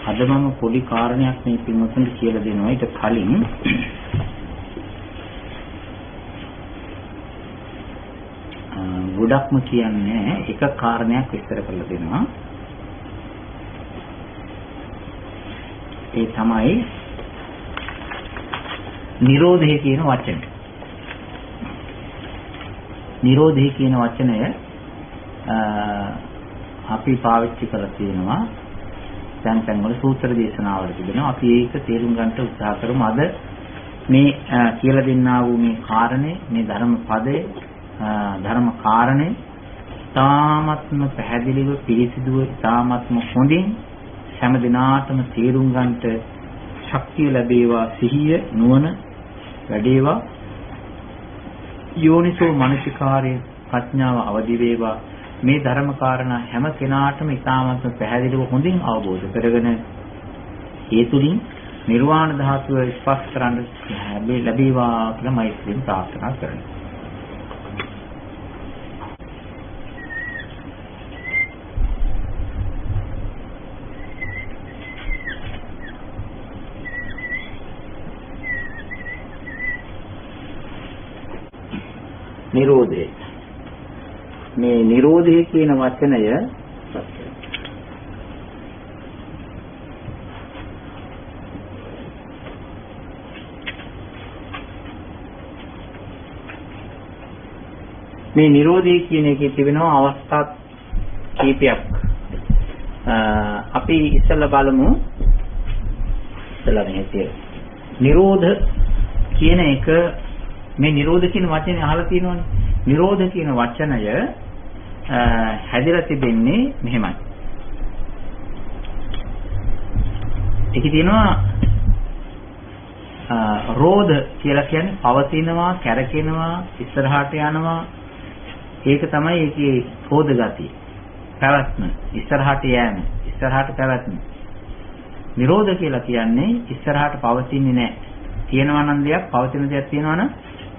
අද මම පොඩි කාරණයක් මේ පින්වතුන්ට කියලා දෙනවා. ඊට කලින් ගොඩක්ම කියන්නේ එක කාරණයක් විස්තර කරලා දෙනවා. ඒ තමයි නිරෝධය කියන වචනේ. නිරෝධය කියන වචනය අපි පාවිච්චි කරලා තියෙනවා. දැන් වල සූත්‍ර දේශනාවල තිබෙනවා. අපි ඒක තේරුම් ගන්නට උත්සාහ කරමු. අද මේ කියලා දෙන්නා වූ මේ කාරණේ, මේ ධර්ම පදේ, ධර්ම කාරණේ තාමත්ම පැහැදිලිව, පිළිසිදුව, තාමත්ම හොඳින් හැම දිනාටම තේරුම් ගන්නට ශක්තිය ලැබේවා. සිහිය, නුවණ වැඩේවා. යෝනිසෝ මනසිකාර්ය ප්‍රඥාව අවදි වේවා. මේ ධර්ම කාරණා හැම කෙනාටම ඉතාමත්ම පැහැදිලිව හොඳින් අවබෝධ කරගෙන ඒ තුලින් නිර්වාණ ධාතුව ස්පර්ශ කරන්න ලැබේවා කියලා මෛත්‍රියෙන් ප්‍රාර්ථනා කරනවා. නිරෝධය. මේ නිරෝධය කියන වචනය මේ නිරෝධය කියන එකේ තිබෙනවා අවස්ථා කීපයක්. අපි ඉස්සෙල්ලා බලමු. ඉස්සෙල්ලා මේ නිරෝධ කියන එක, මේ නිරෝධ කියන වචනේ අහලා තියෙනවනේ. නිරෝධ කියන වචනය හැදිලා තිබෙන්නේ මෙහෙමයි. ඒකේ තියෙනවා රෝධ කියලා කියන්නේ පවතිනවා, කැරකෙනවා, ඉස්සරහට යනවා. ඒක තමයි ඒකේ රෝධ ගතිය. පැවැත්ම, ඉස්සරහට යෑම, ඉස්සරහට පැවැත්ම. නිරෝධ කියලා කියන්නේ ඉස්සරහට පවතින්නේ නැහැ. තියෙනවා නම් දෙයක්, පවතින දෙයක් තියෙනවා නම්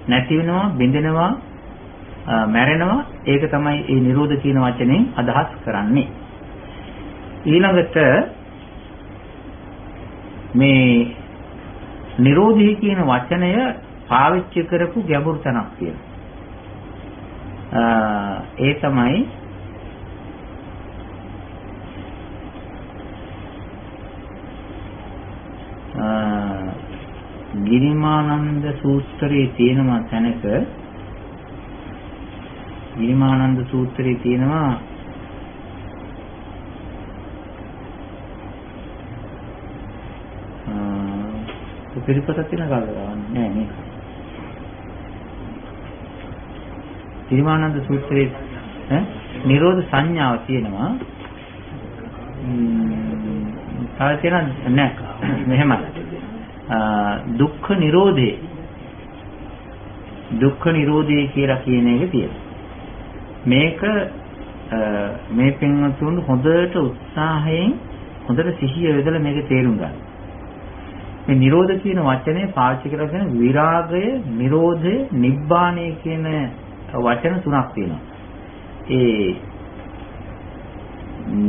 නැති වෙනවා, බිඳෙනවා, මැරෙනවා. ඒක තමයි මේ නිරෝධ කියන වචනෙන් අදහස් කරන්නේ. ඊළඟට මේ නිරෝධය කියන වචනය පාවිච්චි කරපු ගැඹුරු තැනක් තියෙනවා. ඒ තමයි ගිරිමානන්ද සූත්‍රයේ තියෙනවා තැනක. ගිරිමානන්ද සූත්‍රයේ තියෙනවා පිළිපතක් තියෙන කාලේ නෑ මේක. ගිරිමානන්ද සූත්‍රයේ නිරෝධ සංඥාව තියෙනවා. තව තියෙන නෑ මෙහෙමයි. දුක්ඛ නිරෝධේ, දුක්ඛ නිරෝධේ කියලා කියන එක තියෙනවා. මේක මේ පින්වතුන් හොඳට උත්සාහයෙන් හොඳට සිහිය යොදලා මේක තේරුම් ගන්න. මේ නිරෝධ කියන වචනේ පාවිච්චි කරලා තියෙන විරාගය, නිරෝධය, නිබ්බාණය කියන වචන තුනක් තියෙනවා. ඒ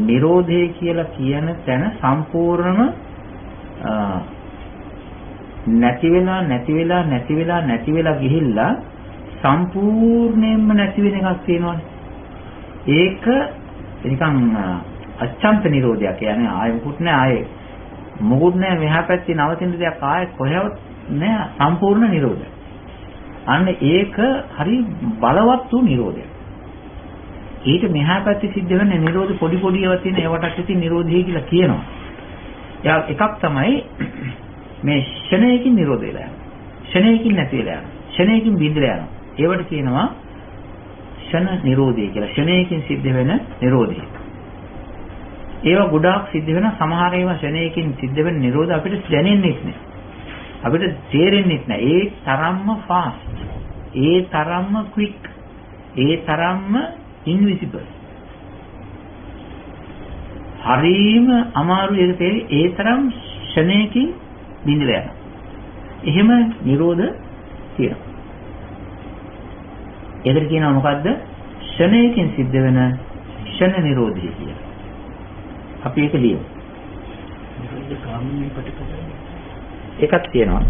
නිරෝධය කියලා කියන තැන සම්පූර්ණම නැති වෙලා ගිහිල්ලා සම්පූර්ණයෙන්ම නැති වෙන එකක් තියෙනවානේ. ඒක නිකන් අච්ඡන්ත නිරෝධයක්. කියන්නේ ආයෙ මුකුත් නැහැ, ආයෙ මොකුත් නැහැ, මෙහා පැත්තේ නවතින දෙයක් ආයෙ කොහෙවත් නැහැ, සම්පූර්ණ නිරෝධය. අන්න ඒක හරි බලවත් වූ නිරෝධයක්. ඊට මෙහා පැත්තේ සිද්ධ වෙන නිරෝධ පොඩි ඒවා තියෙන ඒවටත් ඉතින් නිරෝධය කියලා කියනවා. එකක් තමයි මේ ෂණයකින් නිරෝධ වෙලා යනවා. ෂණයකින් නැති වෙලා යනවා. ෂණයකින් බිඳලා යනවා. ඒවට කියනවා ෂණ නිරෝධය කියලා. ෂණයකින් සිද්ධ වෙන නිරෝධය. ඒවා ගොඩාක් සිද්ධ වෙන, සමහර ඒවා ෂණයකින් සිද්ධ වෙන නිරෝධ අපිට දැනෙන්නේ නැහැ. අපිට තේරෙන්නේ නැහැ. ඒ තරම්ම ෆාස්ට්. ඒ තරම්ම ක්වික්. ඒ තරම්ම ඉන්විසිබල්. හරීම අමාරු ඒක තේරෙන්නේ. ඒ තරම් ෂණයකින් බිඳලා යනවා. එහෙම නිරෝධ තියෙනවා. ඒකට කියනවා මොකද්ද? ෂණයකින් සිද්ධ වෙන ෂණ නිරෝධය කියලා. අපි ඒක ලියමු. කාමී ප්‍රතිපදාව. ඒකක් තියෙනවා.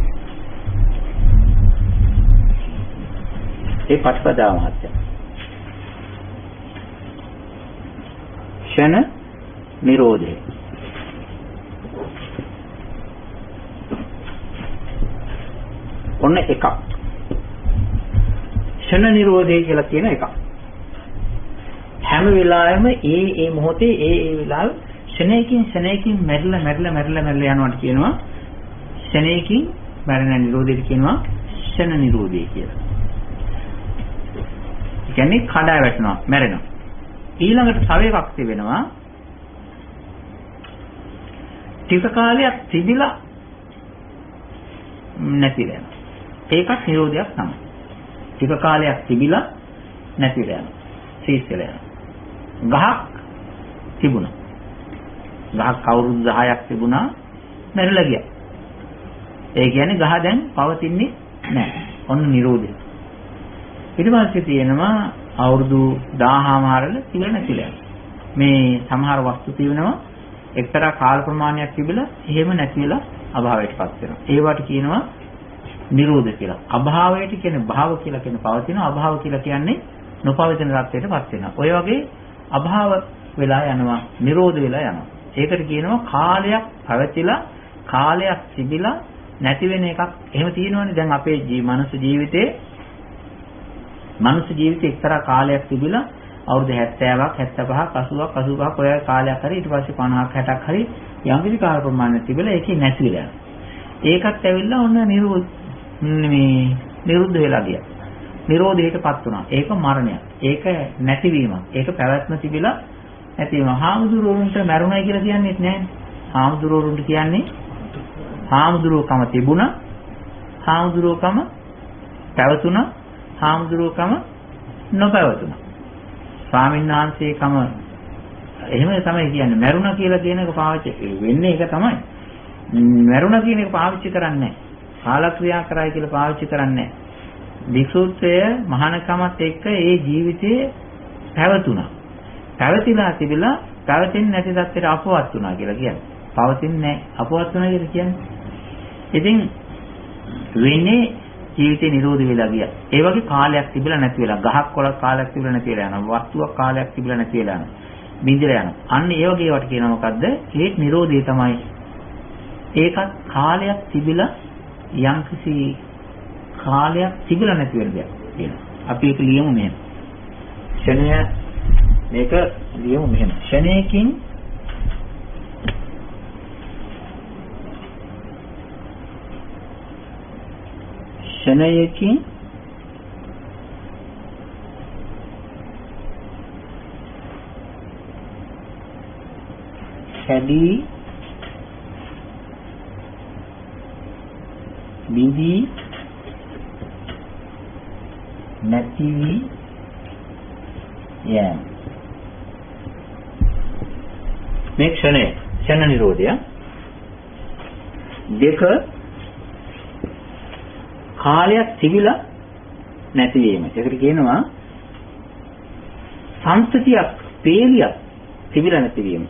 ඒ ප්‍රතිපදාව මහත්ය. ක්ෂණ නිරෝධය. ඔන්න එකක්. ක්ෂණ නිරෝධය කියලා කියන එකක්. හැම වෙලාවෙම ඒ මොහොතේ ඒ වෙලාවෙ ක්ෂණයකින් මැරිලා යනවාට කියනවා ක්ෂණයකින් මරණ නිරෝධයට කියනවා ක්ෂණ නිරෝධය කියලා. ඒ කියන්නේ කඩා වැටෙනවා, මැරෙනවා. ඊළඟට තව එකක් තිබෙනවා. ටික කාලයක් තිබිලා නැතිලා යනවා. ඒකත් නිරෝධයක් තමයි. ටික කාලයක් තිබිලා නැතිලා යනවා. සීස් වෙලා යනවා. ගහක් තිබුණා. ගහක් අවුරුදු 10ක් තිබුණා, මැරිලා ගියා. ඒ කියන්නේ ගහ දැන් පවතින්නේ නැහැ. ඔන්න නිරෝධය. ඊට පස්සේ තියෙනවා අවුරුදු 1000 මාරල තිබෙලා නැතිලා යනවා. මේ සමහර වස්තු තියෙනවා එක්තරා කාල ප්‍රමාණයක් තිබිලා එහෙම නැතිලා අභාවයටපත් වෙනවා. ඒවට කියනවා නිරෝධ කියලා. අභාවයට කියන්නේ භාව කියලා කියන පවතිනවා. අභාව කියලා කියන්නේ නොපවතින තත්ත්වයටපත් වෙනවා. ඔය වගේ අභාව වෙලා යනවා, නිරෝධ වෙලා යනවා. ඒකට කියනවා කාලයක් පැවතිලා කාලයක් තිබිලා නැති වෙන එකක්. එහෙම තියෙනවනේ දැන් අපේ මනුස්ස ජීවිතේ එක්තරා කාලයක් තිබිලා අවුරුදු 70ක් 75ක් 80ක් 85ක් ඔය කාලයක් හරි ඊට පස්සේ 50ක් 60ක් හරි යම්කිසි කාල ප්‍රමාණයක් තිබිලා ඒකේ නැති වෙලා යනවා. ඒකත් ඇවිල්ලා ඔන්න නිරුද්ධ වෙලා ගියා. නිරෝධයටපත් වුණා. ඒක මරණයක්. ඒක නැතිවීමක්. ඒක පැවැත්ම තිබිලා නැතිවීම. හාමුදුරුවන්ට මරුණයි කියලා කියන්නේත් නැහැ. හාමුදුරුවන්ට කියන්නේ හාමුදුරුවකම තිබුණා. හාමුදුරුවකම පැවතුණා. හාමුදුරුවකම නොපැවතුණා. ස්වාමීන් වහන්සේකම එහෙම තමයි කියන්නේ. මරුණා කියලා කියන එක පාවිච්චි වෙන්නේ ඒක තමයි. මරුණා කියන එක පාවිච්චි කරන්නේ නැහැ. කාලක්‍රියා කරයි කියලා පාවිච්චි කරන්නේ නැහැ. විසුද්ධය මහානකමත් එක්ක ඒ ජීවිතේ පැවතුණා. පැවතිලා තිබිලා පැවතෙන්නේ නැති තත්ත්වයට අපවත් වුණා කියලා කියන්නේ. පවතින්නේ නැහැ. අපවත් වුණා කියලා කියන්නේ. ඉතින් වෙන්නේ ජීවිතේ නිරෝධ වෙලා ගියා. ඒ වගේ කාලයක් තිබිලා නැති වෙලා, ගහක් කොළක් කාලයක් තිබිලා නැති වෙලා යනවා. වස්තුවක් කාලයක් තිබිලා නැති වෙලා යනවා. බින්දලා යනවා. අන්න ඒ වගේ ඒවට කියනවා මොකද්ද? ඒ නිරෝධය තමයි. ඒකත් කාලයක් තිබිලා යම්කිසි කාලයක් තිබිලා නැති වෙන දෙයක් කියනවා. අපි ඒක ලියමු මෙහෙම. ක්ෂණය මේක ලියමු මෙහෙම. ක්ෂණයකින් කැඩී බිඳී නැති වී යෑම. මේ ක්ෂණ නිරෝධය. දෙක කාලයක් තිබිලා නැති වීම. ඒකට කියනවා සංස්කෘතියක්, පේලියක් තිබිලා නැති වීම.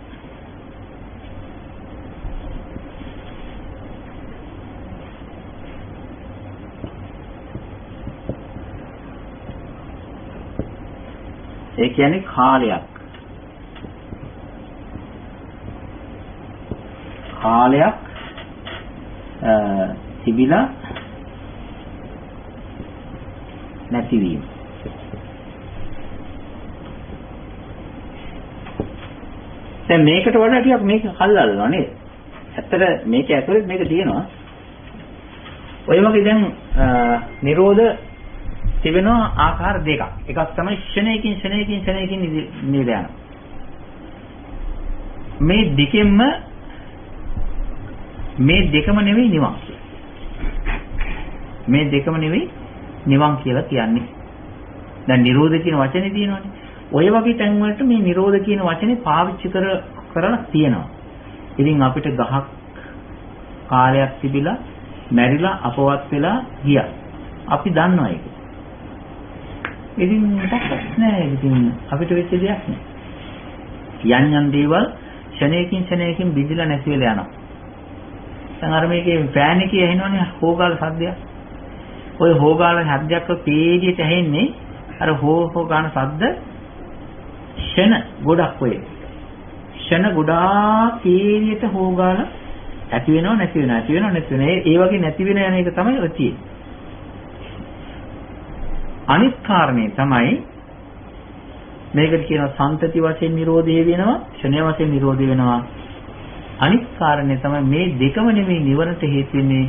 ඒ කියන්නේ කාලයක් තිබිලා නැතිවීම. දැන් මේකට වඩා ටිකක් මේක කල්ලාලනවා නේද? ඇත්තට මේක ඇතුලේ මේක තියෙනවා. ඔය වගේ දැන් නිරෝධ තිබෙනවා ආකාර දෙකක්. එකක් තමයි ක්ෂණයකින් නිරයන. මේ දෙකම නෙවෙයි නිවන්. මේ දෙකම නෙවෙයි නිවන් කියලා කියන්නේ. දැන් නිරෝධ කියන වචනේ තියෙනවානේ. ඔය වගේ තැන් වලට මේ නිරෝධ කියන වචනේ පාවිච්චි කරලා තියෙනවා. ඉතින් අපිට ගහක් කාලයක් තිබිලා මැරිලා අපවත් වෙලා ගියා. අපි දන්නවා ඒක. ඉතින් මොකක්වත් නෑ. ඉතින් අපිට වෙච්ච දෙයක් නෑ. යන් දේවල් ක්ෂණයකින් බිඳිලා නැති වෙලා යනවා. දැන් අර මේකේ ෆෑන් එකේ ඇහෙනවනේ හෝගාල සද්දයක්. ওই හෝගාල සද්දයක් පීඩියට ඇහෙන්නේ අර හෝ ගාන සද්ද ෂණ ගොඩක් ඔය. ෂණ ගොඩාක් පීඩියට හෝගාල ඇති වෙනව නැති වෙනව ඇති වෙනව නැති වෙනව. ඒ වගේ නැති වෙන යන එක තමයි ඔය තියෙන්නේ. අනිත් කාරණේ තමයි මේකට කියනවා සම්තති වශයෙන් නිරෝධය වෙනවා, ක්ෂණය වශයෙන් නිරෝධය වෙනවා. අනිත් කාරණේ තමයි මේ දෙකම නෙමෙයි නිවනට හේතු වෙන්නේ.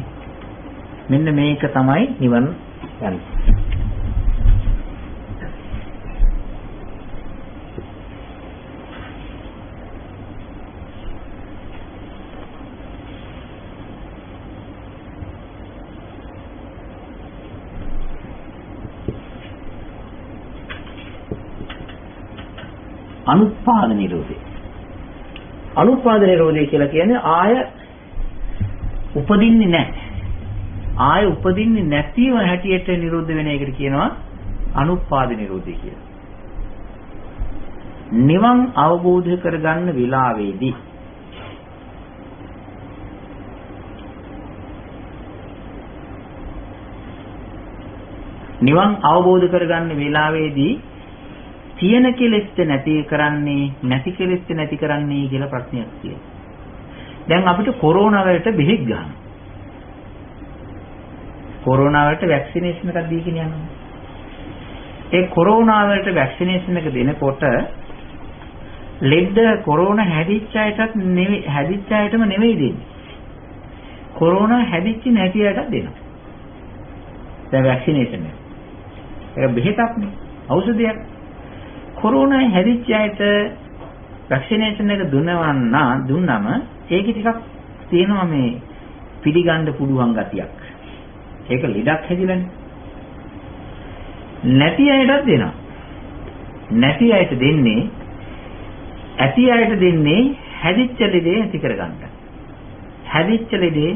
මෙන්න මේක තමයි නිවන යන්නේ. අනුත්පාද නිරෝධය. අනුත්පාද නිරෝධය කියලා කියන්නේ ආය උපදින්නේ නැහැ. ආය උපදින්නේ නැතිව හැටියට නිරෝධ වෙන එකට කියනවා අනුත්පාද නිරෝධය කියලා. නිවන් අවබෝධ කරගන්න වෙලාවේදී තියෙන කෙලෙස්ද නැති කරන්නේ නැති කෙලෙස්ද නැති කරන්නේ කියලා ප්‍රශ්නයක් තියෙනවා. දැන් අපිට කොරෝනා වලට බෙහෙත් ගන්නවා. කොරෝනා වලට වැක්සිනේෂන් එකක් දීගෙන යනවා. ඒ කොරෝනා වලට වැක්සිනේෂන් එක දෙනකොට ලෙඩ කොරෝනා හැදිච්ච අයටම නෙවෙයි දෙන්නේ. කොරෝනා හැදිච්ච නැති අයටත් දෙනවා. දැන් වැක්සිනේෂන් එක. ඒක බෙහෙතක් නේ. ඖෂධයක්. කොරෝනා හැදිච්ච අයට වැක්සිනේෂන් එක දුන්නම ඒකේ ටිකක් තියෙනවා මේ පිළිගන්න පුළුවන් ගතියක්. ඒක ලෙඩක් හැදිලානේ. නැති අයටත් දෙනවා. නැති අයට දෙන්නේ ඇති අයට දෙන්නේ හැදිච්ච ලෙඩේ ඇති කරගන්න. හැදිච්ච ලෙඩේ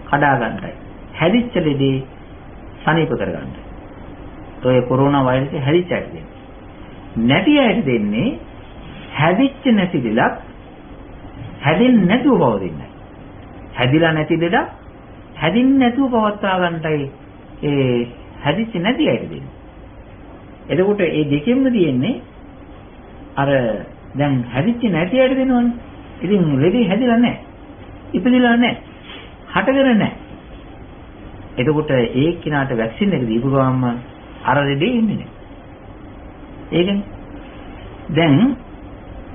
කඩා ගන්නයි. හැදිච්ච ලෙඩේ සනීප කරගන්න. ඔය කොරෝනා වෛරසය හැදිච්ච අයට දෙන්නේ. නැති අයට දෙන්නේ හැදිච්ච නැති දෙලක් හැදෙන්නේ නැතුව පවතින්නයි. හැදිලා නැති දෙලක් හැදින්නේ නැතුව පවත්වා ගන්නටයි ඒ හැදිච්ච නැති අයට දෙන්නේ. එතකොට මේ දෙකෙන්ම තියෙන්නේ අර දැන් හැදිච්ච නැති අයට දෙනවනේ. ඉතින් ලෙඩේ හැදිලා නැහැ. ඉපදිලා නැහැ. හටගෙන නැහැ. එතකොට ඒ කිනාට වැක්සින් එක දීපු ගමන්ම අර ලෙඩේ ඉන්නේ නැහැ. ඒකනේ. දැන්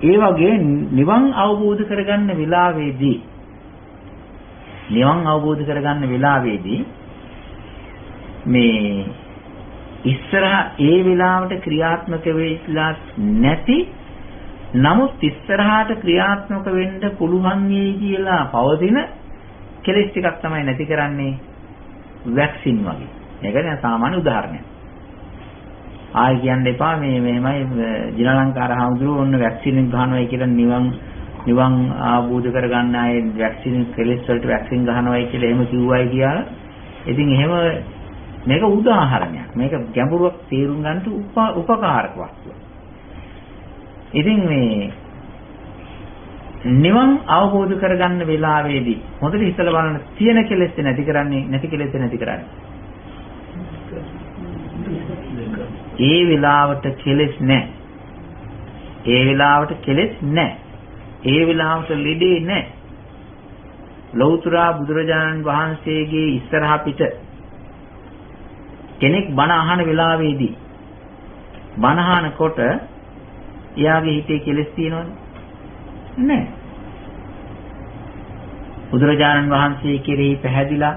ඒ වගේ නිවන් අවබෝධ කරගන්න වෙලාවේදී මේ ඉස්සරහා ඒ වෙලාවට ක්‍රියාත්මක වෙලා නැති නමුත් ඉස්සරහාට ක්‍රියාත්මක වෙන්න පුළුවන් වෙයි කියලා පවතින කෙලෙස් ටිකක් තමයි නැති කරන්නේ වැක්සින් වගේ. මේක නේ සාමාන්‍ය උදාහරණයක්. ආයි කියන්න එපා මේ මෙහෙමයි ජිනලංකාර හාමුදුරුවෝ ඔන්න වැක්සින් ගහනවායි කියලා නිවන් ආબોධ කරගන්න අය වැක්සින් කෙලෙස් වලට වැක්සින් ගහනවායි කියලා එහෙම කිව්වයි කියලා. ඉතින් එහෙම මේක උදාහරණයක්. මේක ගැඹුරක් තේරුම් ගන්නට උපකාරක වස්තුවක්. ඉතින් මේ නිවන් අවබෝධ කරගන්න වෙලාවේදී හොඳට හිතලා බලන්න තියෙන කෙලෙස් නැති කරන්නේ නැති කෙලෙස් නැති කරන්නේ. ඒ වෙලාවට කෙලෙස් නැහැ. ඒ වෙලාවට ලෙඩේ නැහැ. ලෞතර බුදුරජාණන් වහන්සේගේ ඉස්සරහ පිට කෙනෙක් බණ අහන වෙලාවේදී බණ අහනකොට එයාගේ හිතේ කෙලෙස් තියෙනවද? නැහැ. බුදුරජාණන් වහන්සේ කෙරෙහි පැහැදිලා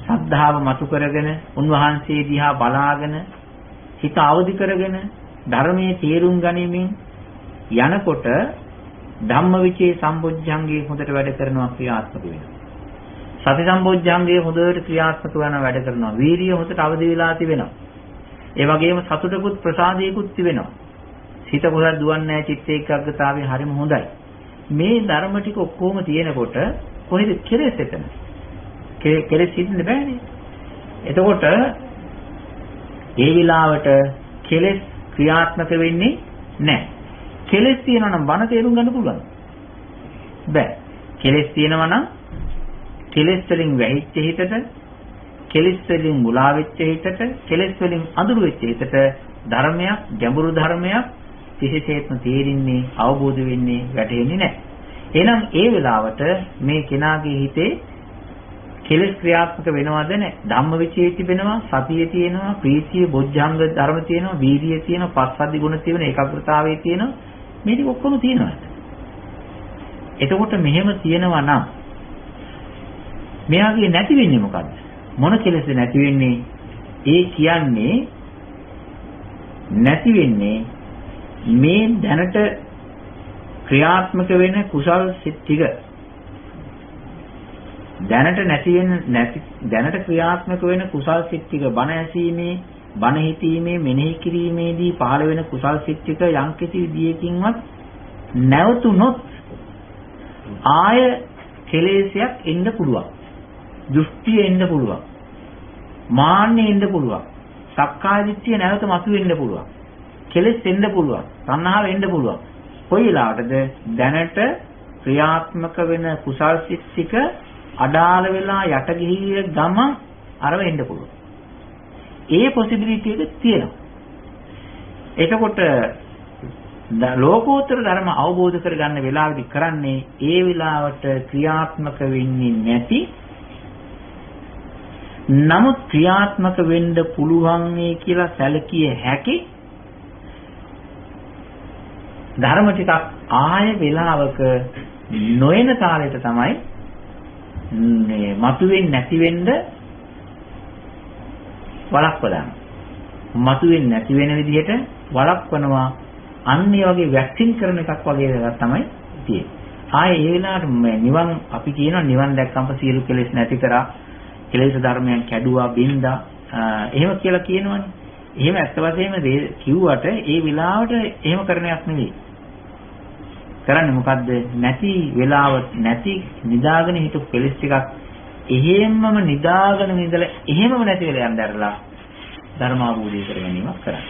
ශ්‍රද්ධාව මතු කරගෙන උන්වහන්සේ දිහා බලාගෙන හිත අවදි කරගෙන ධර්මයේ තේරුම් ගැනීමෙන් යනකොට ධම්මවිචේ සම්බොජ්ජංගේ හොඳට වැඩ කරනවා ක්‍රියාත්මක වෙනවා. සති සම්බොජ්ජංගේ හොඳට ක්‍රියාත්මක වෙන වැඩ කරනවා. වීරිය හොඳට අවදි වෙලා තිබෙනවා. ඒ වගේම සතුටකුත් ප්‍රසාදයකුත් තිබෙනවා. හිත කොහෙද දුවන්නේ නැහැ, චිත්ත ඒකාග්‍රතාවය හරිම හොඳයි. මේ ධර්ම ටික ඔක්කොම තියෙනකොට කොහෙද කෙලෙස් එතන? කෙලෙස් හිටින්න බෑනේ. එතකොට ඒ විලාවට කෙලෙස් ක්‍රියාත්මක වෙන්නේ නැහැ. කෙලෙස් තියෙනවා නම් බණ තේරුම් ගන්න පුළුවන්. බෑ. කෙලෙස් තියෙනවා නම් කෙලෙස් වලින් වැහිච්ච හිතට, කෙලෙස් වලින් මුලා වෙච්ච හිතට, කෙලෙස් වලින් අඳුරු වෙච්ච හිතට ධර්මයක්, ගැඹුරු ධර්මයක් කිසිසේත්ම තේරෙන්නේ, අවබෝධ වෙන්නේ, වැටහෙන්නේ නැහැ. එහෙනම් ඒ වෙලාවට මේ කෙනාගේ හිතේ කෙලෙස් ක්‍රියාත්මක වෙනවද නැහැ? ධම්මවිචේ තිබෙනවා, සතිය තියෙනවා, ප්‍රීතිය, බොජ්ජංග ධර්ම තියෙනවා, වීර්යය තියෙනවා, පස්සද්ධි ගුණ තියෙනවා, ඒකාග්‍රතාවය තියෙනවා. මේ ටික ඔක්කොම තියෙනවා. එතකොට මෙහෙම තියෙනවා නම් මෙයාගේ නැති වෙන්නේ මොකද්ද? මොන කෙලෙස්ද නැති වෙන්නේ? ඒ කියන්නේ නැති වෙන්නේ මේ දැනට ක්‍රියාත්මක වෙන කුසල් සිත් ටික දැනට ක්‍රියාත්මක වෙන කුසල් සිත් ටික බණ ඇසීමේ, බණ හිතීමේ, මෙනෙහි කිරීමේදී පහළ වෙන කුසල් සිත් ටික යම්කිසි විදියකින්වත් නැවතුනොත් ආය කෙලෙසයක් එන්න පුළුවන්. දෘෂ්ටිය එන්න පුළුවන්. මාන්නය එන්න පුළුවන්. සක්කාය දිට්ඨිය නැවත මතුවෙන්න පුළුවන්. කෙලෙස් එන්න පුළුවන්. තණ්හාව එන්න පුළුවන්. කොයි වෙලාවටද දැනට ක්‍රියාත්මක වෙන කුසල් සිත් ටික අඩාල වෙලා යට ගිහිය ගමන් අරව එන්න පුළුවන්. ඒ පොසිබිලිටි එක තියෙනවා. එතකොට ලෝකෝත්තර ධර්ම අවබෝධ කරගන්න වෙලාවෙදි කරන්නේ ඒ වෙලාවට ක්‍රියාත්මක වෙන්නේ නැති, නමුත් ක්‍රියාත්මක වෙන්න පුළුවන් කියලා සැලකිය හැකි ධර්ම ටිකක් ආය වෙලාවක නොයන තාලෙට තමයි මේ මතුවෙන්නේ නැති වෙන්න වළක්වලා. මතුවෙන්නේ නැති වෙන විදිහට වළක්වනවා. අන්න ඒ වගේ වැක්සින් කරන එකක් වගේ එකක් තමයි තියෙන්නේ. ආයේ ඒ වෙලාවට නිවන් අපි කියනවා නිවන් දැක්කම සියලු කෙලෙස් නැති කරා, කෙලෙස් ධර්මයන් කැඩුවා, බින්දා, එහෙම කියලා කියනවනේ. එහෙම ඇත්ත වශයෙන්ම කිව්වට ඒ වෙලාවට එහෙම කරන එකක් නෙවෙයි. කරන්නේ මොකද්ද? නැති වෙලාවට නැති නිදාගෙන හිටපු කෙලෙස් ටිකක් එහෙම්මම නිදාගෙන ඉඳලා එහෙමම නැති වෙලා යන්න දැරලා ධර්ම අවබෝධය කර ගැනීමක් කරන්නේ.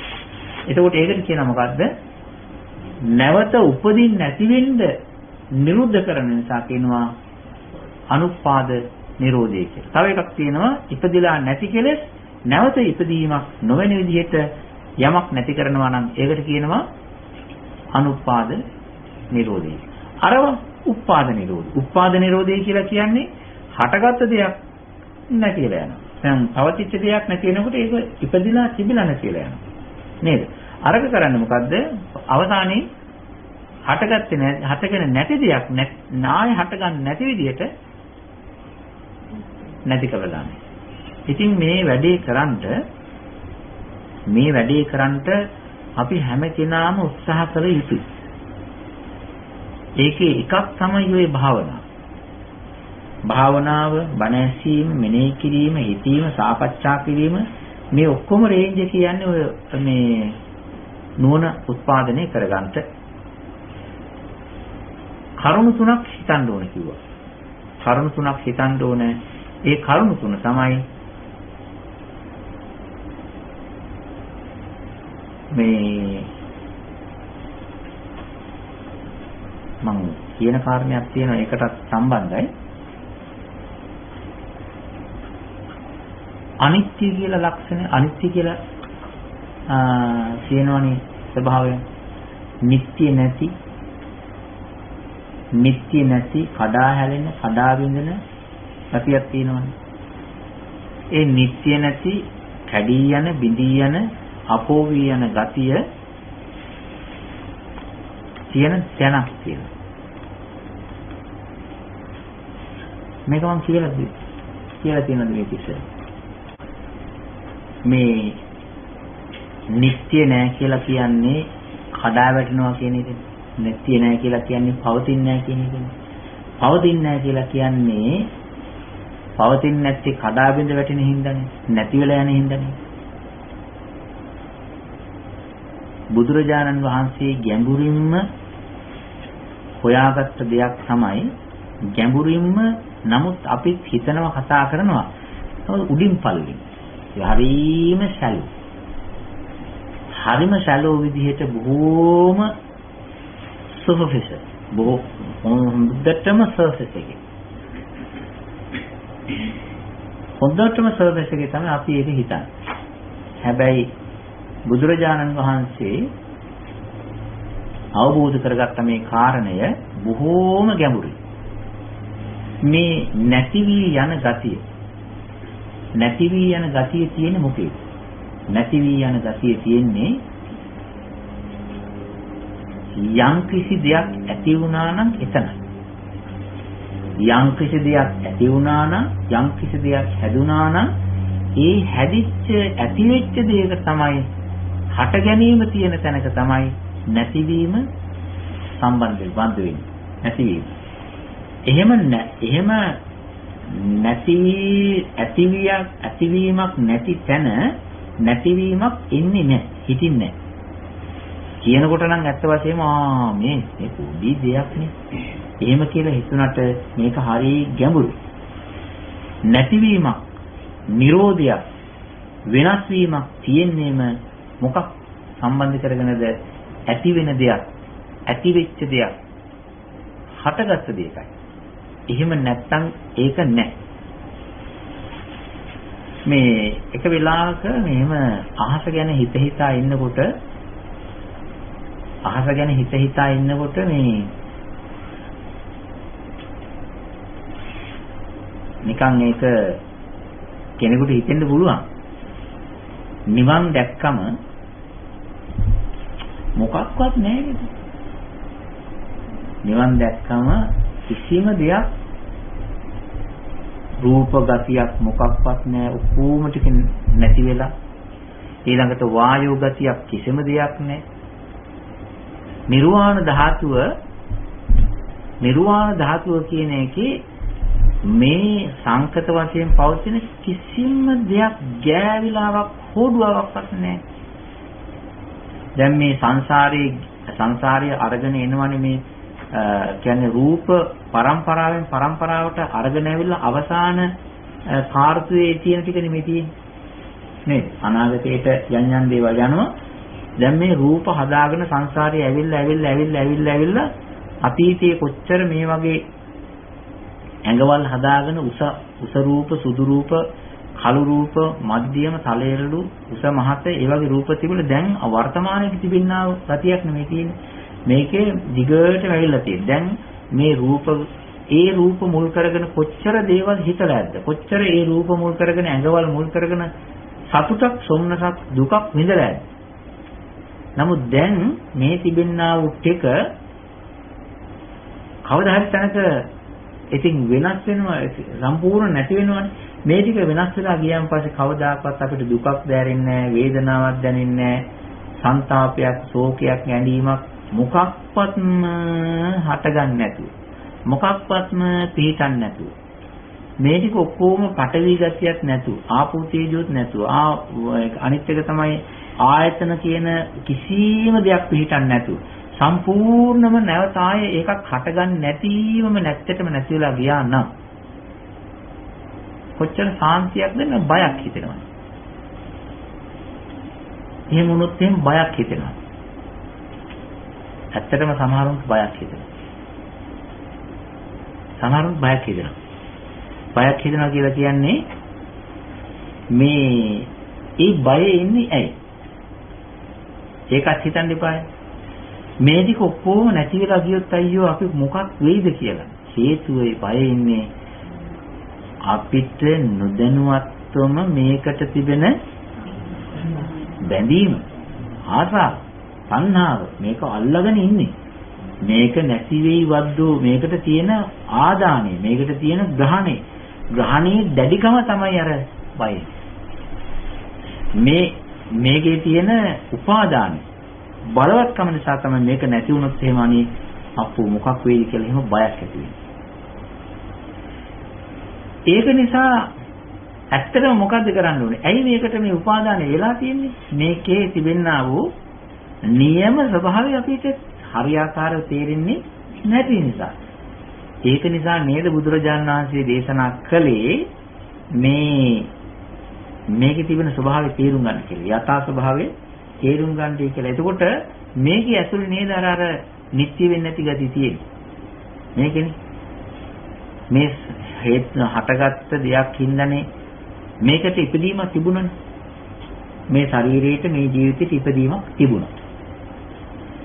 එතකොට ඒකට කියනවා මොකද්ද? නැවත උපදින්න නැති වෙන්න නිරුද්ධ කරන නිසා කියනවා අනුපාද නිරෝධය කියලා. තව එකක් තියෙනවා ඉපදිලා නැති කෙලෙස් නැවත ඉපදීමක් නොවන විදිහට යමක් නැති කරනවා නම් ඒකට කියනවා අනුපාද නිරෝධය. අරව උපාද නිරෝධය. උපාද නිරෝධය කියලා කියන්නේ හටගත්ත දෙයක් නැතිලා යනවා. දැන් පවතිච්ච දෙයක් නැති වෙනකොට ඒක ඉපදිලා තිබිලා නැතිලා යනවා. නේද? අරක කරන්නේ මොකද්ද? අවසානයේ හටගෙන නැති දෙයක් නාය හටගන්න නැති විදිහට නැති කරලා දාන්න. ඉතින් මේ වැඩේ කරන්ට අපි හැම කෙනාම උත්සාහ කළ යුතුයි. ඒකේ එකක් තමයි ඔය භාවනාව. භාවනාව, බණ ඇසීම, මෙනෙහි කිරීම, හිතීම, සාකච්ඡා කිරීම මේ ඔක්කොම රේන්ජ් එක කියන්නේ ඔය මේ නුවණ උත්පාදනය කරගන්නට කරුණු තුනක් හිතන්න ඕන කිව්වා. කරුණු තුනක් හිතන්න ඕන. ඒ කරුණු තුන තමයි මේ මම කියන කාරණයක් තියෙනවා ඒකටත් සම්බන්ධයි. අනිත්‍ය කියලා ලක්ෂණ අනිත්‍ය කියලා කියනවනේ ස්වභාවය. නිට්ටය නැති කඩා හැලෙන කඩා බිඳෙන ගතියක් තියෙනවනේ. ඒ නිට්ටය නැති කැඩී යන බිඳී යන අපෝවී යන ගතිය තියෙන තැනක් තියෙනවා. මේක මම කියලා තියෙනවා මේ ඉතින්. මේ නිට්ටය නෑ කියලා කියන්නේ කඩා වැටෙනවා කියන එක. නිට්ටය නෑ කියලා කියන්නේ පවතින්නේ නෑ කියන එක. පවතින්නේ නෑ කියලා කියන්නේ පවතින්නේ නැති කඩා බිඳ වැටෙන හින්දානේ. නැති වෙලා යන හින්දානේ. බුදුරජාණන් වහන්සේ ගැඹුරින්ම හොයාගත්ත දෙයක් තමයි ගැඹුරින්ම නමුත් අපි හිතනවා කතා කරනවා උඩින් පල්ලෙන්. හරීම සැලු. හරිම සැලෝ විදිහට බොහෝම සුපර්ෆිෂල්. හොඳටම සර්ෆස් එකේ. හොඳටම සර්වස් එකේ තමයි අපි ඒක හිතන්නේ. හැබැයි බුදුරජාණන් වහන්සේ අවබෝධ කරගත්ත මේ කාරණය බොහෝම ගැඹුරුයි. මේ නැති වී යන ගතිය තියෙන්නේ මොකේද? නැති වී යන ගතිය තියෙන්නේ යම් කිසි දෙයක් ඇති වුණා නම් එතනයි. යම් කිසි දෙයක් ඇති වුණා නම් යම් කිසි දෙයක් හැදුනා නම් ඒ හැදිච්ච ඇතිවෙච්ච දෙයක තමයි හට ගැනීම තියෙන තැනක තමයි නැතිවීම සම්බන්ධ වෙන්නේ. නැතිවීම. එහෙම ඇතිවීමක් නැති තැන නැතිවීමක් එන්නේ නැහැ. හිතින්නේ නැහැ. කියනකොට නම් ඇත්ත වශයෙන්ම මේ පොඩි දෙයක් නේ. එහෙම කියලා හිතුණට මේක හරිය ගැඹුරු. නැතිවීමක්, නිරෝධයක්, වෙනස් වීමක් තියෙන්නේම මොකක් සම්බන්ධ කරගෙනද? ඇති වෙන දෙයක්, ඇති වෙච්ච දෙයක්, හටගත්ත දෙයකයි. එහෙම නැත්තම් ඒක නැහැ. මේ එක වෙලාවක මෙහෙම අහස ගැන හිත හිතා ඉන්නකොට මේ නිකන් ඒක කෙනෙකුට හිතෙන්න පුළුවන්. නිවන් දැක්කම මොකක්වත් නැහැ නේද? නිවන් දැක්කම කිසිම දෙයක් රූප ගතියක් මොකක්වත් නැහැ. ඔක්කොම ටික නැති වෙලා ඊළඟට වායෝ ගතියක් කිසිම දෙයක් නැහැ. නිර්වාණ ධාතුව කියන එකේ මේ සංකත වශයෙන් පවතින කිසිම දෙයක් ගෑවිලාවක් හොඩුවාවක්වත් නැහැ. දැන් මේ සංසාරයේ අරගෙන එනවනේ මේ කියන්නේ රූප පරම්පරාවෙන් පරම්පරාවට අරගෙන ඇවිල්ලා අවසාන කාර්තුවේ තියෙන ටික නෙමෙයි තියෙන්නේ. නේද? අනාගතයට යන් දේවල් යනවා. දැන් මේ රූප හදාගෙන සංසාරේ ඇවිල්ලා අතීතයේ කොච්චර මේ වගේ ඇඟවල් හදාගෙන උස රූප, සුදු රූප, කළු රූප, මධ්‍යම, තලෙරළු, උස මහත ඒ වගේ රූප තිබුණා. දැන් වර්තමානයේ තිබෙනා ගතියක් නෙමෙයි තියෙන්නේ. මේකේ දිගටම ඇවිල්ලා තියෙන්නේ. දැන් මේ රූප මුල් කරගෙන කොච්චර දේවල් හිතලා ඇද්ද? කොච්චර ඒ රූප මුල් කරගෙන ඇඟවල් මුල් කරගෙන සතුටක්, සොම්නසක්, දුකක් විඳලා ඇද්ද? නමුත් දැන් මේ තිබෙනා වූ ටික කවදා හරි තැනක ඉතින් වෙනස් වෙනවා, සම්පූර්ණ නැති වෙනවනේ. මේ ටික වෙනස් වෙලා ගියන් පස්සේ කවදාකවත් අපිට දුකක් දැනෙන්නේ නැහැ, වේදනාවක් දැනෙන්නේ නැහැ, සංතාපයක්, ශෝකයක්, ගැඳීමක් මොකක්වත්ම හටගන්නේ නැතුව, මොකක්වත්ම පිහිටන්නේ නැතුව, මේ ටික ඔක්කොම පටවි ගතියක් නැතුව, ආපෝ තේජොත් නැතුව, අනිත් එක තමයි ආයතන කියන කිසිම දෙයක් පිහිටන්නේ නැතුව සම්පූර්ණම නැවත ආයේ ඒකක් හටගන්නේ නැතිවම නැත්තටම නැති වෙලා ගියා නම් කොච්චර සාන්තියක්ද? බයක් හිතෙනවා. එහෙම වුණොත් එහෙම බයක් හිතෙනවා. ඇත්තටම සමහරුන්ට බයක් හිතෙනවා. බයක් හිතෙනවා කියලා කියන්නේ මේ ඒ බය එන්නේ ඇයි? ඒකත් හිතන්න එපායි. මේ ටික ඔක්කොම නැති වෙලා ගියොත් අයියෝ අපි මොකක් වෙයිද කියලා. හේතුව ඒ බය ඉන්නේ අපිට නොදැනුවත්වම මේකට තිබෙන බැඳීම, ආසාව, තණ්හාව මේක අල්ලගෙන ඉන්නේ. මේක නැති වෙයි වද්දෝ, මේකට තියෙන ආදානය, මේකට තියෙන ග්‍රහණයේ දැඩිකම තමයි අර බය. මේකේ තියෙන උපාදානය බලවත්කම නිසා තමයි මේක නැති වුණොත් එහෙම අනේ අප්පු මොකක් වෙයිද කියලා එහෙම බයක් ඇති වෙන්නේ. ඒක නිසා ඇත්තටම මොකද්ද කරන්න ඕනේ? ඇයි මේකට මේ උපාදානය වෙලා තියෙන්නේ? මේකේ තිබෙනා වූ නියම ස්වභාවය අපිට හරියාකාරව තේරෙන්නේ නැති නිසා. ඒක නිසා නේද බුදුරජාණන් වහන්සේ දේශනා කළේ මේකේ තිබෙන ස්වභාවය තේරුම් ගන්න කියලා. යථා ස්වභාවය තේරුම් ගන්නයි කියලා. එතකොට මේකේ ඇතුළේ නේද අර නිත්‍ය වෙන්නේ නැති ගතිය තියෙන්නේ. මේකනේ. මේ හටගත්ත දෙයක් හින්දානේ මේකට ඉපදීමක් තිබුණනේ. මේ ශරීරයට මේ ජීවිතයට ඉපදීමක් තිබුණා.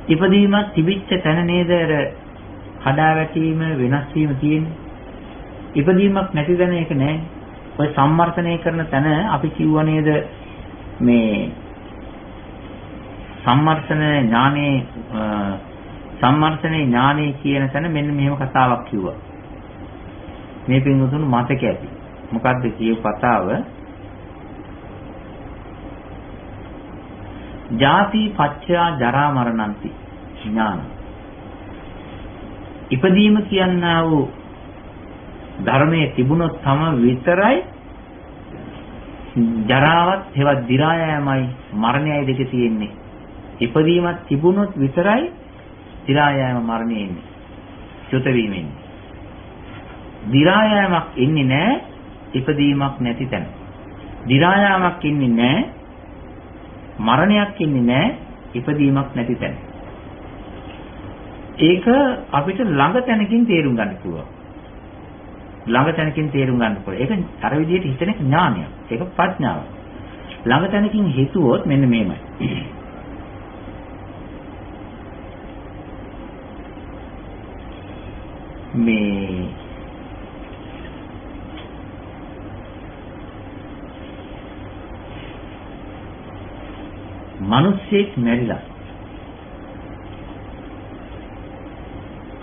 ඉපදීමක් තිබිච්ච තැන නේද හදා වැටීම වෙනස් වීම තියෙන්නේ. ඉපදීමක් නැති තැන ඒක නෑ. ඔය සම්මර්ථනය කරන තැන අපි කිව්වා නේද මේ සම්මර්ථන ඥානේ කියන තැන මෙන්න මෙහෙම කතාවක් කිව්වා. මේ පින්වතුන් මතක ඇති. මොකද්ද කියපු කතාව? ජාති පච්චයා ජරා මරණන්ති ඥාන. ඉපදීම කියනා වූ ධර්මයේ තිබුණොත් තම විතරයි ජරාවත් හෙවත් දි รา යෑමයි මරණයයි දෙක තියෙන්නේ. ඉපදීමක් තිබුණොත් විතරයි දි รา යෑම මරණය එන්නේ. චුත වීම එන්නේ. දි รา යෑමක් ඉන්නේ නැහැ ඉපදීමක් නැති තැන. දි รา යෑමක් ඉන්නේ නැහැ මරණයක් ඉන්නේ නැහැ ඉපදීමක් නැති තැන. ඒක අපිට ළඟ තැනකින් තේරුම් ගන්න පුළුවන්. ළඟ තැනකින් තේරුම් ගන්න පුළුවන්. ඒක අර විදිහට හිතන එක ඥානයක්. ඒක ප්‍රඥාවක්. ළඟ තැනකින් හිතුවොත් මෙන්න මේමය. මේ මිනිස්සෙක් මැරිලා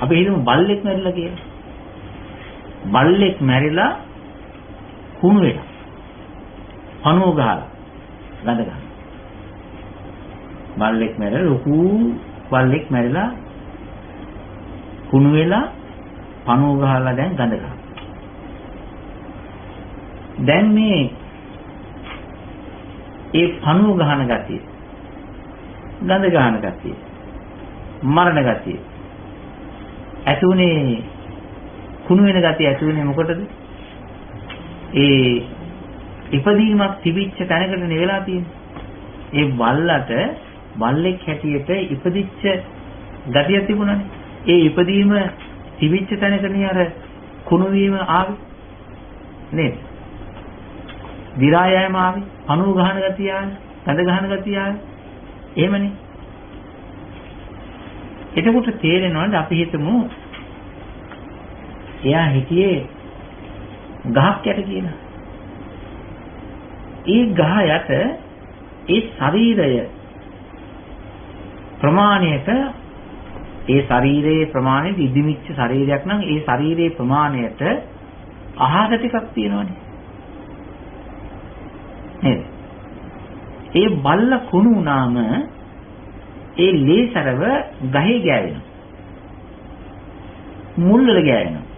අපි හිතමු බල්ලෙක් මැරිලා කියලා. බල්ලෙක් මැරිලා කුණු වෙලා පණුව ගහලා ගඳ ගන්න. බල්ලෙක් මැරිලා ලොකු බල්ලෙක් මැරිලා කුණු වෙලා පණුව ගහලා දැන් ගඳ ගන්න. දැන් මේ ඒ පණුව ගහන ගතිය ගඳ ගහන ගතිය මරණ ගතිය ඇතුනේ කුණු වෙන ගතිය ඇතුනේ මොකටද? ඒ ඉපදීමක් තිබිච්ච තැනකට නෙවෙලා තියෙන්නේ. ඒ බල්ලට බල්ලෙක් හැටියට ඉපදිච්ච ගතිය තිබුණානේ. ඒ ඉපදීම තිබිච්ච තැනකනේ අර කුණු වීම ආවේ නේද? දි รา යෑම ආවේ, පණුව ගහන ගතිය ආවේ, ගඳ ගහන ගතිය ආවේ. එහෙමනේ. එතකොට තේරෙනවද අපි හිතමු එයා හිටියේ ගහක් යට කියලා. ඒ ගහ යට ඒ ශරීරය ප්‍රමාණයට ඒ ශරීරයේ ප්‍රමාණයට ඉදිමිච්ච ශරීරයක් නම් ඒ ශරීරයේ ප්‍රමාණයට ආහාර ටිකක් තියෙනවනේ. නේද? ඒ බල්ල කුණු වුණාම ඒ ලේසරව ගහේ ගෑවෙනවා. මුල් වල ගෑවෙනවා.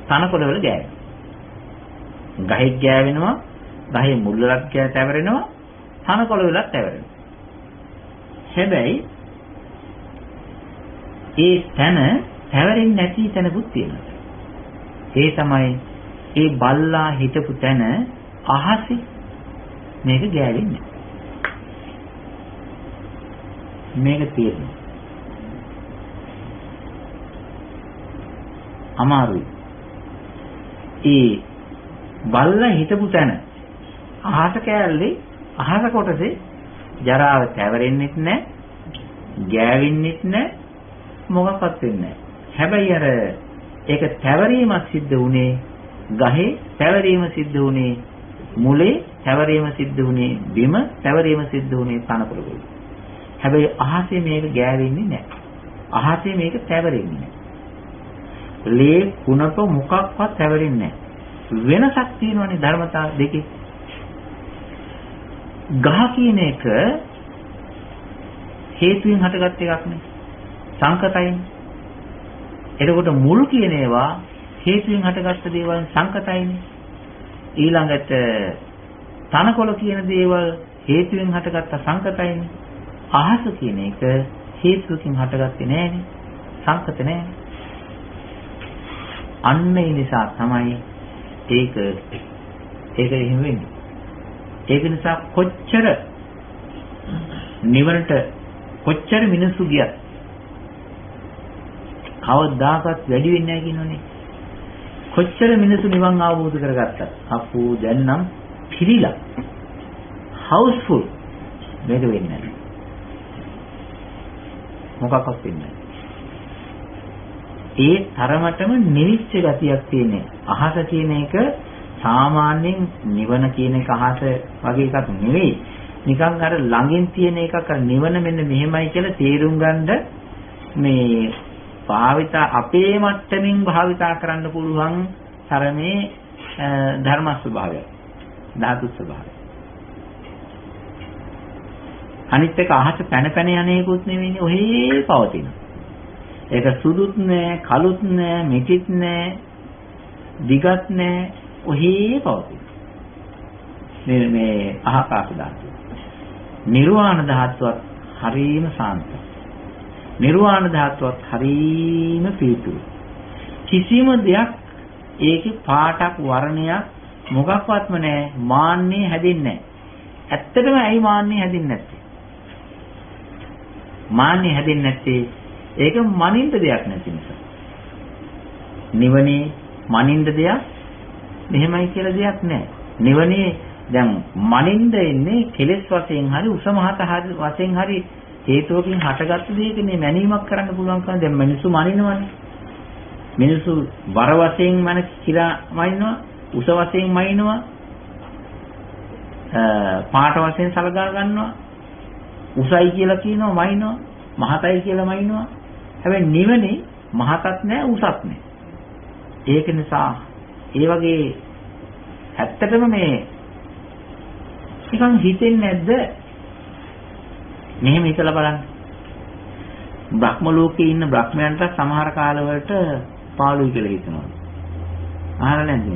තනකොළ වල ගෑවෙනවා. ගහේ ගෑවෙනවා, ගහේ මුල් වලත් තැවරෙනවා, තනකොළ වලත් තැවරෙනවා. හැබැයි ඒ තන තැවරෙන්නේ නැති තැනකුත් තියෙනවා. ඒ තමයි ඒ බල්ලා හිටපු තැන අහසේ මේක ගෑවෙන්නේ. මේක තියෙනවා. අමාරුයි. ඒ බල්ලා හිටපු තැන අහස කෑල්ලේ අහස කොටසේ ජරාව තැවරෙන්නෙත් නැහැ, ගෑවෙන්නෙත් නැහැ, මොකක්වත් වෙන්නේ නැහැ. හැබැයි අර ඒක තැවරීමක් සිද්ධ වුණේ ගහේ, තැවරීම සිද්ධ වුණේ මුලේ, තැවරීම සිද්ධ වුණේ බිම, තැවරීම සිද්ධ වුණේ තනකොළ වල. හැබැයි අහසේ මේක ගෑවෙන්නේ නැහැ. අහසේ මේක තැවරෙන්නේ නැහැ. ලේ කුණප මොකක්වත් තැවරෙන්නේ නැහැ. වෙනසක් තියෙනවනේ ධර්මතා දෙකේ. ගහ කියන එක හේතුයෙන් හටගත් එකක් නේ. සංකතයිනේ. එතකොට මුල් කියන ඒවා හේතුයෙන් හටගත්ත දේවල් සංකතයිනේ. ඊළඟට තනකොළ කියන දේවල් හේතුයෙන් හටගත්ත සංකතයිනේ. අහස කියන එක හේතුකින් හටගත්තේ නෑනේ. සංකත නෑනේ. අන්න ඒ නිසා තමයි ඒක එහෙම වෙන්නේ. ඒක නිසා කොච්චර නිවනට කොච්චර මිනිස්සු ගියත් කවදාකවත් වැඩි වෙන්නේ නැහැ කියනෝනේ. කොච්චර මිනිස්සු නිවන් අවබෝධ කරගත්තත් අපෝ දැන් නම් පිළිලා හවුස්ෆුල් මේක වෙන්නේ නැහැ. මොකක්වත් වෙන්නේ නැහැ. ඒ තරමටම නිවිච්ච ගතියක් තියෙන අහස කියන එක සාමාන්‍යයෙන් නිවන කියන එක අහස වගේ එකක් නෙවෙයි. නිකන් අර ළඟින් තියෙන එකක් අර නිවන මෙන්න මෙහෙමයි කියලා තේරුම් ගන්න මේ භාවිතා අපේ මට්ටමින් භාවිතා කරන්න පුළුවන් තරමේ ධර්ම ස්වභාවය ධාතු ස්වභාවය. අනිත් එක අහස පැන පැන යන්නේකුත් නෙවෙයිනේ ඔහේ පවතින. ඒක සුදුත් නෑ කළුත් නෑ මිටිත් නෑ දිගත් නෑ ඔහේ පවතින. මේ අහකාශ ධාතුව. නිර්වාණ ධාතුවත් හරීම සාන්තයි. නිර්වාණ ධාතුවත් හරීම පිළිතුරු. කිසිම දෙයක් ඒකේ පාටක් වර්ණයක් මොකක්වත්ම නැහැ. මාන්නේ හැදෙන්නේ නැහැ. ඇත්තටම ඇයි මාන්නේ හැදෙන්නේ නැත්තේ? මාන්නේ හැදෙන්නේ නැත්තේ ඒක මනින්න දෙයක් නැති නිසා. නිවනේ මනින්න දෙයක් මෙහෙමයි කියලා දෙයක් නැහැ. නිවනේ දැන් මනින්න ඉන්නේ කෙලෙස් වශයෙන් හරි උසමහත වශයෙන් හරි හේතුවකින් හටගත්තු දෙයකනේ මැනීමක් කරන්න පුළුවන් කම. දැන් මිනිස්සු මනිනවනේ. මිනිස්සු බර වශයෙන් මන කිරා මනිනවා, උස වශයෙන් මනිනවා, පාට වශයෙන් සලකා ගන්නවා, උසයි කියලා කියනවා මනිනවා, මහතයි කියලා මනිනවා. හැබැයි නිවනේ මහතත් නැහැ උසත් නැහැ. ඒක නිසා ඒ වගේ ඇත්තටම මේ නිකන් හිතෙන්නේ නැද්ද? මෙහෙම හිතලා බලන්න. බ්‍රහ්ම ලෝකේ ඉන්න බ්‍රහ්මයන්ට සමහර කාලවලට පාළුයි කියලා හිතනවා. අහලා නැද්ද?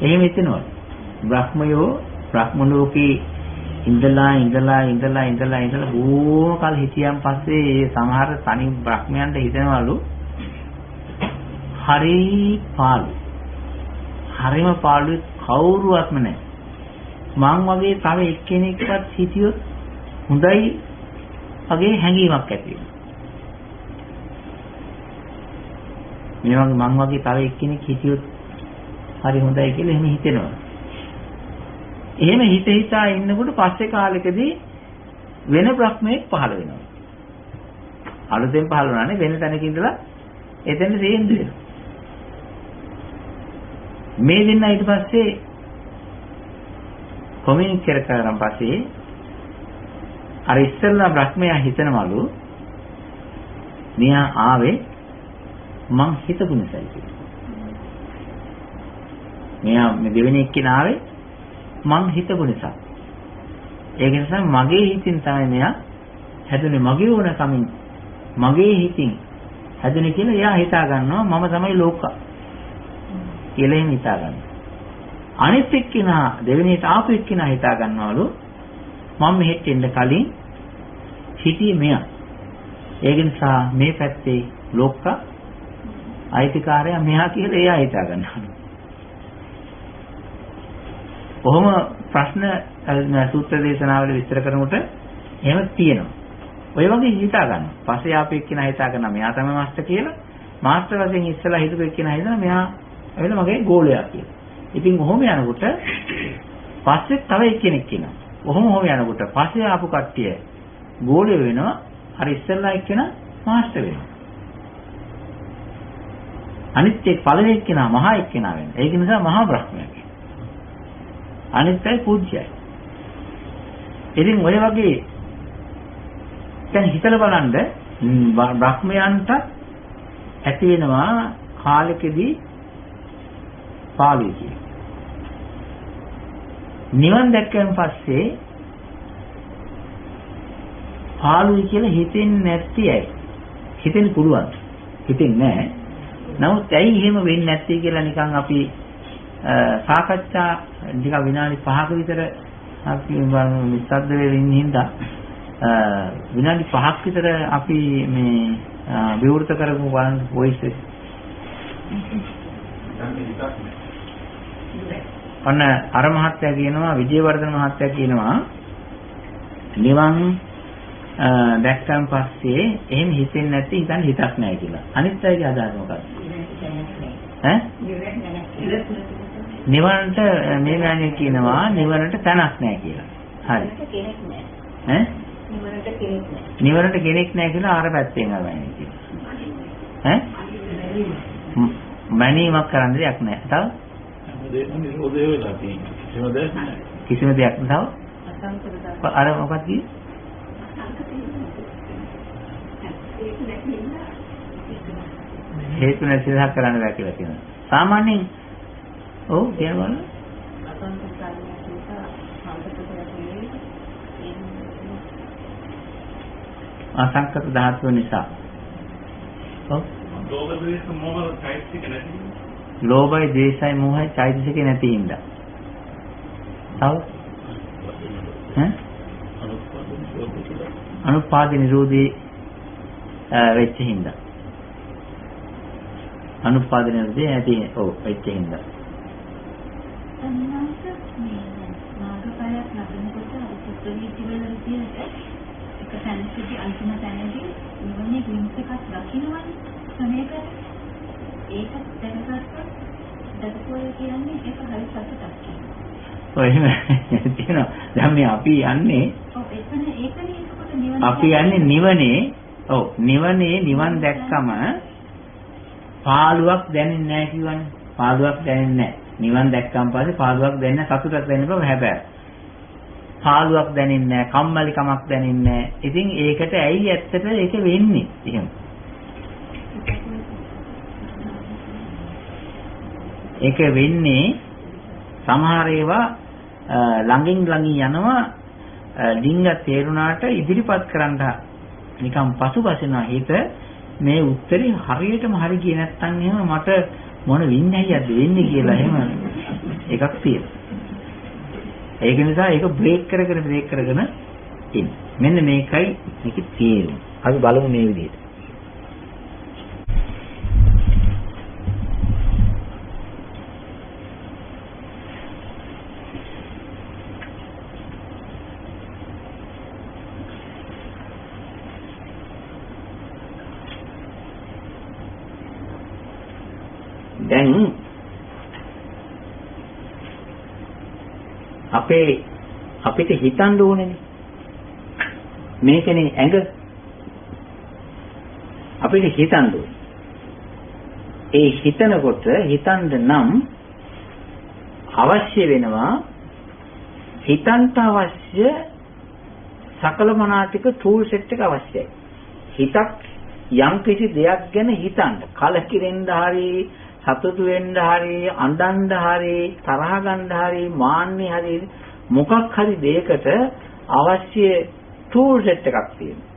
එහෙම හිතනවා. බ්‍රහ්මයෝ බ්‍රහ්ම ලෝකේ ඉඳලා බොහෝ කල් හිටියන් පස්සේ ඒ සමහර තනි බ්‍රහ්මයන්ට හිතනවලු හරි පාළු. හරිම පාළුයි කවුරුවත්ම නැහැ. මං වගේ තව එක්කෙනෙක්වත් හිටියොත් හොඳයි වගේ හැඟීමක් ඇති වෙනවා. මේ වගේ මං වගේ තව එක්කෙනෙක් හිටියොත් හරි හොඳයි කියලා එහෙම හිතෙනවා. එහෙම හිතා ඉන්නකොට පස්සේ කාලෙකදී වෙන බ්‍රහ්මයෙක් පහළ වෙනවා. අලුතෙන් පහළ වුණානේ වෙන තැනක ඉඳලා එතෙන් තේින්ද වෙනවා. මේ දෙන්න ඊට පස්සේ කොමියුනිකේට් කරන් පස්සේ අර ඉස්සෙල්ලා බ්‍රහ්මයා හිතනවලු මෙයා ආවේ මං හිතපු නිසායි කියලා. මෙයා මේ දෙවෙනි එක්කෙනා ආවේ මං හිතපු නිසා. ඒක නිසා මගේ හිතින් තමයි මෙයා හැදුනේ, මගේ ඕන කමින් මගේ හිතින් හැදුනේ කියලා එයා හිතා ගන්නවා මම තමයි ලෝක කියලා එහෙම හිතා ගන්නවා. අනිත් එක්කිනා දෙවෙනියට ආපු එක්කිනා හිතා ගන්නවලු මම මෙහෙට එන්න කලින් හිටියේ මෙයා. ඒක නිසා මේ පැත්තේ ලෝක අයිතිකාරයා මෙයා කියලා එයා හිතා ගන්නවා. කොහොම ප්‍රශ්න සූත්‍ර දේශනාවල විස්තර කරනකොට එහෙම තියෙනවා. ඔය වගේ හිතා ගන්නවා. පස්සේ ආපු එක්කිනා හිතා ගන්නවා මෙයා තමයි මාස්ටර් කියලා. මාස්ටර් වශයෙන් ඉස්සලා හිතපු එක්කිනා හිතනවා මෙයා එවෙල මගේ ගෝලයා කියලා. ඉතින් ඔහොම යනකොට පස්සේ තව එක්කෙනෙක් ඉන්නවා. ඔහොම යනකොට පස්සේ ආපු කට්ටිය ගෝලය වෙනවා. අර ඉස්සෙල්ලා එක්කෙනා මාස්ටර් වෙනවා. අනිත් එක් පළවෙනි එක්කෙනා මහා එක්කෙනා වෙනවා. ඒක නිසා මහා බ්‍රහ්මයා කියනවා. අනිත්යි පූජ්‍යයි. ඉතින් ඔය වගේ දැන් හිතලා බලන්න බ්‍රහ්මයන්ට ඇති වෙනවා කාලෙකදී පාළුයි කියන. නිවන් දැක්කන් පස්සේ පාළුයි කියලා හිතෙන්නේ නැති ඇයි? හිතෙන්න පුළුවන්. හිතෙන්නේ නැහැ. නමුත් ඇයි එහෙම වෙන්නේ නැත්තේ කියලා නිකන් අපි සාකච්ඡා ටික විනාඩි 5ක විතර අපි නිස්සද්ද වෙමින් ඉන්න හින්දා විනාඩි 5ක් විතර අපි මේ විවෘත කරමු බලන්න වොයිස් එක. ඔන්න අර මහත්තයා කියනවා විජේවර්ධන මහත්තයා කියනවා නිවන් දැක්කන් පස්සේ එහෙම හිතෙන්නේ නැති හිතක් නැහැ කියලා. අනිත් අයගේ අදහස මොකක්ද? ඈ නිවනට මේ මෑණියෝ කියනවා නිවනට තැනක් නැහැ කියලා. හරි. ඈ නිවනට කෙනෙක් නැහැ කියලා ආර පැත්තෙන් ආවන්නේ කියනවා. ඈ මැනීමක් කරන්න දෙයක් නැහැ. තව නිරෝධය වෙලා තියෙනවා. කිසිම දෙයක් නෑ. අර මොකක්ද කිව්වේ? හේතු නැති දෙයක් කරන්න බෑ කියලා කියනවා. සාමාන්‍යයෙන් ඔව් කියනවා. අසංකත ධාතුව නිසා. ඔව්. ලෝභ ද්වේෂ මොහ චෛතසික නැති. ලෝභය, ද්වේෂය, මොහය චෛතසික නැති හින්දා. තව අනුපාද නිරෝධී වෙච්ච හින්දා. අනුපාද නිරෝධී ඇති ඔව් වෙච්ච හින්දා. මාර්ගඵලයක් ලැබෙනකොට අනිත්‍යීති වල විදියට එක තැනකදී අන්තිම තැනදී නිවනේ glimpse එකක් දකින්නවනේ. සමේකට ඒක දැකපුවා කියන්නේ ඒක හරි සතුටක් කියනවා. ඔය එහෙම තියෙනවා. දැන් මේ අපි යන්නේ අපි යන්නේ නිවනේ. ඔව් නිවනේ නිවන් දැක්කම පාළුවක් දැනෙන්නේ නැහැ කියවනේ. පාළුවක් දැනෙන්නේ නැහැ. නිවන් දැක්කම පස්සේ පාළුවක් දැනෙන්න සතුටක් දැනෙන්න බෑ හැබැයි. පාළුවක් දැනෙන්නේ නැහැ, කම්මැලිකමක් දැනෙන්නේ නැහැ. ඉතින් ඒකට ඇයි ඇත්තට ඒක වෙන්නේ? එහෙම. ඒක වෙන්නේ සමහර ඒවා ළඟින් යනවා ඩිංග තේරුණාට ඉදිරිපත් කරන්න නිකන් පසුබසිනා හිත මේ උත්තරේ හරියටම හරි ගියේ නැත්නම් එහෙම මට මොන විඤ්ඤායයක්ද වෙන්නේ කියලා එහෙම එකක් තියෙනවා. ඒක නිසා ඒක බ්‍රේක් කරගෙන ඉන්න. මෙන්න මේකයි මේකේ තේරුම. අපි බලමු මේ විදිහට. දැන් අපිට හිතන්න ඕනේ මේකනේ ඇඟ අපිට හිතන්න ඕනේ. ඒ හිතනකොට හිතන්න නම් අවශ්‍ය වෙනවා හිතන්ට අවශ්‍ය සකල මනාතික ටූල් සෙට් එක අවශ්‍යයි. හිතක් යම් කිසි දෙයක් ගැන හිතන්න කලකිරෙන්න හරි සතුටු වෙන්න හරි අඬන්න හරි තරහ ගන්න හරි මාන්නේ හරි මොකක් හරි දෙයකට අවශ්‍ය ටූල් සෙට් එකක් තියෙනවා.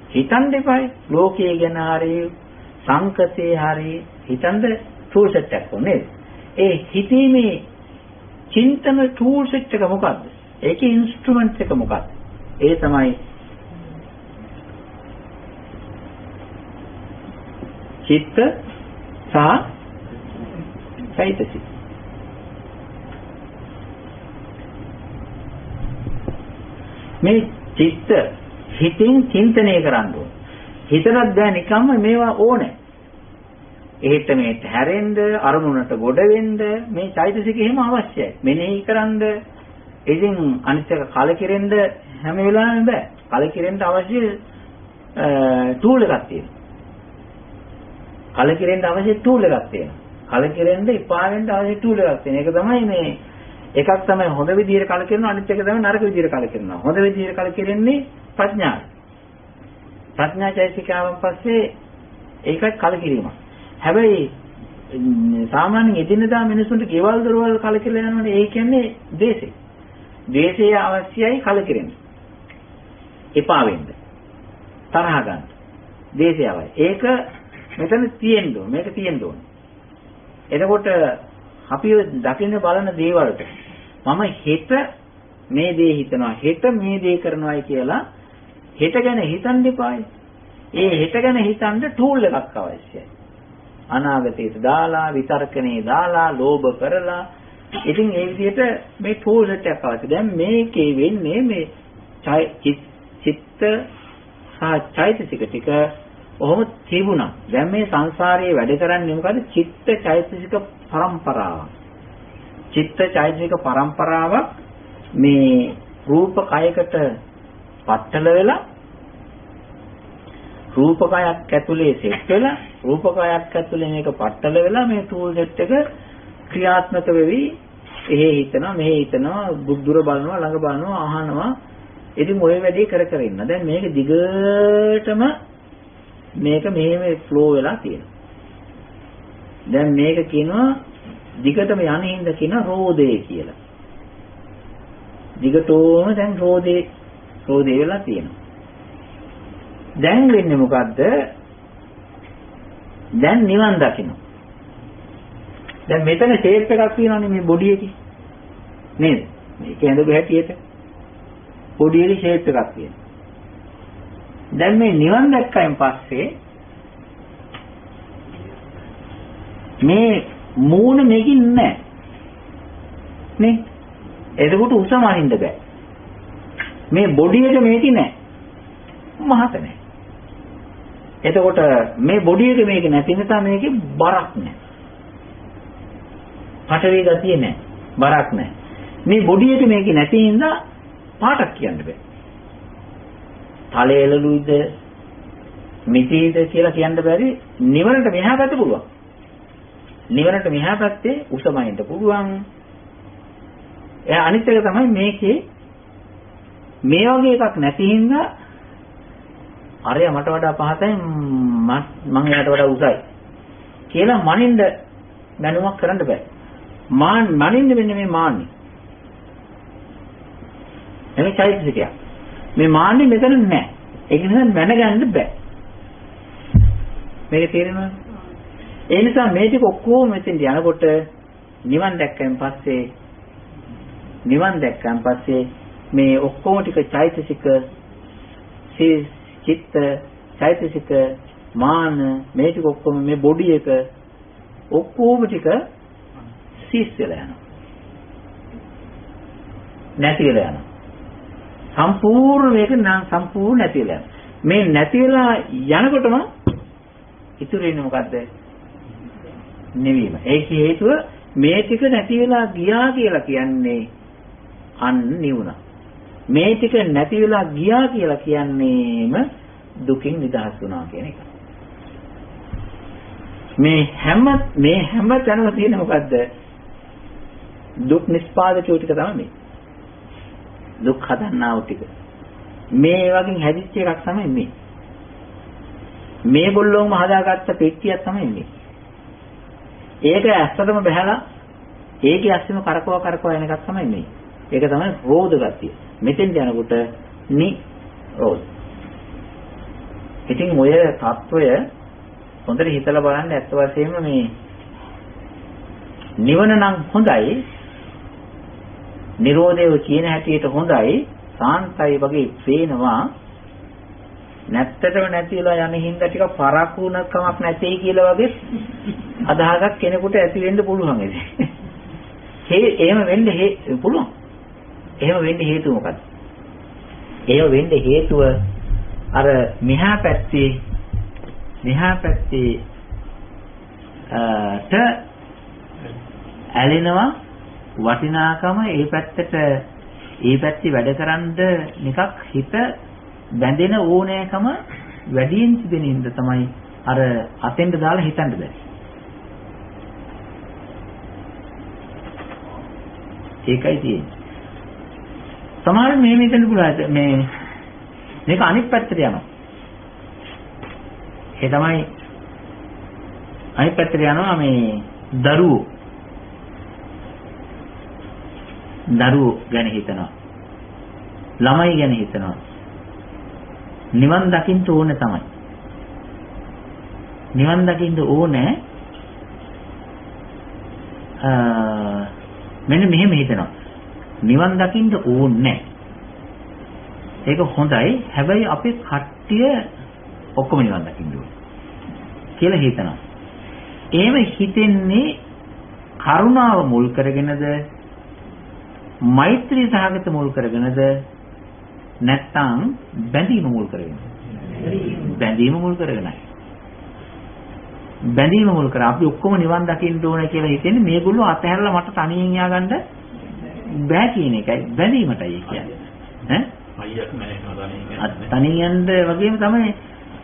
හිතන්න එපායි ලෝකයේ ගැන හරි සංකතේ හරි හිතන්න ටූල් සෙට් එකක් ඕනේ. ඒ හිතීමේ චින්තන ටූල් සෙට් එක මොකද්ද? ඒකේ ඉන්ස්ට්‍රුමන්ට් එක මොකක්ද? ඒ තමයි චිත්ත සහ චෛතසික. මේ චිත්ත හිතින් චින්තනය කරන්න ඕන. හිතනත් දැන් නිකම්ම මේවා ඕනේ. එහෙට මෙහෙට හැරෙන්න අරමුණට ගොඩ වෙන්න මේ චෛතසික එහෙම අවශ්‍යයි. මෙනෙහි කරන්න ඉතින් අනිත් එක කලකිරෙන්න හැම වෙලාවෙම බෑ. කලකිරෙන්න අවශ්‍ය ටූල් එකක් තියෙනවා. කලකිරෙන්න අවශ්‍ය ටූල් එකක් තියෙනවා. කලකිරෙන්න එපා වෙන්න අවශ්‍ය ටූල් එකක් තියෙනවා. ඒක තමයි මේ එකක් තමයි හොඳ විදිහට කලකිරෙනවා අනිත් එක තමයි නරක විදිහට කලකිරෙනවා. හොඳ විදිහට කලකිරෙන්නේ ප්‍රඥාව. ප්‍රඥා චෛතසිකාවන් පස්සේ ඒකත් කලකිරීමක්. හැබැයි සාමාන්‍යයෙන් එදිනදා මිනිසුන්ට ගෙවල් දොරවල් කලකිරලා යනවනේ ඒ කියන්නේ ද්වේෂය. ද්වේෂය අවශ්‍යයි කලකිරෙන්න. එපා වෙන්න. තරහ ගන්න. ද්වේෂය අවශ්‍යයි. ඒක මෙතන තියෙන්න ඕන. මේක තියෙන්න ඕන. එතකොට අපි දකින්න බලන දේවල්ට මම හෙට මේ දේ හිතනවා හෙට මේ දේ කරනවායි කියලා හෙට ගැන හිතන්න එපායි. ඒ හෙට ගැන හිතන්න ටූල් එකක් අවශ්‍යයි. අනාගතයට දාලා විතර්කණේ දාලා ලෝභ කරලා ඉතින් ඒ විදිහට මේ ටූල් එකක් අවශ්‍යයි. දැන් මේකේ වෙන්නේ මේ චිත්ත සහ චෛතසික ටික ඔහොම තිබුණා. දැන් මේ සංසාරයේ වැඩ කරන්නේ මොකද? චිත්ත චෛතසික පරම්පරාවක්. චිත්ත චෛතසික පරම්පරාවක් මේ රූප කයකට පట్టල වෙලා රූප කයක් ඇතුලේ සෙට් වෙලා රූප කයක් ඇතුලේ මේක පట్టල වෙලා මේ ටූල් සෙට් එක ක්‍රියාත්මක වෙවි. එහෙ හිතනවා මෙහෙ හිතනවා දුර බලනවා ළඟ බලනවා අහනවා. ඉතින් ඔය වැඩේ කර කර ඉන්න. දැන් මේක දිගටම මේක මෙහෙම ෆ්ලෝ වෙලා තියෙනවා. දැන් මේක කියනවා දිගටම යන හින්දා කියන රෝදේ කියලා. දිගටම දැන් රෝදේ වෙලා තියෙනවා. දැන් වෙන්නේ මොකද්ද? දැන් නිවන් දකින්න. දැන් මෙතන ෂේප් එකක් තියෙනවානේ මේ බොඩි එකේ. නේද? මේක ඇඳගු හැටියට බොඩි එකේ ෂේප් එකක් තියෙනවා. දැන් මේ නිවන් දැක්කයින් පස්සේ මේ මූණ මේකින් නැහැ. නේ? එතකොට උසම අරින්න බෑ. මේ බොඩි එක මේකේ නැහැ. මහත නැහැ. එතකොට මේ බොඩි එක මේක නැති නිසා මේකේ බරක් නැහැ. පටවි ගතිය නැහැ. බරක් නැහැ. මේ බොඩි එක මේකේ නැති හින්දා පාටක් කියන්න බෑ. තලෙලලුයිද මිටිද කියලා කියන්න බැරි නිවනට මෙහා පැත්ත පුළුවන්. නිවනට මෙහා පැත්තේ උසමයින්ට පුළුවන්. අනිත් එක තමයි මේකේ මේ වගේ එකක් නැති හින්දා අරයා මට වඩා පහතයි මං එයාට වඩා උසයි කියලා මනින්න දැනුමක් කරන්න බෑ. මනින්න වෙන්නේ මේ මාන්නේ. එනේ චෛතසිකය. මේ මාන්නේ මෙතන නැහැ. ඒක නිසා මැනගන්න බෑ. මේක තේරෙනවද? ඒ නිසා මේ ටික ඔක්කොම මෙතෙන්ට යනකොට නිවන් දැක්කන් පස්සේ මේ ඔක්කොම ටික චෛතසික චිත්ත චෛතසික මාන මේ ටික ඔක්කොම මේ බොඩි එක ඔක්කොම ටික සීස් වෙලා යනවා. නැති වෙලා යනවා. සම්පූර්ණ මේක සම්පූර්ණ නැති වෙලා යනවා. මේ නැති වෙලා යනකොටම ඉතුරු වෙන්නේ මොකද්ද? නිවීම. ඒක හේතුව මේ ටික නැති වෙලා ගියා කියලා කියන්නේ අන්න නිවුණා. මේ ටික නැති වෙලා ගියා කියලා කියන්නේම දුකින් නිදහස් වුණා කියන එක. මේ හැම තැනම තියෙන මොකද්ද? දුක් නිස්පාදකයෝ ටික තමයි. දුක් හදන්නාව ටික. මේ වගේ හැදිච්ච එකක් තමයි මේ. මේ බොල්ලෝම හදාගත්ත පෙට්ටියක් තමයි මේ. ඒක ඇත්තටම බහැලා ඒකේ ඇස්සම කරකව යන එකක් තමයි මේ. ඒක තමයි රෝධ ගතිය. මෙතෙන් යනකොට රෝධ. ඉතින් ඔය తত্ত্বය හොඳට හිතලා බලන්න ඇත්ත වශයෙන්ම මේ නිවන නම් හොඳයි. නිරෝධය කියන හැටියට හොඳයි. සාන්තයි වගේ පේනවා. නැත්තටම නැතිලා යන හින්දා ටික පරක්කුණකමක් නැtei කියලා වගේ අදහසක් කෙනෙකුට ඇති වෙන්න පුළුවන් ඒක. එහෙම වෙන්න පුළුවන්. එහෙම වෙන්න හේතුව මොකක්ද? එහෙම වෙන්න හේතුව අර මෙහා පැත්තේ ට ඇලෙනවා වටිනාකම ඒ පැත්තේ වැඩ කරන්න නිකක් හිත බැඳෙන ඕනෑකම වැඩියෙන් තිබෙන ඉඳ තමයි අර අතෙන්ට දාලා හිතන්න බෑ. ඒකයි තියෙන්නේ. සමහර මේ මෙතන පුළුවන් මේක අනිත් පැත්තට යනවා. ඒ තමයි අනිත් පැත්තට යනවා මේ දරුවෝ ගැන හිතනවා. ළමයි ගැන හිතනවා. නිවන් දකින්න ඕනේ තමයි. නිවන් දකින්න ඕනේ. මෙන්න මෙහෙම හිතනවා. නිවන් දකින්න ඕනේ. ඒක හොඳයි. හැබැයි අපේ කට්ටිය ඔක්කොම නිවන් දකින්න ඕනේ කියලා හිතනවා. එහෙම හිතෙන්නේ කරුණාව මුල් කරගෙනද මෛත්‍රී සහගත මුල් කරගෙනද නැත්නම් බැඳීම මුල් කරගෙනද? බැඳීම මුල් කරගෙනයි. බැඳීම මුල් කර අපි ඔක්කොම නිවන් දකින්න ඕන කියලා හිතෙන්නේ මේගොල්ලෝ අතහැරලා මට තනියෙන් ය아가න්න බෑ කියන එකයි බැඳීමටයි කියන්නේ. ඈ? අයියක් නැහැ තනියෙන් වගේම තමයි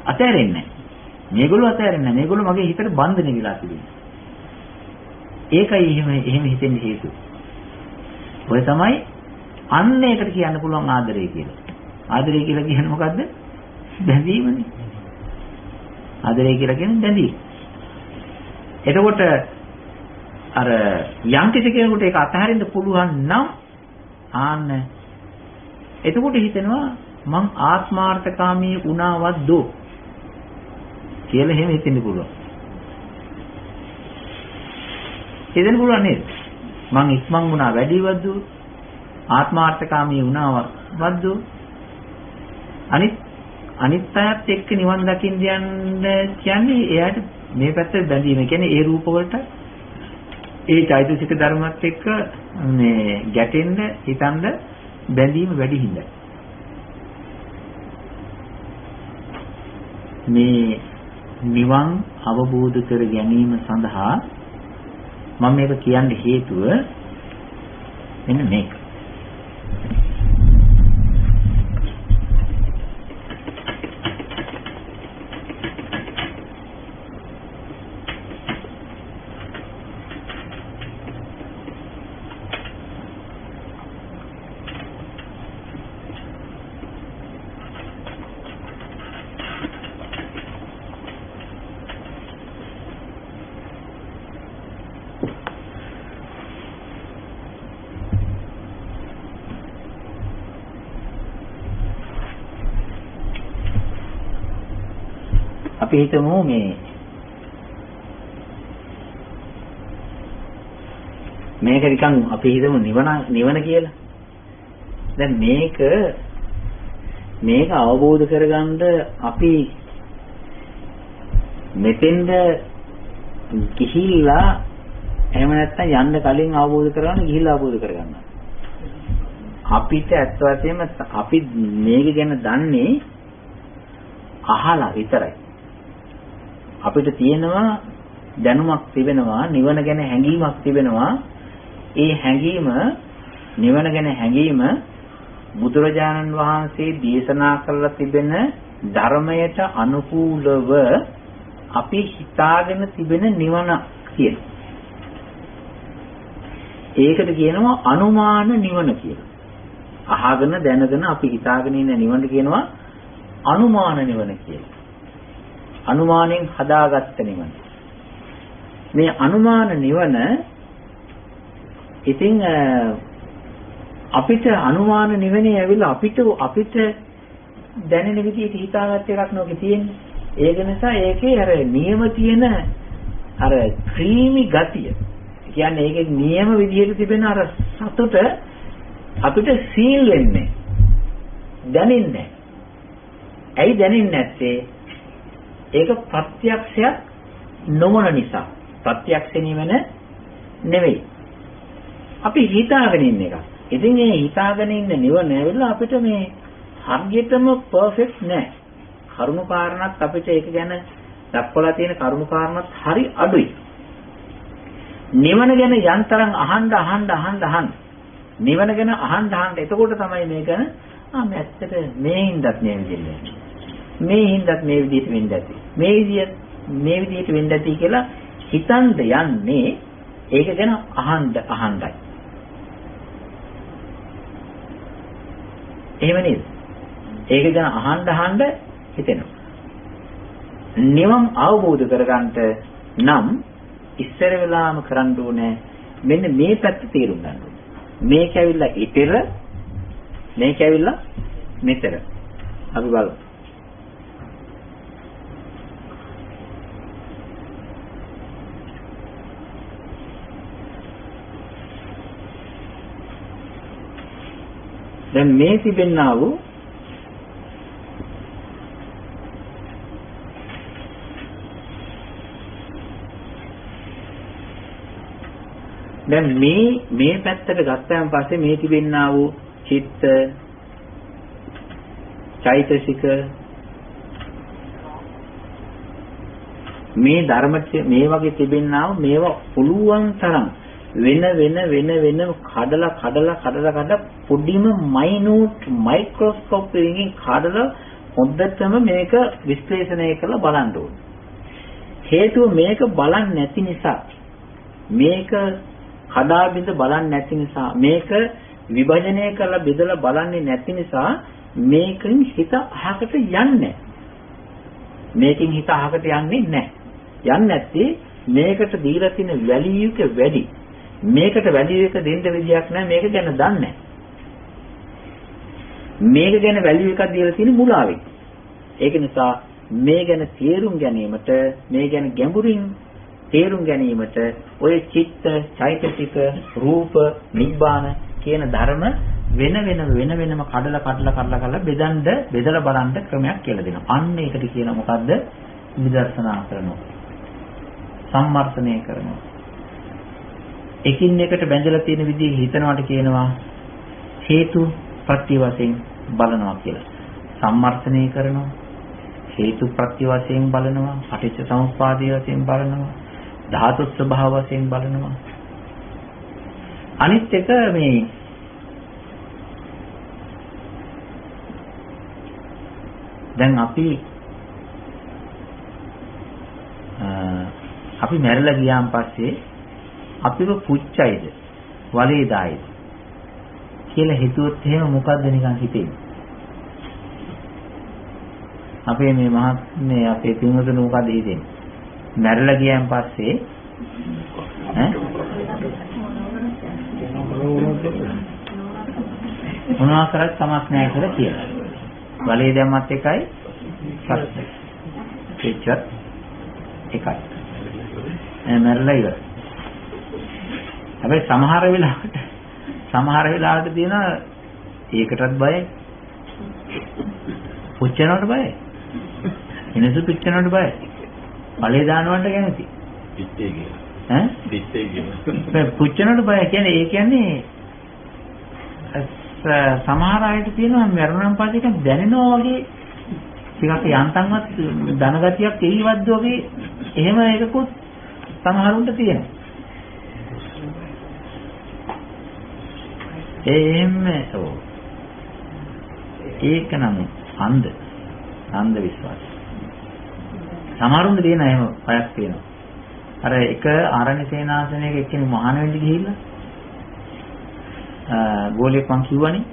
අතහැරෙන්නේ. මේගොල්ලෝ අතහැරෙන්නේ නැහැ. මේගොල්ලෝ මගේ හිතට බන්ධන වෙලා තිබෙනවා. ඒකයි එහෙම හිතෙන්න හේතුව. ඔය තමයි අන්න ඒකට කියන්න පුළුවන් ආදරය කියලා. ආදරය කියලා කියන්නේ මොකද්ද? බැඳීමනේ. ආදරය කියලා කියන්නේ බැඳීම. එතකොට අර යම් කිසි කෙනෙකුට ඒක අතහරින්න පුළුවන් නම් ආන්න එතකොට හිතෙනවා මං ආත්මාර්ථකාමී වුණාවද්ද කියලා එහෙම හිතෙන්න පුළුවන්. හිතෙන්න පුළුවන් නේද? මං ඉක්මන් වුණා වැඩිවද්ද ආත්මාර්ථකාමී වුණාවද්ද අනිත් අයත් එක්ක නිවන් දකින්න යන්න කියන්නේ එයාට මේ පැත්තේ බැඳීම. කියන්නේ ඒ රූප වලට ඒ චෛතසික ධර්මات එක්ක මේ ගැටෙන්න හිතන්න බැඳීම වැඩි හින්දා. මේ නිවන් අවබෝධ කර ගැනීම සඳහා මම මේක කියන්න හේතුව මෙන්න මේක. අපි හිතමු මේක නිකන් අපි හිතමු නිවන කියලා. දැන් මේක අවබෝධ කරගන්න අපි මෙතෙන්ද ගිහිල්ලා එහෙම නැත්නම් යන්න කලින් අවබෝධ කරගන්න ගිහිල්ලා අවබෝධ කරගන්නවා. අපිට ඇත්ත වශයෙන්ම අපි මේක ගැන දන්නේ අහලා විතරයි. අපිට තියෙනවා දැනුමක් තිබෙනවා නිවන ගැන හැඟීමක් තිබෙනවා. ඒ හැඟීම නිවන ගැන හැඟීම බුදුරජාණන් වහන්සේ දේශනා කරලා තිබෙන ධර්මයට අනුකූලව අපි හිතාගෙන තිබෙන නිවන කියන. ඒකට කියනවා අනුමාන නිවන කියලා. අහගෙන දැනගෙන අපි හිතාගෙන ඉන්න නිවනට කියනවා අනුමාන නිවන කියලා. අනුමානෙන් හදාගත්ත නිවන. මේ අනුමාන නිවන ඉතින් අපිට අනුමාන නිවනේ ඇවිල්ලා අපිට දැනෙන විදිහට හිතාගත්ත එකක් නෝකේ තියෙන්නේ. ඒක නිසා ඒකේ අර නියම තියෙන අර ක්‍රීමි ගතිය. කියන්නේ ඒකේ නියම විදිහට තිබෙන අර සතුට අපිට සීල් වෙන්නේ. දැනෙන්නේ. ඇයි දැනෙන්නේ නැත්තේ? ඒක ප්‍රත්‍යක්ෂයක් නොවන නිසා. ප්‍රත්‍යක්ෂ නිවන නෙවෙයි. අපි හිතාගෙන ඉන්න එක. ඉතින් මේ හිතාගෙන ඉන්න නිවන ඇවිල්ලා අපිට මේ හරියටම පර්ෆෙක්ට් නෑ. කරුණු කාරණාත් අපිට ඒක ගැන දක්වලා තියෙන කරුණු කාරණාත් හරි අඩුයි. නිවන ගැන යන්තරම් අහන්න නිවන ගැන අහන්න එතකොට තමයි මේක මේ ඇත්තට මේ හින්දාත් මේ විදිහට මේ හින්දාත් මේ විදිහට වෙන්න ඇති. මේ විදිහට වෙන්න ඇති කියලා හිතන්න යන්නේ ඒක ගැන අහන්නයි. එහෙම නේද? ඒක ගැන අහන්න හිතෙනවා. නිවන අවබෝධ කරගන්නට නම් ඉස්සර වෙලාම කරන්න ඕනේ මෙන්න මේ පැත්ත තේරුම් ගන්න ඕනේ. මේක ඇවිල්ලා ඊතර මේක ඇවිල්ලා මෙතර. අපි බලමු. දැන් මේ තිබෙන්නා වූ දැන් මේ පැත්තට ගත්තාන් පස්සේ මේ තිබෙන්නා වූ චිත්ත චෛතසික මේ ධර්ම මේ වගේ තිබෙනා මේවා පුළුවන් තරම් වෙන කඩලා පොඩිම මයිනූට් මයික්‍රොස්කෝප් එකකින් කඩලා හොඳටම මේක විශ්ලේෂණය කරලා බලන්න ඕනේ. හේතුව මේක බලන්නේ නැති නිසා, මේක කඩා බිඳ බලන්නේ නැති නිසා, මේක විභජනය කරලා බෙදලා බලන්නේ නැති නිසා මේකෙන් හිත අහකට යන්නේ. මේකෙන් හිත අහකට යන්නේ නැහැ. යන්නේ නැත්තේ මේකට දීලා තියෙන වැලියු එක වැඩි. මේකට වැලියු එක දෙන්න විදියක් නැහැ. මේක ගැන දන්නේ නැහැ. මේක ගැන වැලියු එකක් දීලා තියෙන මුලාවෙක්. ඒක නිසා මේ ගැන තේරුම් ගැනීමට, මේ ගැන ගැඹුරින් තේරුම් ගැනීමට ඔය චිත්ත, චෛතසික, රූප, නිබ්බාන කියන ධර්ම වෙනම කඩලා බෙදලා බලන්න ක්‍රමයක් කියලා දෙනවා. අන්න ඒකට කියන මොකද්ද? විදර්ශනා කරනවා. සම්මර්ථනය කරනවා. එකින් එකට බැඳලා තියෙන විදිහ හිතනවාට කියනවා හේතු ප්‍රත්‍ය වශයෙන් බලනවා කියලා. සම්මර්ථනය කරනවා. හේතු ප්‍රත්‍ය වශයෙන් බලනවා. පටිච්ච සමුප්පාදය වශයෙන් බලනවා. ධාතු ස්වභාව වශයෙන් බලනවා. අනිත් එක මේ දැන් අපි මැරලා ගියාන් පස්සේ අපිව පුච්චයිද වලේදායිද කියලා හිතුවොත් එහෙම මොකද්ද නිකන් හිතෙන්නේ? අපේ මේ මහත්මේ අපේ පින්වතුන් මොකද හිතෙන්නේ? මැරලා ගියාන් පස්සේ මොනවා කරත් කමක් නැහැ කියලා කියනවා. වලේ දැම්මත් එකයි සත්‍යයි. එච්චර එකයි. මැරලා ඉවර. හැබැයි සමහර වෙලාවට තියෙනවා ඒකටත් බයයි. පුච්චනවට බයයි. මිනිස්සු පුච්චනවට බයයි. වලේ දානවට කැමති. පිටේ කියලා. පිටේ කියලා. පුච්චනවට බය කියන්නේ ඒ කියන්නේ සමහර අයට තියෙනවා මරණම් පස්සේ ඒක දැනෙනවා වගේ ටිකක් යන්තම්වත් ධනගතියක් එයිවද්ද වගේ එහෙම එකකුත් සමහරුන්ට තියෙනවා. ඒක නම් අන්ධ විශ්වාසය. සමහරුන්ට තියෙන එහෙම පයක් තියෙනවා. අර එක ආරණ්‍ය සේනාසනයක එක්කෙනෙක් මහාන වෙන්න ගිහිල්ලා ගෝලියෙක් මං කිව්වනේ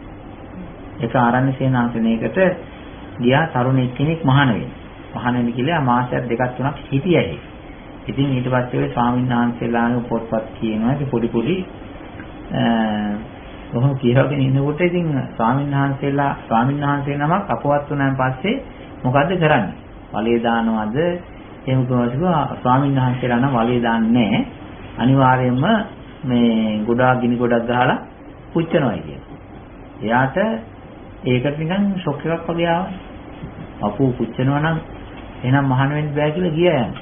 එක ආරණ්‍ය සේනාසනයකට ගියා තරුණෙක් කෙනෙක් මහාන වෙන්න. මහාන වෙන්න කියලා මාසයක් දෙකක් තුනක් හිටියයි. ඉතින් ඊට පස්සේ ඔය ස්වාමීන් වහන්සේලාගේ පොත්පත් කියනවා ඒ පොඩි ඔහොම කියලාගෙන ඉන්නකොට ඉතින් ස්වාමීන් වහන්සේ නමක් අපවත් වුණාන් පස්සේ මොකද්ද කරන්නේ? වලේ දානවද? එහෙම කිව්වා ස්වාමීන් වහන්සේලා නම් වලේ දාන්නේ නැහැ. අනිවාර්යයෙන්ම මේ ගිනි ගොඩක් ගහලා පුච්චනවා කියන්නේ. එයාට ඒකට නිකන් ෂොක් එකක් වගේ ආවා. අපු පුච්චනවා නම් එහෙනම් මහාන වෙන්න බෑ කියලා ගියා යන්නේ.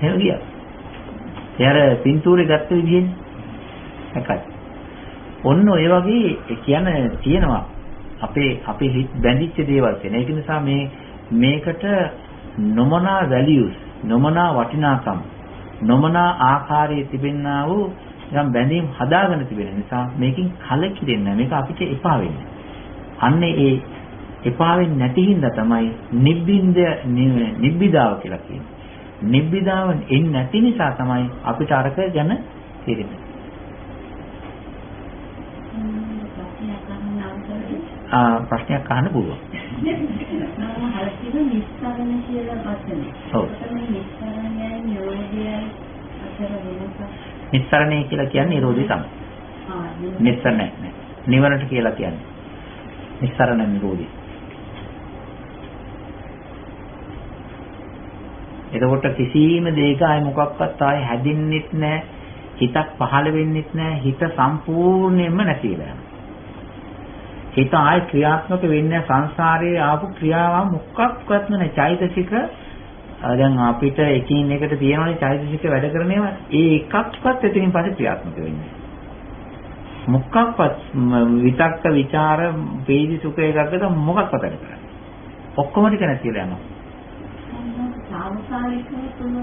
එහෙම ගියා. එයාර පින්තූරේ ගත්ත විදිහනේ. එකයි. ඔන්න ඔය වගේ කියන්නේ තියෙනවා අපේ හිත බැඳිච්ච දේවල් කියන. ඒක නිසා මේකට නොමනා වැලියුස්, නොමනා වටිනාකම්, නොමනා ආකාරයේ තිබෙනා වූ යම් බැඳීම් හදාගෙන තිබෙන නිසා මේකෙන් කලකිරෙන්නේ මේක අපිට එපා වෙන්නේ. අන්න ඒ එපා වෙන්නේ නැති හින්දා තමයි නිබ්බිදාව කියලා කියන්නේ. නිබ්බිදාව එන්නේ නැති නිසා තමයි අපිට අරක ගැන තේරෙන්නේ. ප්‍රශ්නයක් අහන්න පුළුවන්. මම හරියට නිස්සාරණ කියලා වචනේ. ඔව්. නිස්සාරණයයි නිරෝධයයි අතර වෙනස. නිස්සාරණය කියලා කියන්නේ නිරෝධය තමයි. නිස්සාරණ නෑ. නිවනට කියලා කියන්නේ. නිස්සාරණ නිරෝධය. එතකොට කිසිම දෙයක ආය මොකක්වත් ආය හැදෙන්නෙත් නෑ. හිතක් පහළ වෙන්නෙත් නෑ. හිත සම්පූර්ණයෙන්ම නැති වෙලා යනවා. හිත ආය ක්‍රියාත්මක වෙන්නේ සංසාරයේ ආපු ක්‍රියාව මොකක්වත්ම නැහැ. චෛතසික දැන් අපිට එකින් එකට තියෙනවනේ චෛතසික වැඩ කරන ඒවා. ඒ එකක්වත් එතනින් පස්සේ ක්‍රියාත්මක වෙන්නේ නැහැ. මොකක්වත් විතක්ක ਵਿਚාර වේදි සුඛ එකකට මොකක්වත් වැඩ කරන්නේ. ඔක්කොම ටික නැතිලා යනවා. තාවකාලිකව තුන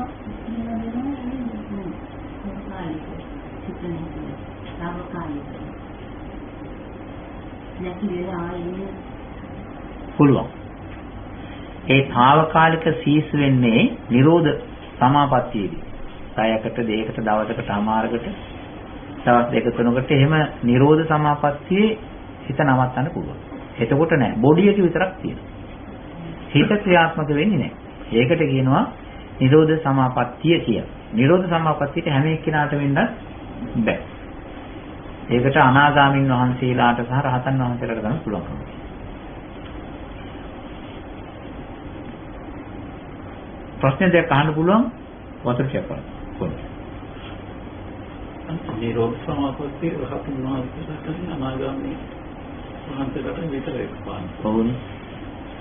පුළුවන්. ඒ తాවකාලික සීස් වෙන්නේ නිරෝධ සමාපත්තියේදී. සයකට දෙයකට දවසකට අමාරකට දවස් දෙක තුනකට එහෙම නිරෝධ සමාපත්තියේ හිත නවත්තන්න පුළුවන්. එතකොට නෑ බොඩි එක විතරක් තියෙනවා. හිත ක්‍රියාත්මක වෙන්නේ නෑ. ඒකට කියනවා නිරෝධ සමාපත්තිය කියලා. නිරෝධ සමාපත්තියට හැම එක්කිනාට වෙන්නත් බෑ. ඒකට අනාගාමීන් වහන්සේලාට සහ රහතන් වහන්සේලාට ගන්න පුළුවන්. ප්‍රශ්න දෙකක් අහන්න පුළුවන් වතුර කියපන්. කොහොමද? නිරෝධ සමාපත්තිය රහතන් වහන්සේලාට අනාගාමී වහන්සේලාට විතරයි පාන්නේ. කොහොමද?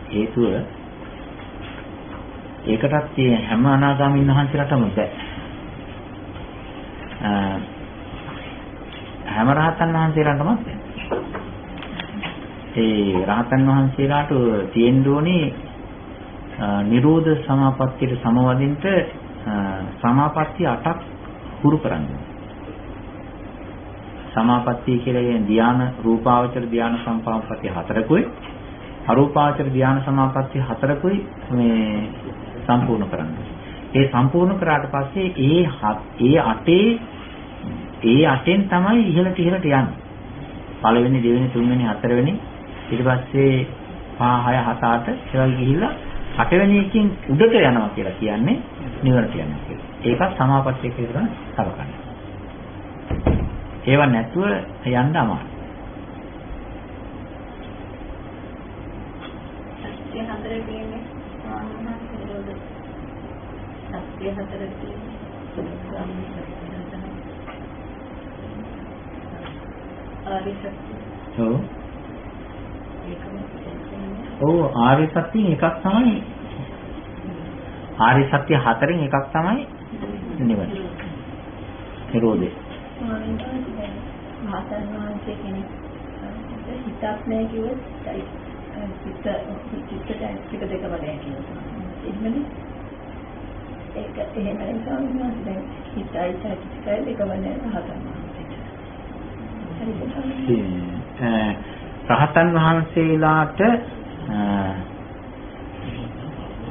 හේතුව ඒකටත් හැම අනාගාමීන් වහන්සේලාටම බෑ. හැම රහතන් වහන්සේලාටම ඒ රහතන් වහන්සේලාට තියෙන්න ඕනේ නිරෝධ සමාපත්තියට සමවදින්න සමාපatti 8ක් හුරු කරන්න. සමාපatti කියලා කියන්නේ ධාන රූපාවචර ධාන සම්පාපatti 4කුයි අරූපාවචර ධාන සමාපatti 4කුයි මේ සම්පූර්ණ කරන්න. ඒ සම්පූර්ණ කරාට පස්සේ ඒ 8ෙන් තමයි ඉහළට යන්නේ. පළවෙනි දෙවෙනි තුන්වෙනි හතරවෙනි ඊට පස්සේ 5 6 7 8 ඒවල් ගිහිල්ලා 8 වෙනි එකකින් උඩට යනවා කියලා කියන්නේ නිවනට යනවා කියලා. ඒකත් සමාපත්තිය කියලා සලකන්නේ. ඒව නැතුව යන්න අමාරුයි. සත්‍ය හතර කියන්නේ සත්‍ය හතර ඔව් ආර්ය සත්‍යයෙන් එකක් තමයි ආර්ය සත්‍ය හතරෙන් එකක් තමයි නිවන. නිරෝධය. මහතන් වහන්සේ කෙනෙක් හිතක් නැහැ කිව්වොත් චිත්ත චෛතසික දෙකම නැහැ කියනවා. එහෙමනේ. ඒක එහෙමයි සාමාන්‍යයෙන් දැන් හිතයි චෛතසිකයි දෙකම නැහැ මහතන් වහන්සේ.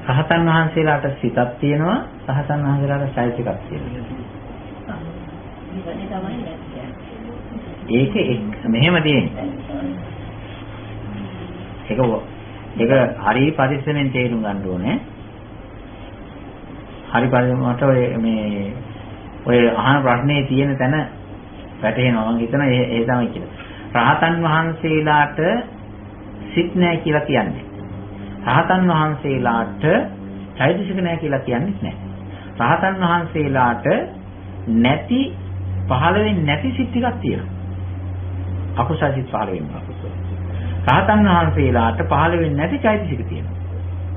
රහතන් වහන්සේලාට සිතක් තියෙනවා, රහතන් වහන්සේලාට චෛතසිකක් තියෙනවා. ඒක මෙහෙම තියෙන්නේ. ඒක හරි පරිස්සමෙන් තේරුම් ගන්න ඕනේ. හරි පරිස්සමට ඔය අහන ප්‍රශ්නේ තියෙන තැන වැටහෙනවා. මම හිතනවා ඒ තමයි කියලා. රහතන් වහන්සේලාට සිත් නැහැ කියලා කියන්නේ. රහතන් වහන්සේලාට චෛතසික නැහැ කියලා කියන්නේ නැහැ. රහතන් වහන්සේලාට නැති පහළ වෙන්නේ නැති සිත් ටිකක් තියෙනවා. අකුසල සිත් පහළ වෙනවා. රහතන් වහන්සේලාට පහළ වෙන්නේ නැති චෛතසික තියෙනවා.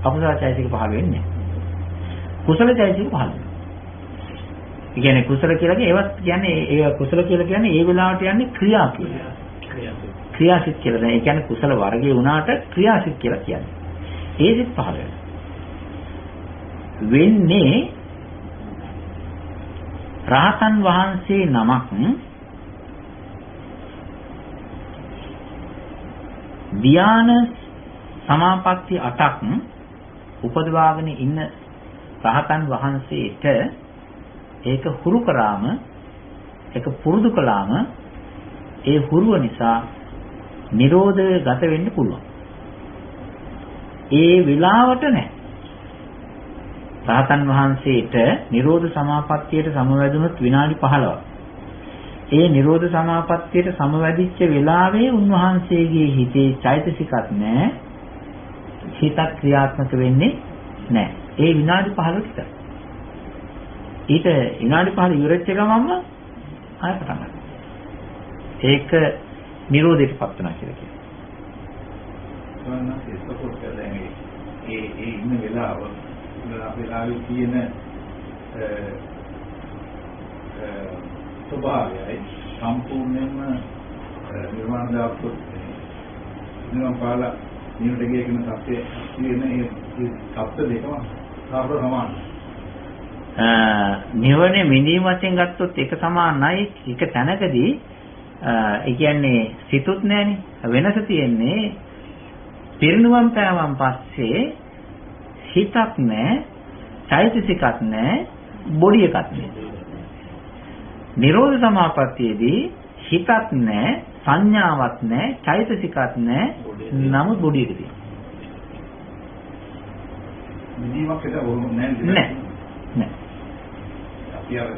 අකුසල චෛතසික පහළ වෙන්නේ නැහැ. කුසල චෛතසික පහළ වෙනවා. ඒ කියන්නේ කුසල කියලා කියන්නේ ඒ කුසල කියලා කියන්නේ ඒ වෙලාවට යන්නේ ක්‍රියා කියලා. ක්‍රියාසිත කියලා දැන් ඒ කියන්නේ කුසල වර්ගයේ වුණාට ක්‍රියාසිත කියලා කියන්නේ. ඒ සිත් පහළ වෙන්නේ රහතන් වහන්සේ නමක් ධ්‍යාන සමාපatti 8ක් උපදවාගෙන ඉන්න රහතන් වහන්සේට ඒක හුරු කරාම ඒක පුරුදු කළාම ඒ හුරුව නිසා නිරෝධය ගත වෙන්න පුළුවන්. ඒ විලාවට නැහැ. රහතන් වහන්සේට නිරෝධ සමාපත්තියට සමවැදුනොත් විනාඩි 15ක්. ඒ නිරෝධ සමාපත්තියට සමවැදිච්ච වෙලාවේ උන්වහන්සේගේ හිතේ චෛතසිකක් නැහැ. හිතක් ක්‍රියාත්මක වෙන්නේ නැහැ. ඒ විනාඩි 15 විතර. ඊට විනාඩි 15 ඉවරෙච්ච ගමන්ම ආයෙ පටන් ගන්නවා. ඒක නිරෝධයටපත් වෙනවා කියලා කියනවා. එතකොට දැන් ඒ ඉන්න වෙලාවේ තියෙන ස්වභාවයයි සම්පූර්ණයෙන්ම නිර්වාණ දාපොත් නිර්වාණ පාල නිරෝධයේ කියන සත්‍යය කියන ඒ සත්‍ය දෙකම සාපර සමානයි. නිවනේ විඳීම වශයෙන් ගත්තොත් ඒක සමානයි. එක තැනකදී ඒ කියන්නේ සිතුත් නැහැනේ. වෙනස තියෙන්නේ පිරිනුවම් පෑවන් පස්සේ හිතක් නැහැ, චෛතසිකක් නැහැ, බොඩි එකක් නැහැ. නිරෝධ සමාපත්තියේදී හිතක් නැහැ, සංඥාවක් නැහැ, චෛතසිකක් නැහැ, නමුත් බොඩි එක තියෙනවා. නිදීමක් ඒක වුණේ නැහැ. නැහැ. අපි අර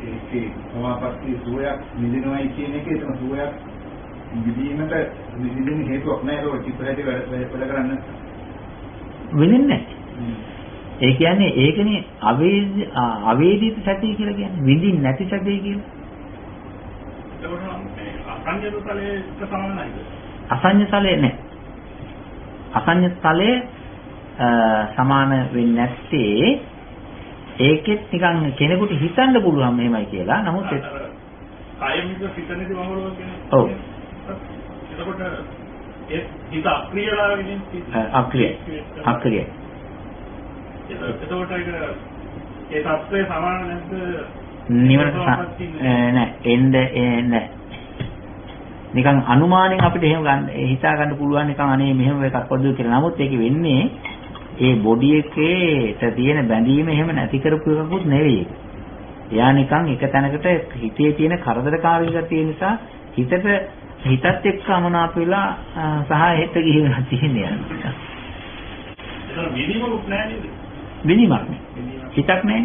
ඒකේ සමාපatti සුවයක් නිදිනවයි කියන එකේ තම සුවයක් නිදීමට නිදින හේතුවක් නැහැ ඒක චිත්ත හැටි වැඩ කරන්නේ වෙන්නේ නැහැ. ඒ කියන්නේ ඒකනේ අවේදිත සතිය කියලා කියන්නේ විඳින් නැති සතිය කියලා. අසංයත තලයේ සමානයිද? අසංයත තලයේ නැහැ. අසංයත තලයේ සමාන වෙන්නේ නැත්තේ ඒකෙත් නිකන් කෙනෙකුට හිතන්න පුළුවන් මෙහෙමයි කියලා. නමුත් කායෙමික හිතන්නේදී මමලුවා කියන්නේ. ඔව්. එතකොට ඒ හිත අක්‍රියලා වෙන්නේ අක්‍රිය. එතකොට ඒ තත්ත්වයේ සමාන නැද්ද? නිවනට නෑ එන්නේ නිකන් අනුමානෙන් අපිට එහෙම ගන්න හිතා ගන්න පුළුවන් නිකන් අනේ මෙහෙම එකක් වදුයි කියලා. නමුත් ඒක වෙන්නේ ඒ බොඩි එකේට තියෙන බැඳීම එහෙම නැති කරපු එකකුත් නෙවෙයි. එයා නිකන් එක තැනකට හිතේ තියෙන කරදරකාරී ගතිය නිසා හිතත් එක්ක අමනාප වෙලා සහ හෙට ගිහින් තියෙන්නේ. ඒක විනිමයක් නෑ නේද? විනිමයක් නෑ. හිතක් නෑ.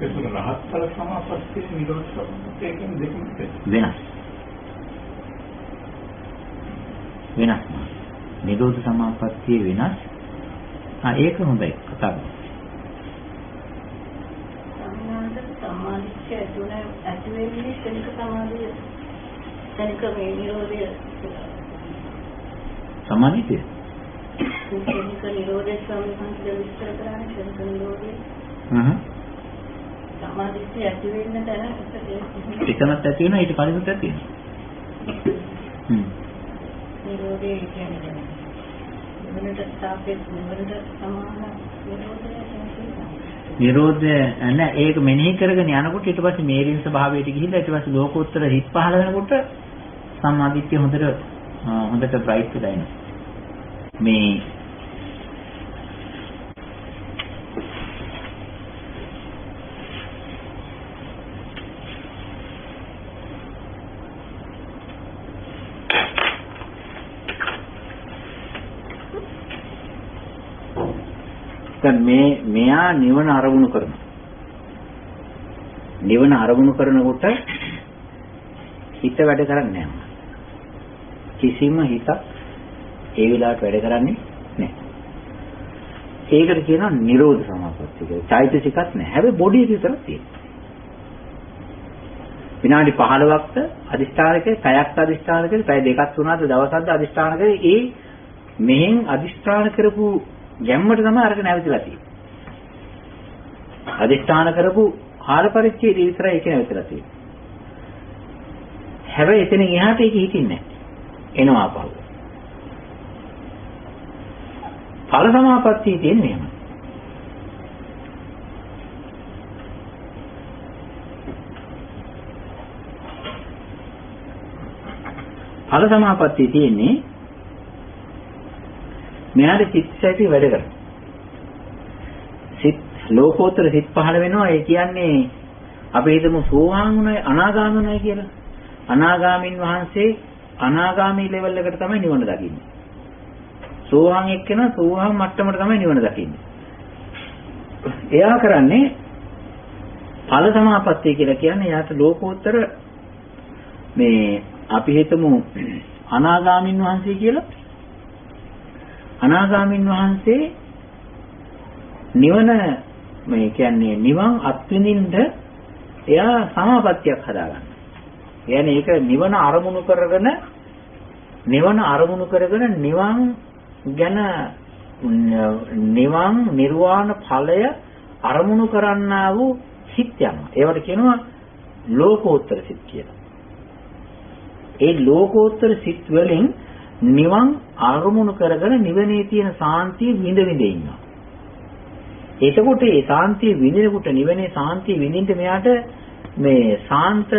ඒක රහත් ඵල සමාපත්තිය නිරෝධ සමාපත්තියකින් දෙකම වෙනස්. නිරෝධ සමාපත්තිය වෙනස්. ඒක හොඳයි කතාව. සමාධිය ඇති වෙන්නේ ශනික සමාධිය. ශනික මේ නිරෝධය. සමාධිය. ශනික නිරෝධය සම්බන්ධව විස්තර කරන්නේ ශනික නිරෝධය. සමාධිය ඇති වෙන්න තැන එකමත් ඇති වෙනවා ඊට කලින්ත් ඇති වෙනවා. නිරෝධය කියන්නේ නිවනට සාපේක්ෂ නිවනට සමාන නිරෝධය නෑ ඒක මෙනෙහි කරගෙන යනකොට ඊට පස්සේ මේරින් ස්වභාවයට ගිහිල්ලා ඊට පස්සේ ලෝකෝත්තර හිත් පහළ වෙනකොට සම්මාදිට්ඨිය හොඳට බ්‍රයිට් වෙලා එනවා. මේ දැන් මෙයා නිවන අරමුණු කරනවා. නිවන අරමුණු කරනකොට හිත වැඩ කරන්නේ නැහැ. කිසිම හිතක් ඒ වෙලාවට වැඩ කරන්නේ නැහැ. ඒකට කියනවා නිරෝධ සමාපත්තිය කියලා. චෛතසිකත් නැහැ. හැබැයි බොඩි එක විතරක් තියෙනවා. විනාඩි 15ක් අදිෂ්ඨානකේ, පැයක් අදිෂ්ඨානකේ, පැය දෙකක් තුනක් දවසක්ද අදිෂ්ඨානකේ ඒ මෙහෙන් අදිෂ්ඨාන කරපු ගැම්මට තමයි අරගෙන ඇවිදලා තියෙන්නේ. අදිෂ්ඨාන කරපු කාල පරිච්ඡේදය විතරයි ඒක නැවතලා තියෙන්නේ. හැබැයි එතනින් එහාට ඒක හිතින්නේ නැහැ. එනවා අපහු. ඵල සමාපත්තිය තියෙන්නේ එහෙම. ඵල සමාපත්තිය තියෙන්නේ මෙයාට සිත් සැටි වැඩ කරනවා. සිත් ලෝකෝත්තර සිත් පහළ වෙනවා. ඒ කියන්නේ අපි හිතමු සෝවාන් වුණයි අනාගාමී වුණයි කියලා. අනාගාමීන් වහන්සේ අනාගාමී ලෙවල් එකට තමයි නිවන දකින්නේ. සෝවාන් එක්කෙනා සෝවාන් මට්ටමට තමයි නිවන දකින්නේ. එයා කරන්නේ ඵල සමාපත්තිය කියලා කියන්නේ යාට ලෝකෝත්තර මේ අපි හිතමු අනාගාමීන් වහන්සේ කියලා. අනාගාමීන් වහන්සේ නිවන මේ කියන්නේ නිවන් අත්විඳින්න එයා සමාපත්තියක් හදාගන්නවා. يعني ඒක නිවන අරමුණු කරගෙන නිවන් ගැන නිවන් නිර්වාණ ඵලය අරමුණු කරන්නා වූ සිත් යනවා. ඒවට කියනවා ලෝකෝත්තර සිත් කියලා. ඒ ලෝකෝත්තර සිත් වලින් නිවන් අරමුණු කරගෙන නිවනේ තියෙන සාන්තිය විඳ ඉන්නවා. එතකොට ඒ සාන්තිය විඳිනකොට නිවනේ සාන්තිය විඳින්න මෙයාට මේ සාන්ත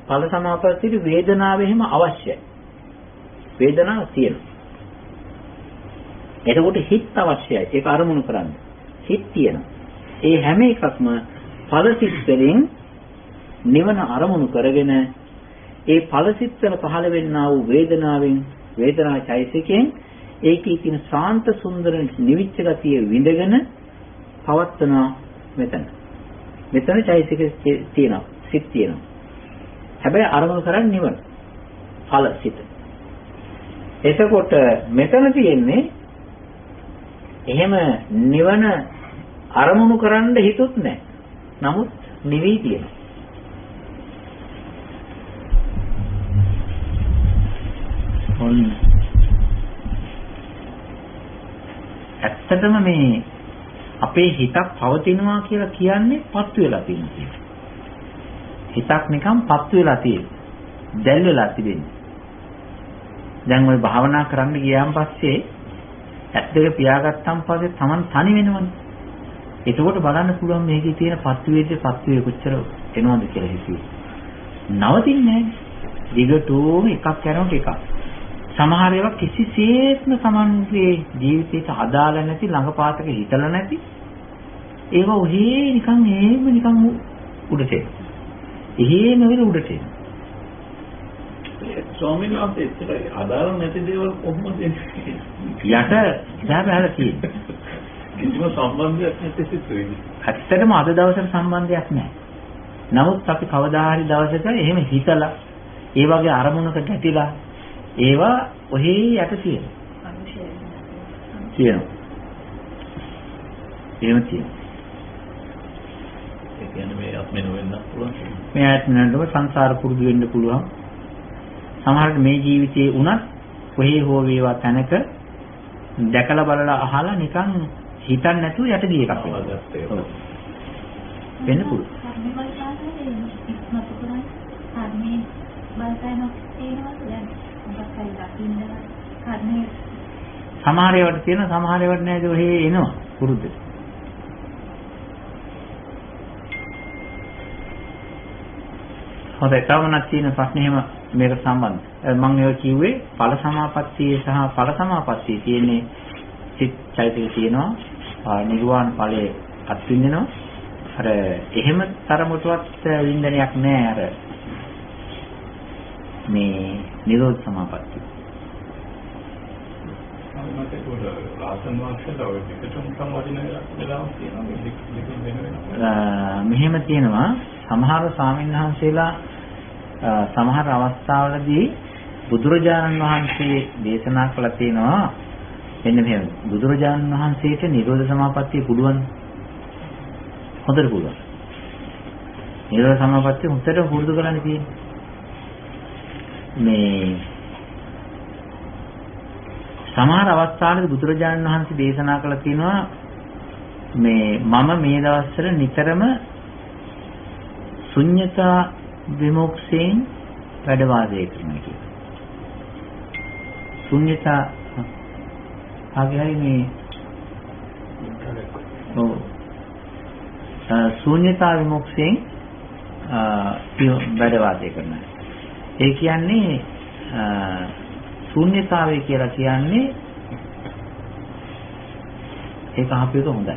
ඵල සමාපත්තියේ වේදනාව එහෙම අවශ්‍යයි. වේදනාව තියෙනවා. එතකොට හිත අවශ්‍යයි. ඒක අරමුණු කරන්න. හිත තියෙනවා. ඒ හැම එකක්ම ඵලසිත වලින් නිවන අරමුණු කරගෙන ඒ ඵලසිත වල පහළ වෙන්නා වූ වේදනාවෙන් වේදනා චෛතසිකයෙන් ඒකී තියෙන ශාන්ත සුන්දර නිවිච්ච ගතිය විඳගෙන පවත්වනවා මෙතන. මෙතන චෛතසික තියෙනවා. සිත් තියෙනවා. හැබැයි අරමුණු කරන්නේ නිවන. ඵලසිත. එතකොට මෙතන තියෙන්නේ එහෙම නිවන අරමුණු කරන්න හිතුත් නැහැ. නමුත් නිවි තියෙනවා. ඇත්තටම මේ අපේ හිතක් පවතිනවා කියලා කියන්නේ පත්තු වෙලා තියෙන එක. හිතක් නිකන් පත්තු වෙලා තියෙන. දැල් වෙලා තිබෙන්නේ. දැන් ওই භාවනා කරන්න ගියාන් පස්සේ ඇස් දෙක පියාගත්තන් පස්සේ Taman තනි වෙනවනේ. එතකොට බලන්න පුළුවන් මේකේ තියෙන පත්තු වේ කොච්චර එනවද කියලා හිතුවේ. නවතින්නේ නැහැ. දිගටම එකක් කරනකොට එකක්. සමහර ඒවා කිසිසේත්ම Tamanගේ ජීවිතයට අදාළ නැති ළඟපාතක හිතලා නැති ඒවා ඔහේ නිකන් උඩට එන. එහෙම වෙල උඩට එන. ස්වාමීන් වහන්සේ එච්චර අදාළ නැති දේවල් කොහොමද එන්නේ? යට බහලා තියෙන්නේ. කිසිම සම්බන්ධයක් නැති සිතුවිලි. ඇත්තටම අද දවසට සම්බන්ධයක් නැහැ. නමුත් අපි කවදා හරි දවසක එහෙම හිතලා ඒ වගේ අරමුණක ගැටිලා ඒවා ඔහේ යට තියෙනවා. තියෙනවා. එහෙම තියෙනවා. ඒ කියන්නේ මේ ආත්මෙ නොවෙන්න පුළුවන්. මේ ආත්මෙන්දම සංසාර පුරුදු වෙන්න පුළුවන්. සමහරවිට මේ ජීවිතේ උනත් කොහේ හෝ වේවා තැනක දැකලා බලලා අහලා නිකන් හිතන්නේ නැතුව යට ගිය එකක් වෙනවා. වෙන්න පුළුවන්. සමහර ඒවාට තියෙන සමහර ඒවාට නෑ ඒ ඔහේ එනවා පුරුද්ද. හොඳයි තවමත් තියෙන ප්‍රශ්නේ එහෙම මේකට සම්බන්ධ. මම ඒක කිව්වේ ඵල සමාපත්තිය සහ ඵල සමාපත්තිය තියෙන්නේ සිත් චෛතසික තියෙනවා නිර්වාණ ඵලයේ අත්විඳිනවා. අර එහෙම තරමටවත් වින්දනයක් නෑ අර මේ නිරෝධ සමාපත්තිය. මට පොඩ රාසන් වාක්‍යයට ඔය දෙකටම සම්බන්ධ වෙලාවක් තියෙනවා. මෙහෙම තියෙනවා සමහර ස්වාමීන් වහන්සේලා සමහර අවස්ථාවලදී බුදුරජාණන් වහන්සේ දේශනා කළා තියෙනවා මෙන්න මෙහෙම බුදුරජාණන් වහන්සේට නිරෝධ සමාපත්තිය පුළුවන් හොඳට පුළුවන්. නිරෝධ සමාපත්තිය හොඳට පුරුදු කරන්න තියෙන්නේ. මේ සමහර අවස්ථාවලදී බුදුරජාණන් වහන්සේ දේශනා කළා තියෙනවා මේ මම මේ දවස්වල නිතරම ශුන්‍යතා විමුක්තියෙන් වැඩ වාසය කරනවා කියලා. ශුන්‍යතා ආගයයි මේ ශුන්‍යතා විමුක්තියෙන් වැඩ වාසය කරනවා. ඒ කියන්නේ ශුන්‍යතාවය කියලා කියන්නේ ඒක අහපේක හොඳයි.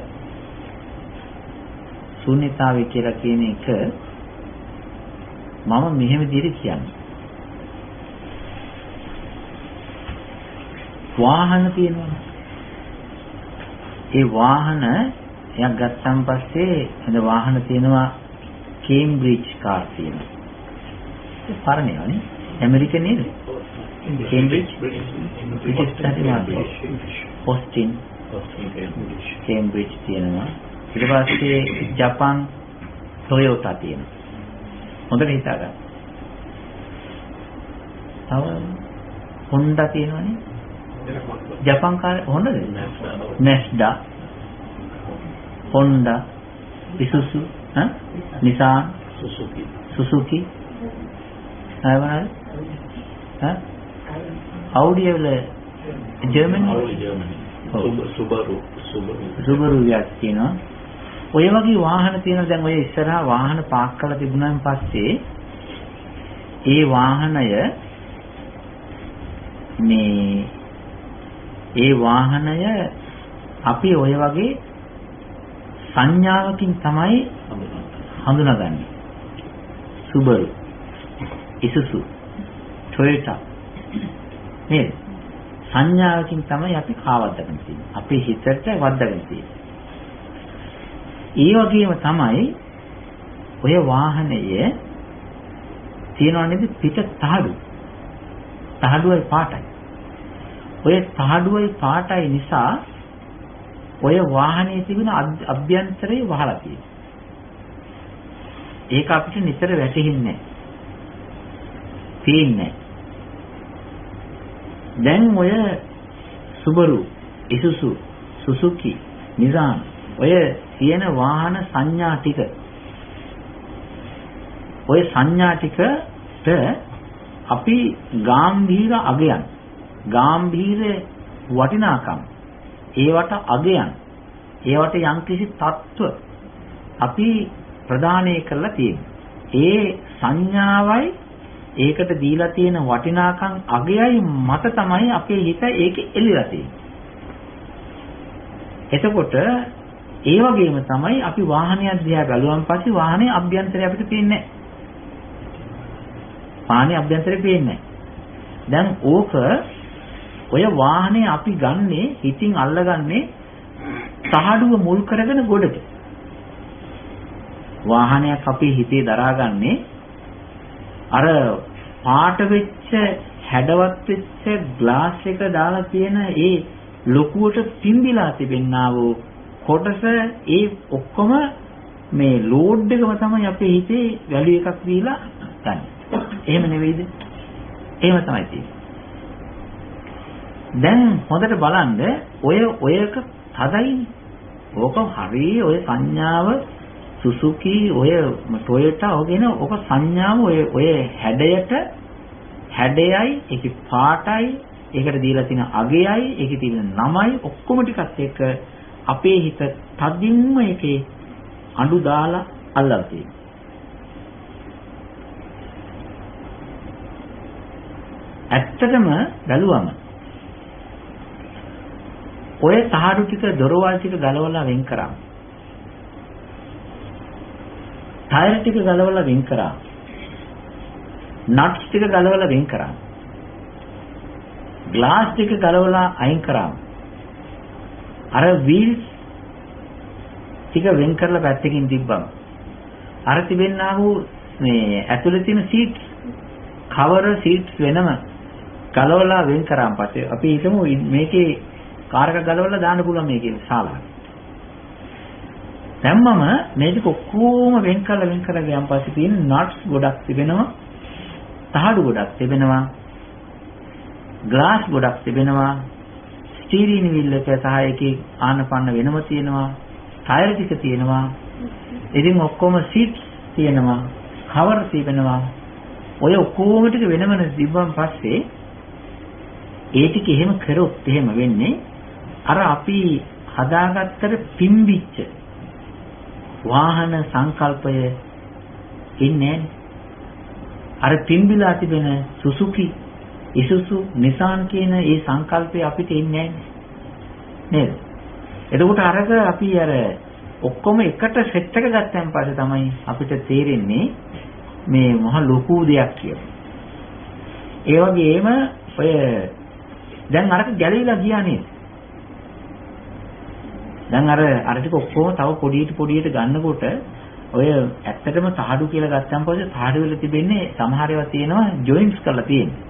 ශුන්‍යතාවය කියලා කියන එක මම මෙහෙම විදිහට කියන්නේ. වාහන තියෙනවා. ඒ වාහන එකක් ගත්තන් පස්සේ එද වාහන තියෙනවා කේම්බ්‍රිජ් කාර් තියෙනවා. ඒ පරණේවනේ. ඇමරිකන් නේද? කේම්බ්‍රිජ් බ්‍රිටිෂ් රටේ ඔස්ටින් කේම්බ්‍රිජ් තියෙනවා. ඊට පස්සේ ජපාන් ටොයෝටා තියෙනවා. හොඳට හිතාගන්න. තව හොන්ඩා තියෙනවනේ. ජපාන් කාර් හොඳද? නැස්ඩා හොන්ඩා ඉසුසු නිසාන් සුසුකි ආවනල් Audi වල ජර්මනි සුබරු යක් තියෙනවා. ඔය වගේ වාහන තියෙන දැන් ඔය ඉස්සරහා වාහන පාක් කරලා තිබුණාන් පස්සේ ඒ වාහනය අපි ඔය වගේ සංඥාවකින් තමයි හඳුනාගන්නේ. Subaru, Isuzu, Toyota නේද? සංඥාවකින් තමයි අපි කාවද්දගෙන තියෙන්නේ. අපේ හිතට වද්දගෙන තියෙන්නේ. ඒ වගේම තමයි ඔය වාහනය තියෙනවා නේද පිට තහඩු. තහඩුවයි පාටයි. ඔය තහඩුවයි පාටයි නිසා ඔය වාහනේ තිබෙන අභ්‍යන්තරය වහලා තියෙනවා. ඒක අපිට නිතර වැටහෙන්නේ නැහැ. පේන්නේ නැහැ. දැන් ඔය Subaru, Isuzu, Suzuki, Nissan ඔය තියෙන වාහන සංඥා ටික ඔය සංඥා ටිකට අපි ගාම්භීර අගයන් ගාම්භීර වටිනාකම් ඒවට අගයන් ඒවට යම්කිසි තත්ත්ව අපි ප්‍රදානය කරලා තියෙනවා. ඒ සංඥාවයි ඒකට දීලා තියෙන වටිනාකම් අගයයි මත තමයි අපේ හිත ඒකේ එළිලා තියෙන්නේ. එතකොට ඒ වගේම තමයි අපි වාහනයක් දිහා බැලුවන් පස්සේ වාහනේ අභ්‍යන්තරය අපිට පේන්නේ නැහැ. වාහනේ අභ්‍යන්තරය පේන්නේ නැහැ. දැන් ඔය වාහනේ අපි ගන්නේ හිතින් අල්ලගන්නේ තහඩුව මුල් කරගෙන ගොඩට. වාහනයක් අපි හිතේ දරාගන්නේ අර පාට වෙච්ච හැඩවත් වෙච්ච ග්ලාස් එක දාලා තියෙන ඒ ලොකුවට පිම්බිලා තිබෙනා වූ කොටස ඒ ඔක්කොම මේ ලෝඩ් එකම තමයි අපේ හිතේ වැලියු එකක් දීලා ගන්න. එහෙම නෙවෙයිද? එහෙම තමයි තියෙන්නේ. දැන් හොඳට බලන්න ඔයක තදයිනේ. ඕක හරිය ඔය සංඥාව Suzuki ඔය Toyota ඔගෙන ඕක සංඥාව ඔය හැඩයයි ඒකේ පාටයි ඒකට දීලා තියෙන අගයයි ඒකේ තියෙන නමයි ඔක්කොම ටිකත් එක්ක අපේ හිත තදින්ම ඒකේ අඬු දාලා අල්ලලා තියෙනවා. ඇත්තටම බැලුවම ඔය තහඩු ටික දොරවල් ටික ගලවලා වෙන් කරා. ටයර් ටික ගලවලා වෙන් කරා. නට්ස් ටික ගලවලා වෙන් කරා. ග්ලාස් ටික ගලවලා අයින් කරා. අර වීල්ස් ටික වෙන් කරලා පැත්තකින් තිබ්බම අර තිබෙන්නා වූ මේ ඇතුලේ තියෙන සීට් කවර් සීට්ස් වෙනම ගලවලා වෙන් කරාන් පස්සේ අපි හිතමු මේකේ කාර් එක ගලවලා දාන්න පුළුවන් මේකේ ශාලාවට. දැම්මම මේක ඔක්කොම වෙන් කරලා ගියන් පස්සේ තියෙන නට්ස් ගොඩක් තිබෙනවා. තහඩු ගොඩක් තිබෙනවා. ග්ලාස් ගොඩක් තිබෙනවා. ස්ටීරින් වීල් එක සහ එකේ ආනපන්න වෙනම තියෙනවා. ටයර් ටික තියෙනවා. ඉතින් ඔක්කොම සීට්ස් තියෙනවා. කවර් තිබෙනවා. ඔය ඔක්කොම ටික වෙනම තිබ්බන් පස්සේ ඒ ටික එහෙම කරොත් එහෙම වෙන්නේ අර අපි හදාගත්තට පිම්බිච්ච වාහන සංකල්පය ඉන්නේ අර පිම්බිලා තිබෙන Suzuki, Isuzu, Nissan කියන ඒ සංකල්පය අපිට ඉන්නේ නේද? එතකොට අරක අපි අර ඔක්කොම එකට සෙට් එක ගත්තන් පස්සේ තමයි අපිට තේරෙන්නේ මේ මහ ලොකු දෙයක් කියලා. ඒ වගේම ඔය දැන් අරක ගැලවිලා ගියා නේද? දැන් අර ටික ඔක්කොම තව පොඩියට ගන්නකොට ඔය ඇත්තටම තහඩු කියලා ගත්තන් පස්සේ තහඩු වල තිබෙන්නේ සමහර ඒවා තියෙනවා ජොයින්ට්ස් කරලා තියෙන්නේ.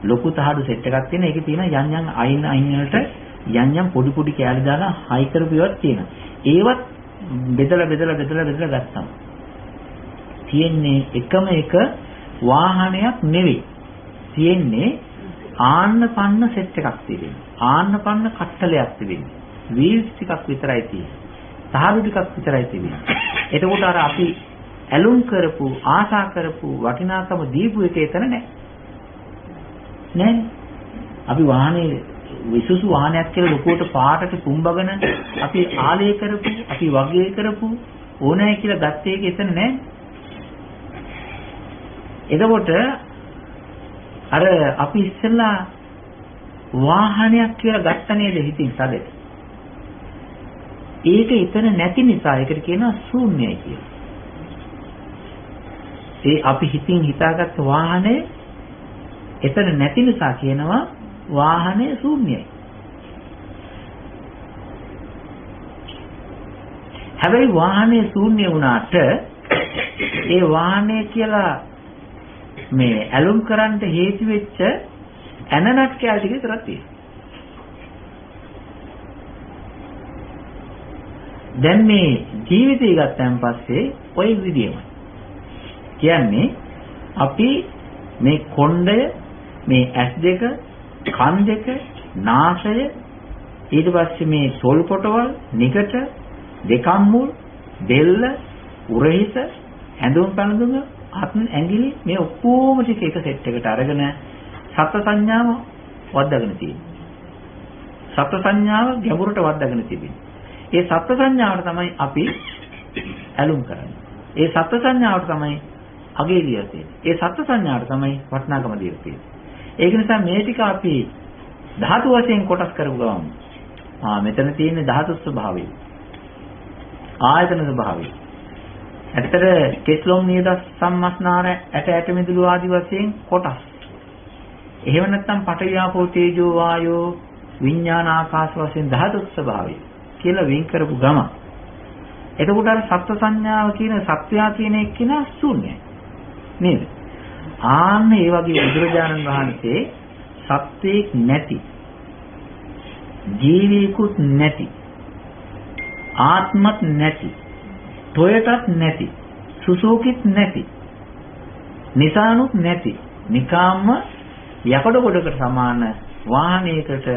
ලොකු තහඩු සෙට් එකක් තියෙන. ඒකේ තියෙන යම් අයින් වලට යම් පොඩි කෑලි දාලා හයි කරපු ඒවාත් තියෙනවා. ඒවත් බෙදලා ගත්තා. තියෙන්නේ එකම එක වාහනයක් නෙවෙයි. තියෙන්නේ ආන්න-පන්න සෙට් එකක් තියෙනවා. ආන්න-පන්න කට්ටලයක් තියෙනවා. වීල්ස් ටිකක් විතරයි තියෙන්නේ. තහඩු ටිකක් විතරයි තියෙන්නේ. එතකොට අර අපි ඇලුම් කරපු, ආශා කරපු වටිනාකම දීපු එක එතන නැහැ. අපි වාහනේ විසුසු වාහනයක් කියලා ලොකුවට පාටට පුම්බගෙන අපි ආලය කරපු, අපි වගේ කරපු ඕනෑ කියලා ගත්තේ ඒක එතන නෑ. එතකොට අර අපි ඉස්සෙල්ලා වාහනයක් කියලා ගත්ත නේද හිතින් සැදෙට. ඒක එතන නැති නිසා ඒකට කියනවා ශූන්‍යයි කියලා. ඒ අපි හිතින් හිතාගත්ත වාහනේ එතන නැති නිසා කියනවා වාහනේ ශූන්‍යයි. හැබැයි වාහනේ ශූන්‍ය වුණාට ඒ වාහනේ කියලා මේ ඇලුම් කරන්න හේතු වෙච්ච ඇනනට් කැල ටික විතරක් තියෙනවා. දැන් මේ ජීවිතය ගත්තන් පස්සේ ওই විදියමයි. කියන්නේ අපි මේ කොණ්ඩය, මේ ඇස් දෙක, කන් දෙක, නාසය, ඊට පස්සේ මේ තොල් පොටවල්, නිකට, දෙකම් මුල්, බෙල්ල, උරහිස, ඇඳුම් පැළඳුම, අත් ඇඟිලි මේ ඔක්කොම ටික එක සෙට් එකට අරගෙන සත්ත්ව සංඥාව වද්දාගෙන තියෙනවා. සත්ත්ව සංඥාව ගැඹුරට වද්දාගෙන තිබෙනවා. ඒ සත්ත්ව සංඥාවට තමයි අපි ඇලුම් කරන්නේ. ඒ සත්ත්ව සංඥාවට තමයි අගේ ලියලා තියෙන්නේ. ඒ සත්ත්ව සංඥාවට තමයි වටිනාකම දීලා තියෙන්නේ. ඒක නිසා මේ ටික අපි ධාතු වශයෙන් කොටස් කරපු ගමන් මෙතන තියෙන ධාතු ස්වභාවය. ආයතන ස්වභාවය. ඇත්තට කෙස්ලොම් නියද සම්මස්නාර ඇට ඇට මිදුළු ආදි වශයෙන් කොටස්. එහෙම නැත්නම් පඨවි ආපෝ තේජෝ වායෝ විඥාන ආකාශ වශයෙන් ධාතු ස්වභාවය කියලා වෙන් කරපු ගම. එතකොට අර සත්ත්ව සංඥාව කියන සත්වයා කියන එක්කිනා ශූන්‍යයි. නේද? ආන්න ඒ වගේ බුදුරජාණන් වහන්සේ සත්වයක් නැති, ජීවිකුත් නැති, ආත්මත් නැති, තොයටත් නැති, සුසුකිත් නැති, නිසානුත් නැති, නිකාම්ම යකඩ ගොඩකට සමාන වාහනයකට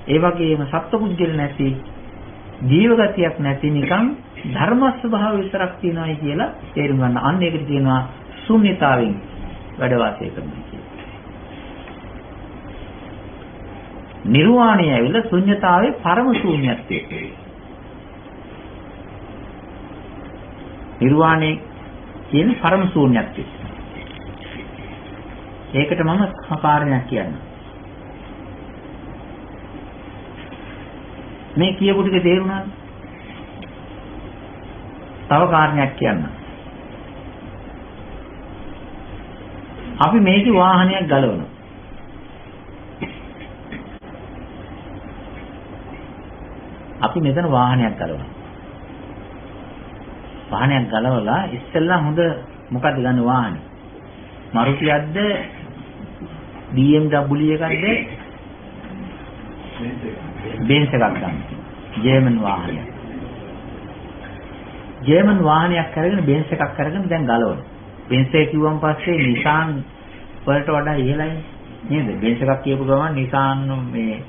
ඒ වගේම සත්පුද්ගල නැති, ජීවගතියක් නැති නිකන් ධර්ම ස්වභාව විතරක් තියෙනවායි කියලා තේරුම් ගන්න. අන්න ඒකට කියනවා ශූන්‍යතාවෙන් වැඩ වාසය කරනවා කියලා. නිර්වාණය ඇවිල්ලා ශූන්‍යතාවේ පරම ශූන්‍යත්වයේ. නිර්වාණය කියන පරම ශූන්‍යත්වය. ඒකට මම කාරණයක් කියන්නම්. මේ කියපු ටික තේරුණාද? තව කාරණයක් කියන්න. අපි මේකේ වාහනයක් ගලවනවා. අපි මෙතන වාහනයක් ගලවනවා. වාහනයක් ගලවලා ඉස්සෙල්ලා හොඳ මොකක්ද ගන්න වාහනේ? මරුතියක්ද? BMW එකක්ද? බෙන්ස් එකක් ගන්න. ජර්මන් වාහනයක්. ජර්මන් වාහනයක් කරගෙන බෙන්ස් එකක් කරගෙන දැන් ගලවනවා. බෙන්ස් එක කිව්වන් පස්සේ නිසාන් වලට වඩා ඉහළයි නේද? බෙන්ස් එකක් කියපු ගමන් නිසාන් මේ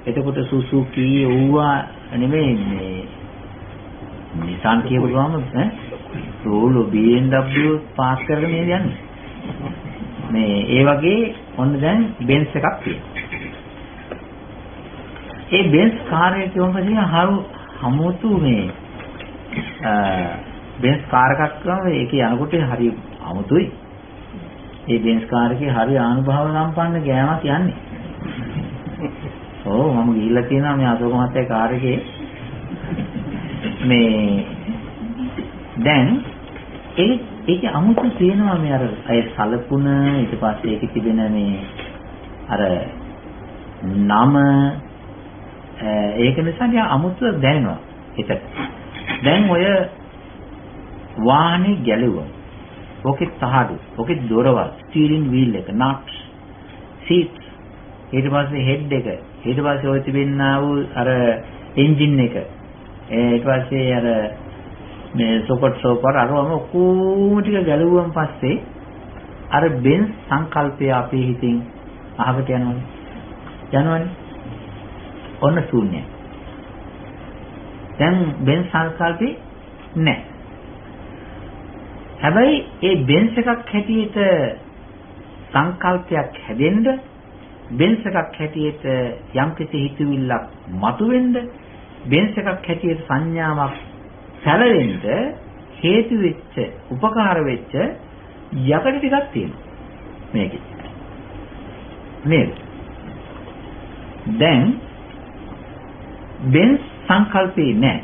එතකොට සුසුකි ඌවා නෙමෙයි මේ නිසාන් කියපු ගමන් රෝලෝ BMW පාස් කරගෙන යන්නේ. මේ ඒ වගේ ඔන්න දැන් බෙන්ස් එකක් තියෙනවා. ඒ බෙන්ස් කාර් එක කියවම පස්සේ හමුතු මේ බෙන්ස් කාර් එකක් කරනවා. ඒකේ යනකොට හරි අමුතුයි. ඒ බෙන්ස් කාර් එකේ හරි ආනුභාව සම්පන්න ගෑමක් යන්නේ. ඔව් මම ගිහිල්ලා තියෙනවා මේ අශෝක මහත්තයා කාර් එකේ. මේ දැන් ඒකේ අමුතු තියෙනවා මේ අර අය සලකුණ ඊට පස්සේ ඒකේ තිබෙන මේ අර නම ඒක නිසා ටික අමුතු දැනෙනවා හිතට. දැන් ඔය වාහනේ ගැලුවා. ඔකේ තහඩු, ඔකේ දොරවල්, ස්ටියරින් වීල් එක, නට්ස්, සීට්, ඊට පස්සේ හෙඩ් එක, ඊට පස්සේ ඔය තිබෙනා වූ අර එන්ජින් එක, ඊට පස්සේ අර මේ සොකට් අරවම ඔක්කොම ටික ගැලුවන් පස්සේ අර බෙන්ස් සංකල්පය අපේ හිතින් අහකට යනවනේ. ඔන්න ශූන්‍යයි. දැන් බෙන්ස් සංකල්පේ නැහැ. හැබැයි ඒ බෙන්ස් එකක් හැටියට සංකල්පයක් හැදෙන්න, බෙන්ස් එකක් හැටියට යම්කිසි හිතුවිල්ලක් මතුවෙන්න, බෙන්ස් එකක් හැටියට සංඥාවක් පැලවෙන්න හේතු වෙච්ච, උපකාර වෙච්ච යකඩ ටිකක් තියෙනවා මේකේ. නේද? දැන් බෙන්ස් සංකල්පේ නැහැ.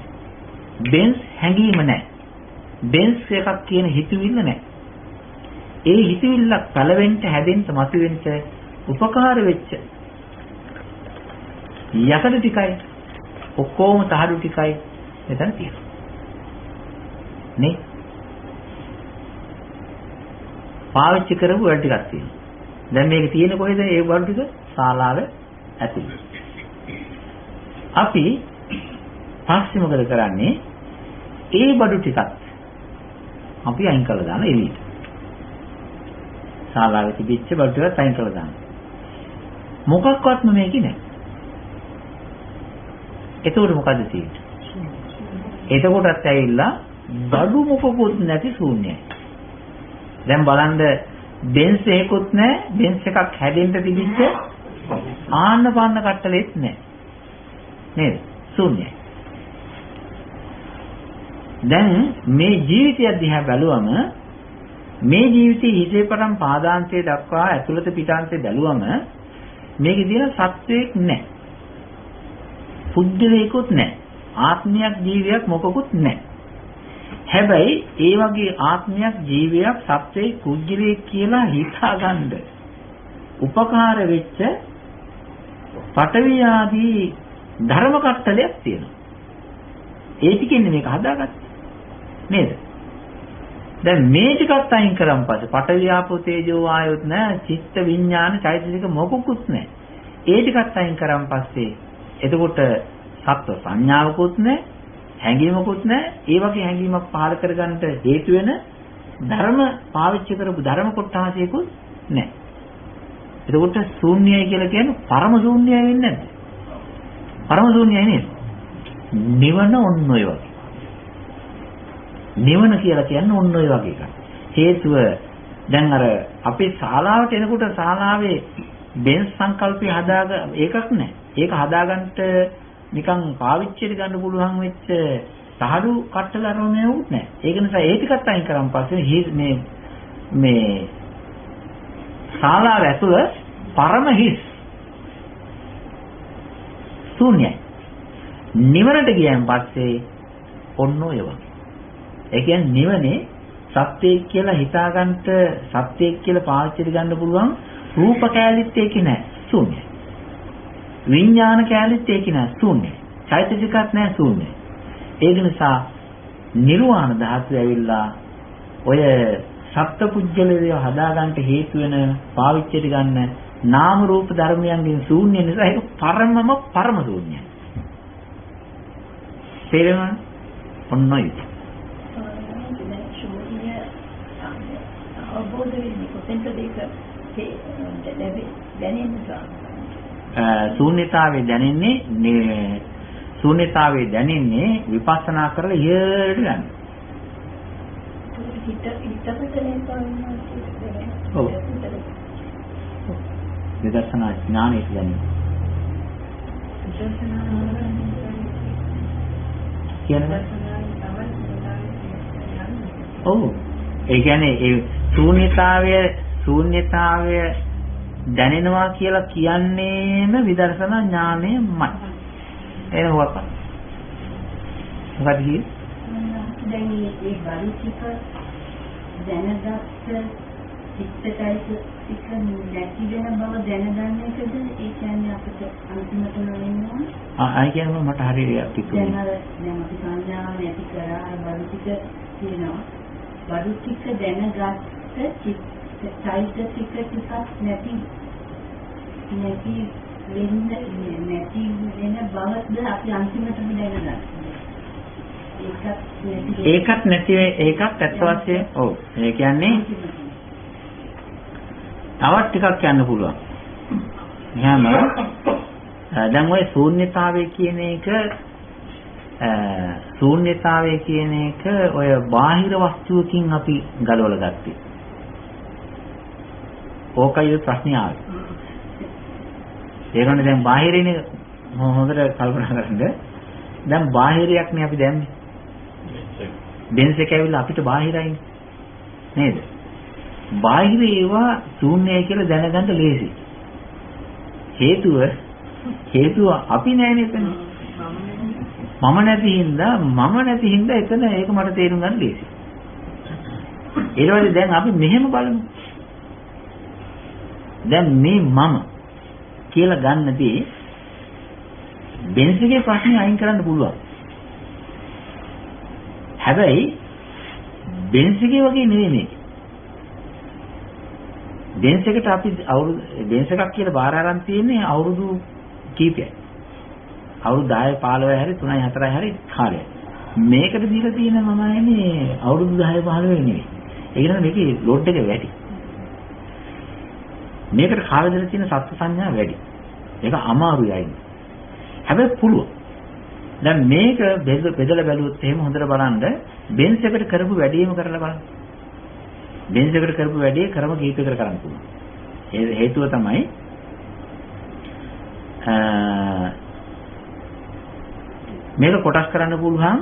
බෙන්ස් හැඟීම නැහැ. බෙන්ස් එකක් කියන හිතවිල්ල නැහැ. ඒ හිතවිල්ලක් පැලවෙන්න, හැදෙන්න, මතුවෙන්න උපකාර වෙච්ච යකඩ ටිකයි ඔක්කොම තහඩු ටිකයි මෙතන තියෙනවා. නේ? පාවිච්චි කරපු වල ටිකක් තියෙනවා. දැන් මේක තියෙන්නේ කොහෙද? ඒ වල ටික ශාලාවේ ඇතුළේ. අපි පස්සේ මොකද කරන්නේ? ඒ බඩු ටිකත් අපි අයින් කරලා දාන එළියට. ශාලාවේ තිබිච්ච බඩු ටිකත් අයින් කරලා දාන. මොකක්වත්ම මේකේ නැහැ. එතකොට මොකද තියෙන්නේ? එතකොටත් ඇවිල්ලා බඩු මොකකුත් නැති ශූන්‍යයි. දැන් බලන්න බෙන්ස් එකකුත් නැහැ, බෙන්ස් එකක් හැදෙන්න තිබිච්ච ආන්න පාන්න කට්ටලෙත් නැහැ. නේද? ශූන්‍යයි. දැන් මේ ජීවිතය දිහා බැලුවම මේ ජීවිතයේ හිතේ පටන් පාදාන්තයේ දක්වා ඇතුළත පිටාන්තයේ බැලුවම මේකේ තියෙන සත්‍යයක් නැහැ. පුද්ගලයෙකුත් නැහැ. ආත්මයක් ජීවියක් මොකකුත් නැහැ. හැබැයි ඒ වගේ ආත්මයක් ජීවියක් සත්‍යයේ පුද්ගලයෙක් කියලා හිතාගන්න උපකාර වෙච්ච පඨවි ආදී ධර්ම කට්ටලයක් තියෙනවා. ඒ ටිකෙන්නේ මේක හදාගත්තේ. නේද? දැන් මේ ටිකත් අයින් කරන් පස්සේ පඨවි ආපෝ තේජෝ වායොත් නැහැ, චිත්ත විඥාන චෛතසික මොකකුත් නැහැ. ඒ ටිකත් අයින් කරන් පස්සේ එතකොට සත්ව සංඥාවකුත් නැහැ, හැඟීමකුත් නැහැ. ඒ වගේ හැඟීමක් පහළ කරගන්නට හේතු වෙන ධර්ම පාවිච්චි කරපු ධර්ම කොටාසයකුත් නැහැ. එතකොට ශූන්‍යයි කියලා කියන්නේ පරම ශූන්‍යයි වෙන්නේ නැද්ද? පරම ශූන්‍යයි නේද? නිවන ඔන්න ඔය වගේ. නිවන කියලා කියන්නේ ඔන්න ඔය වගේ එකක්. හේතුව දැන් අර අපේ ශාලාවට එනකොට ශාලාවේ බෙන්ස් සංකල්පය හදාග ඒකක් නැහැ. ඒක හදාගන්නට නිකන් පාවිච්චියට ගන්න පුළුවන් වෙච්ච තහඩු කට්ටල අරමුණේ උත් නැහැ. ඒක නිසා ඒ ටිකත් අයින් කරන් පස්සේ මේ ශාලාව ඇතුළ පරම හිස් ශූන්‍යයි. නිවනට ගියන් පස්සේ ඔන්න ඔය වගේ. ඒ කියන්නේ නිවනේ සත්‍යයක් කියලා හිතාගන්නට සත්‍යයක් කියලා පාවිච්චියට ගන්න පුළුවන් රූප කැලිත් ඒකේ නැහැ. ශූන්‍යයි. විඥාන කැලිත් ඒකේ නැහැ. ශූන්‍යයි. චෛතසිකත් නැහැ. ශූන්‍යයි. ඒක නිසා නිර්වාණ ධාතුව ඇවිල්ලා ඔය සත්පුජ්‍යලය හදාගන්න හේතු වෙන පාවිච්චියට ගන්න නාම රූප ධර්මයන්ගෙන් ශූන්‍ය නිසා ඒක පරම ශූන්‍යයි. තේරෙනවද? ඔන්නයි. ශූන්‍ය අවබෝධ වෙන්නේ කොතෙන්ද ඒක දැනෙන්නේ? ශූන්‍යතාවයේ දැනෙන්නේ විපස්සනා කරලා ඉහළට යන්න. ඔව්. විදර්ශනා ඥානෙට දැනෙන්නේ. කියන්නේ ඔව්. ඒ කියන්නේ ඒ ශූන්‍යතාවය දැනෙනවා කියලා කියන්නේම විදර්ශනා ඥානයමයි. එහෙනම් මොකක්ද කියන්නේ? දැන් මේ බාලික දැනගත්ත චිත්තචෛතසික නැති වෙන බව දැනගන්න එකද ඒ කියන්නේ අපිට අන්තිමට නොවෙනවා. ආයි කියනවා මට හරියට කිව්වා. දැන් අපි සංඥාව නැති කරා බාලික කියනවා. බාලික දැනගත්ත චෛතසික ටිකක් නැති වෙන බවද අපි අන්තිමටම දැනගන්නවා. ඒකත් නැති ඒකත් ඇත්ත වශයෙන් ඔව්. ඒ කියන්නේ තවත් ටිකක් යන්න පුළුවන්. එහෙනම් දැන් ওই ශූන්‍යතාවය කියන එක ඔය බාහිර වස්තුවකින් අපි ගලවලා ගත්තේ. ඕකයි ප්‍රශ්නේ ආවේ. ඒකනේ දැන් බාහිරිනේ හොඳට කල්පනා කරන්න. දැන් බාහිරයක් නේ අපි දැම්මේ. බෙන්ස් එක ඇවිල්ලා අපිට බාහිරයිනේ. නේද? බාහිර ඒවා ශූන්‍යයි කියලා දැනගන්න ලේසි. හේතුව අපි නෑනේ එතන. මම නැති හින්දා එතන ඒක මට තේරුම් ගන්න ලේසි. ඊට පස්සේ දැන් අපි මෙහෙම බලමු. දැන් මේ මම කියලා ගන්නදී බෙන්ස් එකේ ප්‍රශ්නේ අයින් කරන්න පුළුවන්. හැබැයි බෙන්ස් එකේ වගේ නෙවෙයි මේක. බෙන්ස් එකට අපි බෙන්ස් එකක් කියලා බාර අරන් තියෙන්නේ අවුරුදු කීපයයි. අවුරුදු 10 15 හැරි 3යි 4යි හැරි කාලය. මේකට දීලා තියෙන මම එන්නේ අවුරුදු 10 15 නෙවෙයි. ඒ කියන්නේ මේකේ ලෝඩ් එක වැඩි. මේකට කාලය දෙලා තියෙන සත්‍ය සංඥා වැඩි. ඒක අමාරුයි අයින්. හැබැයි පුළුවන්. දැන් මේක බෙදලා බැලුවොත් එහෙම හොඳට බලන්න බෙන්ස් එකට කරපු වැඩේම කරලා බලන්න. බෙන්ස් එකට කරපු වැඩේ ක්‍රම කීපයකට කරන්න පුළුවන්. ඒ හේතුව තමයි මේක කොටස් කරන්න පුළුවන්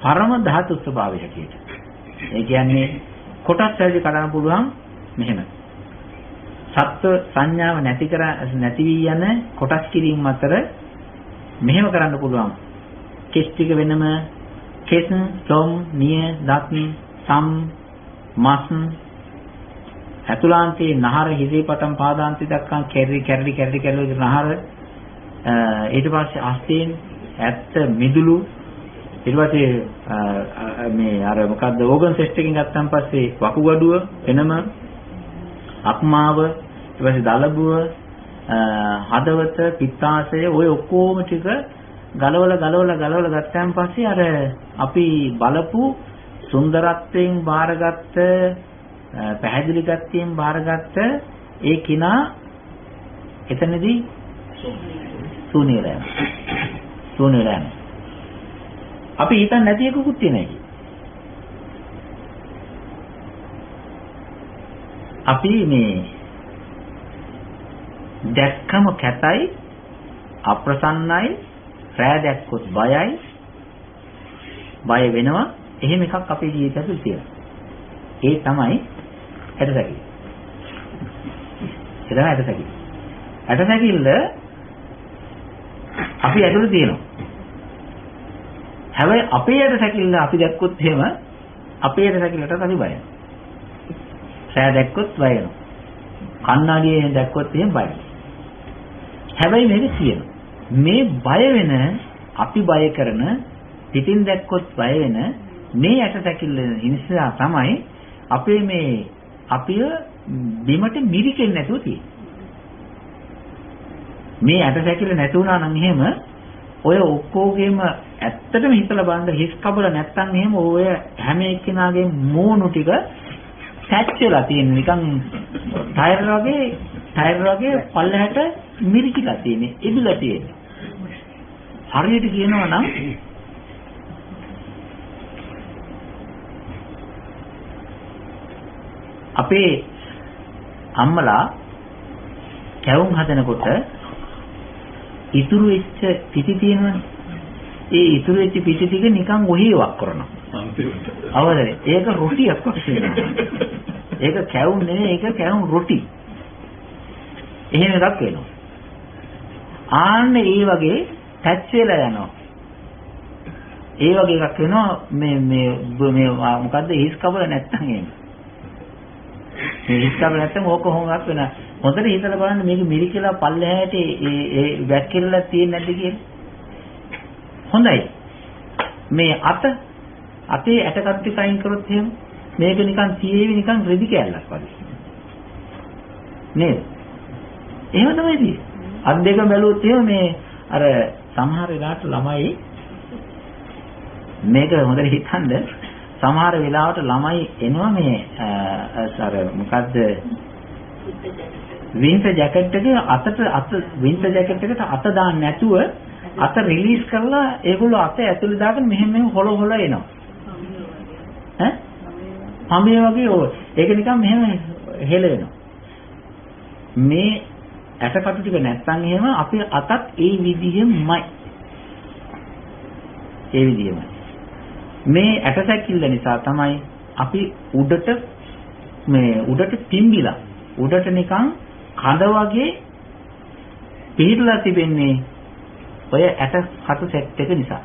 පරම ධාතු ස්වභාවය හැටියට. ඒ කියන්නේ කොටස් වලදී කරන්න පුළුවන් මෙහෙම. සත්ව සංඥාව නැති වී යන කොටස් කිරීම අතර මෙහෙම කරන්න පුළුවන්. කෙස් ටික වෙනම කෙස්, සොම්, නිය, දත්, සම්, මස්, අතුලාන්තයේ නහර හිසේ පටන් පාදාන්තය දක්වා කැරලි නහර, ඊට පස්සේ අස්තීන්, ඇත්ත, මිදුළු, ඊට පස්සේ මේ අර මොකද්ද ඕගන් සිස්ටම් එකකින් ගත්තන් පස්සේ වකුගඩුව වෙනම, අක්මාව, ඊට පස්සේ දලබුව, හදවත, පිත්තාශය, ඔය ඔක්කොම ටික ගලවලා ගත්තාන් පස්සේ අර අපි බලපු සුන්දරත්වයෙන් බාරගත්ත, පැහැදිලි ගතියෙන් බාරගත්ත ඒ කිනා එතනදී ශූන්‍ය වෙලා අපි හිතන්නේ නැති එකකුත් තියෙනවා. අපි මේ දැක්කම කැතයි, අප්‍රසන්නයි, රෑ දැක්කොත් බයයි, බය වෙනවා. එහෙම එකක් අපේ ජීවිතය තුළ තියෙනවා. ඒ තමයි ඇටසැකිලි. ඇටසැකිල්ල අපි ඇතුළේ තියෙනවා. හැබැයි අපේ ඇටසැකිල්ල අපි දැක්කොත් එහෙම අපේ ඇටසැකිල්ලට අපි බයයි. රෑ දැක්කොත් බය වෙනවා. කණ්ණාඩියෙන් දැක්කොත් එහෙම බයයි. හැබැයි මේක තියෙනවා. මේ බය වෙන, අපි බය කරන, පිටින් දැක්කොත් බය වෙන මේ ඇටසැකිල්ල නිසා තමයි අපේ මේ අපිව බිමට මිරිකෙන්නේ නැතුව තියෙන්නේ. මේ ඇටසැකිල්ල නැති වුණා නම් එහෙම ඔය ඔක්කොගේම ඇත්තටම හිතලා බලන්න හිස් කබල නැත්තම් එහෙම ඔය හැම එක්කෙනාගේ මූණු ටික සැච් වෙලා තියෙන නිකන් ටයර් වගේ පල්ලහැට මිරිකිලා තියෙන්නේ, ඉබිලා තියෙන්නේ. හරියට කියනවා නම් අපේ අම්මලා කැවුම් හදනකොට ඉතුරු වෙච්ච පිටි තියෙනවනේ. ඒ ඉතුරු වෙච්ච පිටි ටික නිකන් ඔහේ වක් කරනවා. අවදනේ. ඒක රොටියක් වගේ වෙනවා. ඒක කැවුම් නෙවෙයි, ඒක කැවුම් රොටි. එහෙම එකක් වෙනවා. ආන්න ඒ වගේ ටච් වෙලා යනවා. ඒ වගේ එකක් වෙනවා මේ මොකද්ද හිස් කබල නැත්තම් එහෙම. මේ හිස් කබල නැත්තම් ඕක හොඟක් වෙනවා. හොඳට හිතලා බලන්න මේක මිරිකලා පල්ලෙහාට ඒ වැක්කිරලා තියෙන්නේ නැද්ද කියලා. හොඳයි. මේ අතේ ඇටකට් ටික අයින් කරොත් එහෙම මේක නිකන් තියේවි නිකන් රෙදි කෑල්ලක් වගේ. නේද? එහෙම තමයි තියෙන්නේ. අත් දෙක බැලුවොත් එහෙම මේ අර සමහර වෙලාවට ළමයි මේක හොඳට හිතන්න සමහර වෙලාවට ළමයි එනවා මේ අර මොකද්ද වින්ටර් ජැකට් එක අත වින්ටර් ජැකට් එකට අත දාන්න නැතුව අත රිලීස් කරලා ඒගොල්ලෝ අත ඇතුලේ දාගෙන මෙහෙම හොල එනවා. ඈ? හම්බේ වගේ ඕ. ඒක නිකන් මෙහෙම හෙල වෙනවා. මේ ඇටකටු ටික නැත්තම් එහෙම අපේ අතත් ඒ විදිහෙමයි. මේ ඇටසැකිල්ල නිසා තමයි අපි උඩට පිම්බිලා උඩට නිකන් කඳ වගේ පිහිටලා තිබෙන්නේ ඔය ඇට කටු සෙට් එක නිසා.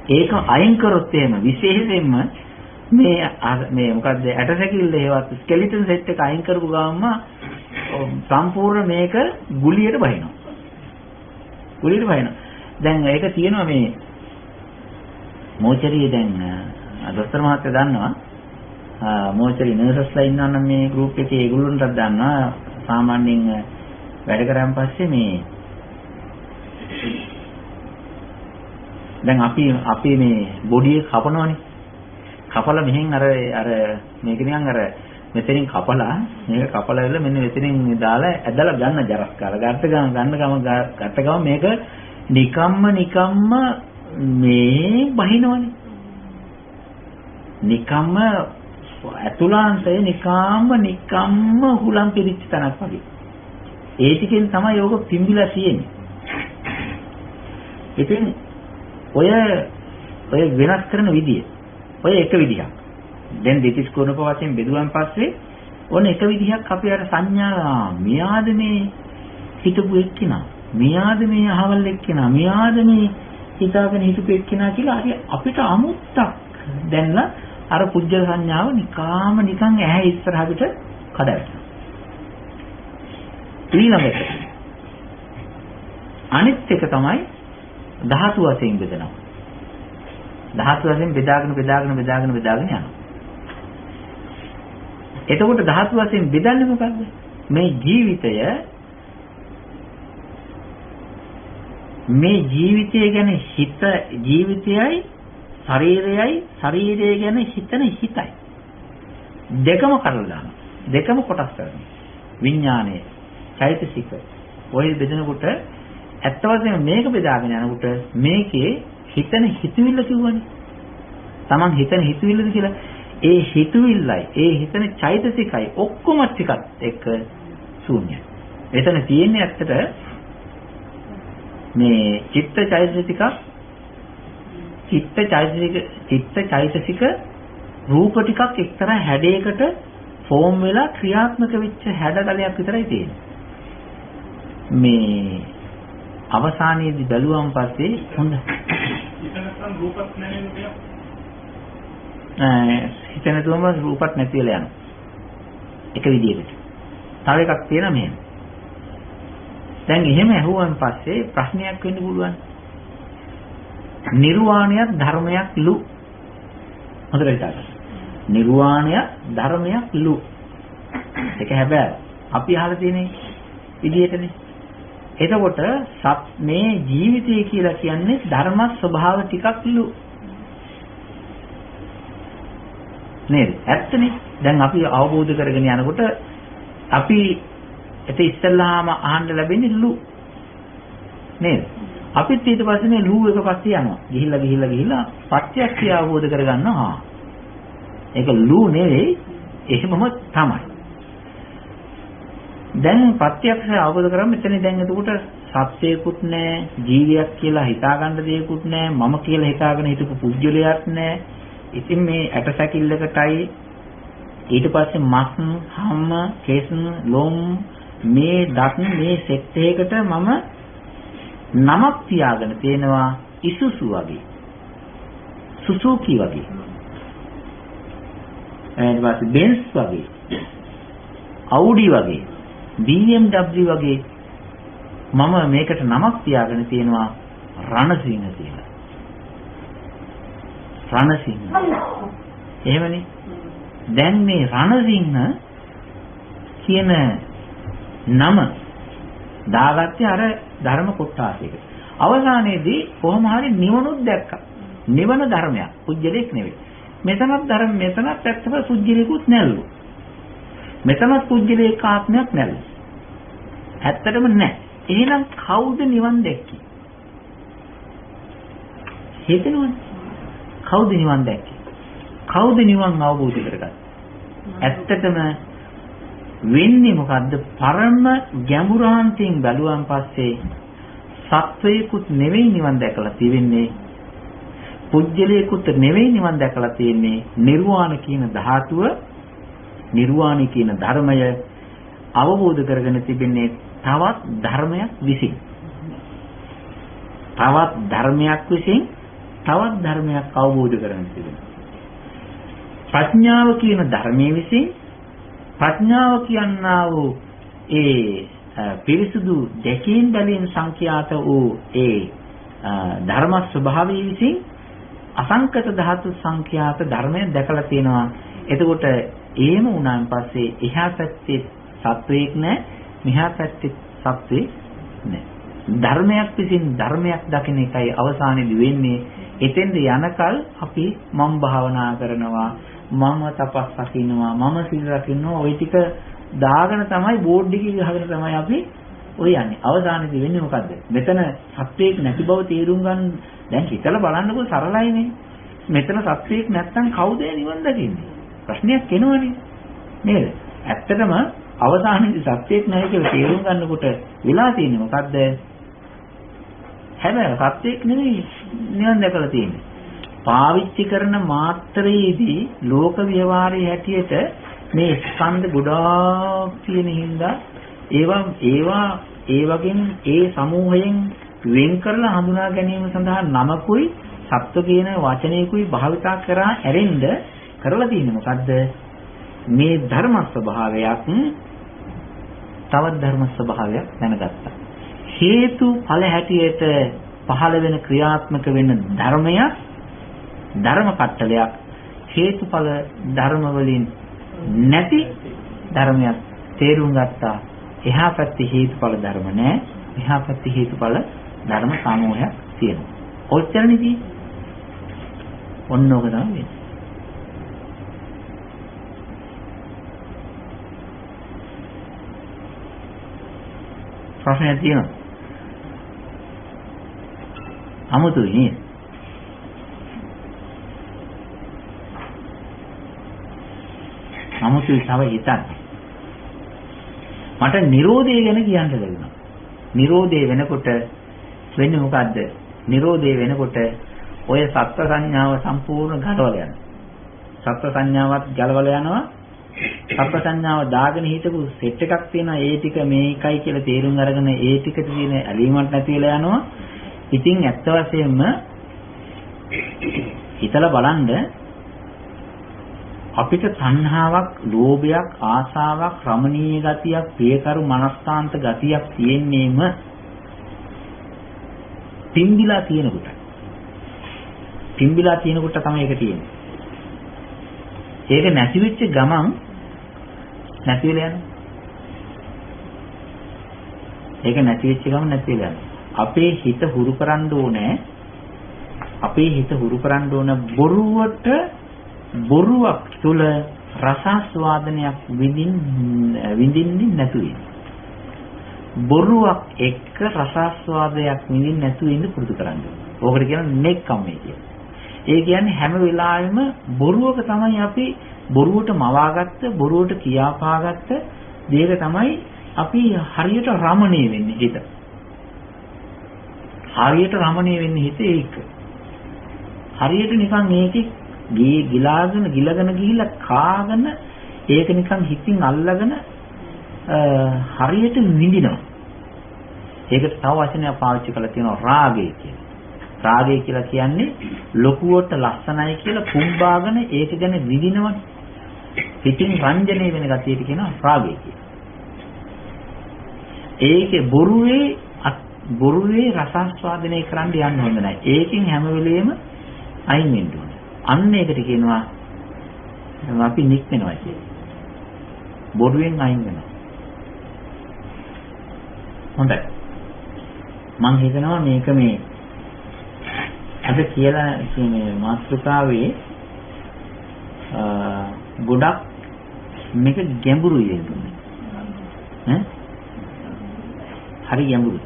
ඒක අයින් කරොත් එහෙම විශේෂයෙන්ම මේ මොකද්ද ඇටසැකිල්ල ඒවත් ස්කෙලිටන් සෙට් එක අයින් කරපු ගමන්ම සම්පූර්ණ මේක ගුලියට බහිනවා. ගුලියට බහිනවා. දැන් ඒක තියෙනවා මේ මෝචරියේ දැන් දොස්තර මහත්තයා දන්නවා මෝචරි නර්සස්ලා ඉන්නවනම් මේ ගෲප් එකේ ඒගොල්ලන්ටත් දන්නවා සාමාන්‍යයෙන් වැඩ කරාන් පස්සේ මේ දැන් අපි මේ බොඩි එක කපනවනේ කපලා මෙහෙන් අර මේක නිකන් අර මෙතනින් කපලා මේක කපලා ඉවරලා මෙන්න මෙතනින් දාලා ඇදලා ගන්න ජරස් කාලා ගත්ත ගම මේක නිකම්ම මේ බහිනවනේ නිකම්ම ඇතුළාන්තය නිකම්ම හුලම් පිරිච්ච තැනක් වගේ ඒ ටිකෙන් තමයි යෝග පිම්බිලා තියෙන්නේ. ඉතින් ඔය වෙනස් කරන විදිය ඔය එක විදිහක්. දැන් දෙතිස් කුණප වශයෙන් බෙදුවන් පස්සේ ඔන්න එක විදිහක් අපි අර සංඥා මෙයාද මේ හිතපු එක්කිනා මෙයාද මේ අහවල් එක්කිනා මෙයාද මේ හිතාගෙන හිතපු එක්කිනා කියලා හරි අපිට අමුත්තක් දැන්ලා අර පුජ්‍යල සංඥාව නිකන් ඇහැ ඉස්සරහට කඩවැටෙනවා. ඊළඟට අනිත් එක තමයි ධාතු වශයෙන් බෙදනවා. ධාතු වශයෙන් බෙදාගෙන යනවා. එතකොට ධාතු වශයෙන් බෙදන්නේ මොකද්ද? මේ ජීවිතය ගැන හිත ජීවිතයයි ශරීරය ගැන හිතන හිතයි දෙකම කරලා දානවා. දෙකම කොටස් කරනවා. විඥානය චෛතසික ඔය බෙදනකොට ඇත්ත වශයෙන්ම මේක බෙදාගෙන යනකොට මේකේ හිතන හිතවිල්ල කිව්වනේ. Taman හිතන හිතවිල්ලද කියලා ඒ හිතවිල්ලයි ඒ හිතන චෛතසිකයි ඔක්කොම ටිකත් එක්ක ශූන්‍යයි. එතන තියෙන්නේ ඇත්තට මේ චිත්ත චෛතසික රූප ටිකක් එක්තරා හැඩයකට ෆෝම් වෙලා ක්‍රියාත්මක වෙච්ච හැඩතලයක් විතරයි තියෙන්නේ. මේ අවසානයේදී බැලුවම පස්සේ හොඳ හිතනකම් රූපත් නැහැ නේද? හිතනතුම රූපත් නැති වෙලා යනවා. එක විදියකට. තව එකක් තියෙනවා මෙහෙම. දැන් එහෙම ඇහුවන් පස්සේ ප්‍රශ්නයක් වෙන්න පුළුවන්. නිර්වාණයක් ධර්මයක් ලු. හොඳට හිතන්න. නිර්වාණයක් ධර්මයක් ලු. ඒක හැබැයි අපි අහලා තියෙන විදියටනේ. එතකොට මේ ජීවිතය කියලා කියන්නේ ධර්ම ස්වභාව ටිකක් ලු. නේද? ඇත්තනේ. දැන් අපි අවබෝධ කරගෙන යනකොට අපි ඒක ඉස්සල්ලාම අහන්න ලැබෙන්නේ ලු. නේද? අපිත් ඊට පස්සේ මේ ලු එක පස්සේ යනවා. ගිහිල්ලා ප්‍රත්‍යක්ෂය අවබෝධ කරගන්නවා. ඒක ලු නෙවෙයි එහෙමම තමයි. දැන් ප්‍රත්‍යක්ෂය අවබෝධ කරගන්න මෙතන දැන් එතකොට සත්‍යයකුත් නැහැ, ජීවියක් කියලා හිතා ගන්න දෙයක්කුත් නැහැ, මම කියලා හිතාගෙන හිටපු පුජ්‍යලයක් නැහැ. ඉතින් මේ ඇටසැකිල්ලකටයි ඊට පස්සේ මස්, හම්, කෙස්, ලොම් මේ දත් මේ සෙට් එකකට මම නමක් තියාගෙන තියෙනවා ඉසුසු වගේ. සුසුකි වගේ. ඊට පස්සේ බෙන්ස් වගේ. අවුඩි වගේ. BMW වගේ මම මේකට නමක් තියාගෙන තියෙනවා රණසිංහ කියලා. රණසිංහ. එහෙමනේ. දැන් මේ රණසිංහ කියන නම දාගත්තේ අර ධර්ම කොටාසයකට. අවසානයේදී කොහොම හරි නිවනුත් දැක්කා. නිවන ධර්මයක්. පුජ්‍යලයක් නෙවෙයි. මෙතනත් ඇත්තම පුජ්‍යලයකුත් නැල්ලු. මෙතනත් පුජ්‍යලයක ආත්මයක් නැල්ලු. ඇත්තටම නැහැ. එහෙනම් කවුද නිවන් දැක්කේ? හිතනවනේ. කවුද නිවන් දැක්කේ? කවුද නිවන් අවබෝධ කරගත්තේ? ඇත්තටම වෙන්නේ මොකද්ද? පරම ගැඹුරාන්තයෙන් බැලුවන් පස්සේ සත්වයකුත් නෙවෙයි නිවන් දැකලා තියෙන්නේ. පුජ්‍යලයකුත් නෙවෙයි නිවන් දැකලා තියෙන්නේ. නිර්වාණ කියන ධාතුව, නිර්වාණය කියන ධර්මය අවබෝධ කරගෙන තිබෙන්නේ තවත් ධර්මයක් විසින්. තවත් ධර්මයක් විසින් තවත් ධර්මයක් අවබෝධ කරගෙන තිබෙනවා. ප්‍රඥාව කියන ධර්මයේ විසින් ප්‍රඥාව කියනා වූ ඒ පිරිසුදු දැකීම් බැලීම් සංඛ්‍යාත වූ ඒ ධර්ම ස්වභාවය විසින් අසංකත ධාතු සංඛ්‍යාත ධර්මය දැකලා තියෙනවා. එතකොට එහෙම වුණාන් පස්සේ එහා පැත්තේ සත්වයක් නැහැ, මෙහා පැත්තේ සත්වෙක් නැහැ. ධර්මයක් විසින් ධර්මයක් දකින එකයි අවසානයේදී වෙන්නේ. එතෙන්ද යනකල් අපි මම භාවනා කරනවා, මම තපස් රකින්නවා, මම සීල රකින්නවා, ওই ටික දාගෙන තමයි බෝඩ් එකේ ගහගෙන තමයි අපි ඔය යන්නේ. අවසානයේදී වෙන්නේ මොකද්ද? මෙතන සත්‍යයක් නැති බව තේරුම් ගන්න දැන් හිතලා බලන්නකෝ සරලයිනේ. මෙතන සත්‍යයක් නැත්තම් කවුද නිවන් දකින්නේ? ප්‍රශ්නයක් එනවනේ. නේද? ඇත්තටම අවසානයේදී සත්‍යයක් නැහැ කියලා තේරුම් ගන්නකොට වෙලා තියෙන්නේ මොකද්ද? හැබැයි සත්‍යයක් නෙවෙයි නිවන් දැකලා තියෙන්නේ. පාවිච්චි කරන මාත්‍රයේදී ලෝක ව්‍යවහාරයේ හැටියට මේ ස්කන්ධ ගොඩාක් තියෙන හින්දා ඒවා ඒ වගේම ඒ සමූහයෙන් වෙන් කරලා හඳුනා ගැනීම සඳහා නමකුයි සත්ව කියන වචනයකුයි භාවිතා කරා ඇරෙන්න කරලා තියෙන්නේ මොකද්ද? මේ ධර්ම ස්වභාවයක් තවත් ධර්ම ස්වභාවයක් දැනගත්තා. හේතු ඵල හැටියට පහළ වෙන ක්‍රියාත්මක වෙන ධර්මයක් ධර්ම කට්ටලයක් හේතුඵල ධර්ම වලින් නැති ධර්මයක් තේරුම් ගත්තා. එහා පැත්තේ හේතුඵල ධර්ම නැහැ, මෙහා පැත්තේ හේතුඵල ධර්ම සමූහයක් තියෙනවා. ඔච්චරනේ. ඔන්න ඔක තමයි. ප්‍රශ්නයක් තියෙනවා. අමුතුයි නේද? අමුතුයි තව හිතන්නේ. මට Nirodhe ගැන කියන්න ලැබුණා. Nirodhe වෙනකොට වෙන්නේ මොකද්ද? Nirodhe වෙනකොට ඔය සත්ත්ව සංඥාව සම්පූර්ණ ගලවලා යනවා. සත්ත්ව සංඥාවත් ගලවලා යනවා. සත්ත්ව සංඥාව දාගෙන හිටපු සෙට් එකක් තියෙනවා. ඒ ටික මේකයි කියලා තේරුම් අරගෙන ඒ ටිකට තියෙන ඇලීමක් නැති වෙලා යනවා. ඉතින් ඇත්ත වශයෙන්ම හිතලා බලන්න අපිට තණ්හාවක්, ලෝභයක්, ආසාවක්, රමණීය ගතියක්, ප්‍රියකරු මනස්කාන්ත ගතියක් තියෙන්නේම පිම්බිලා තියෙනකොට. පිම්බිලා තියෙනකොට තමයි ඒක තියෙන්නේ. ඒක නැති වෙච්ච ගමන් නැති වෙලා යනවා. ඒක නැති වෙච්ච ගමන් නැති වෙලා යනවා. අපේ හිත හුරු කරන්න ඕනේ. අපේ හිත හුරු කරන්න ඕන බොරුවක් තුළ රසාස්වාදනයක් විඳින්නේ නැතු වෙන. බොරුවක් එක්ක රසාස්වාදයක් විඳින්නේ නැතු වෙන්න පුරුදු කරන්න. ඕකට කියන්නේ නෙක්ඛම්මේ කියලා. ඒ කියන්නේ හැම වෙලාවෙම බොරුවක තමයි අපි බොරුවට මවාගත්ත, බොරුවට කියාපාගත්ත දේක තමයි අපි හරියට රමණීය වෙන්නේ හිත. හරියට රමණීය වෙන්නේ හිත ඒක. හරියට නිකන් මේකේ ගිලගෙන ගිහිල්ලා කාගෙන ඒක නිකන් හිතින් අල්ලගෙන හරියට විඳිනවා. ඒකට තව වචනයක් පාවිච්චි කරලා තියෙනවා රාගය කියලා. රාගය කියලා කියන්නේ ලොකුවට ලස්සනයි කියලා කුඹාගෙන ඒක ගැන විඳිනවනේ. හිතින් රංජනය වෙන ගතියට කියනවා රාගය කියලා. ඒකේ බොරුවේ රසාස්වාදනය කරන්න යන්න හොඳ නැහැ. ඒකෙන් හැම වෙලෙම අයින් වෙන්න ඕනේ. අන්න ඒකට කියනවා අපි නික්මනවා කියන්නේ. බොරුවෙන් අයින් වෙනවා. හොඳයි. මම හිතනවා මේක මේ අද කියලා කියන්නේ මාතෘකාවේ ගොඩක් මේක ගැඹුරුයි වෙන්නේ. ඈ? හරි ගැඹුරුයි.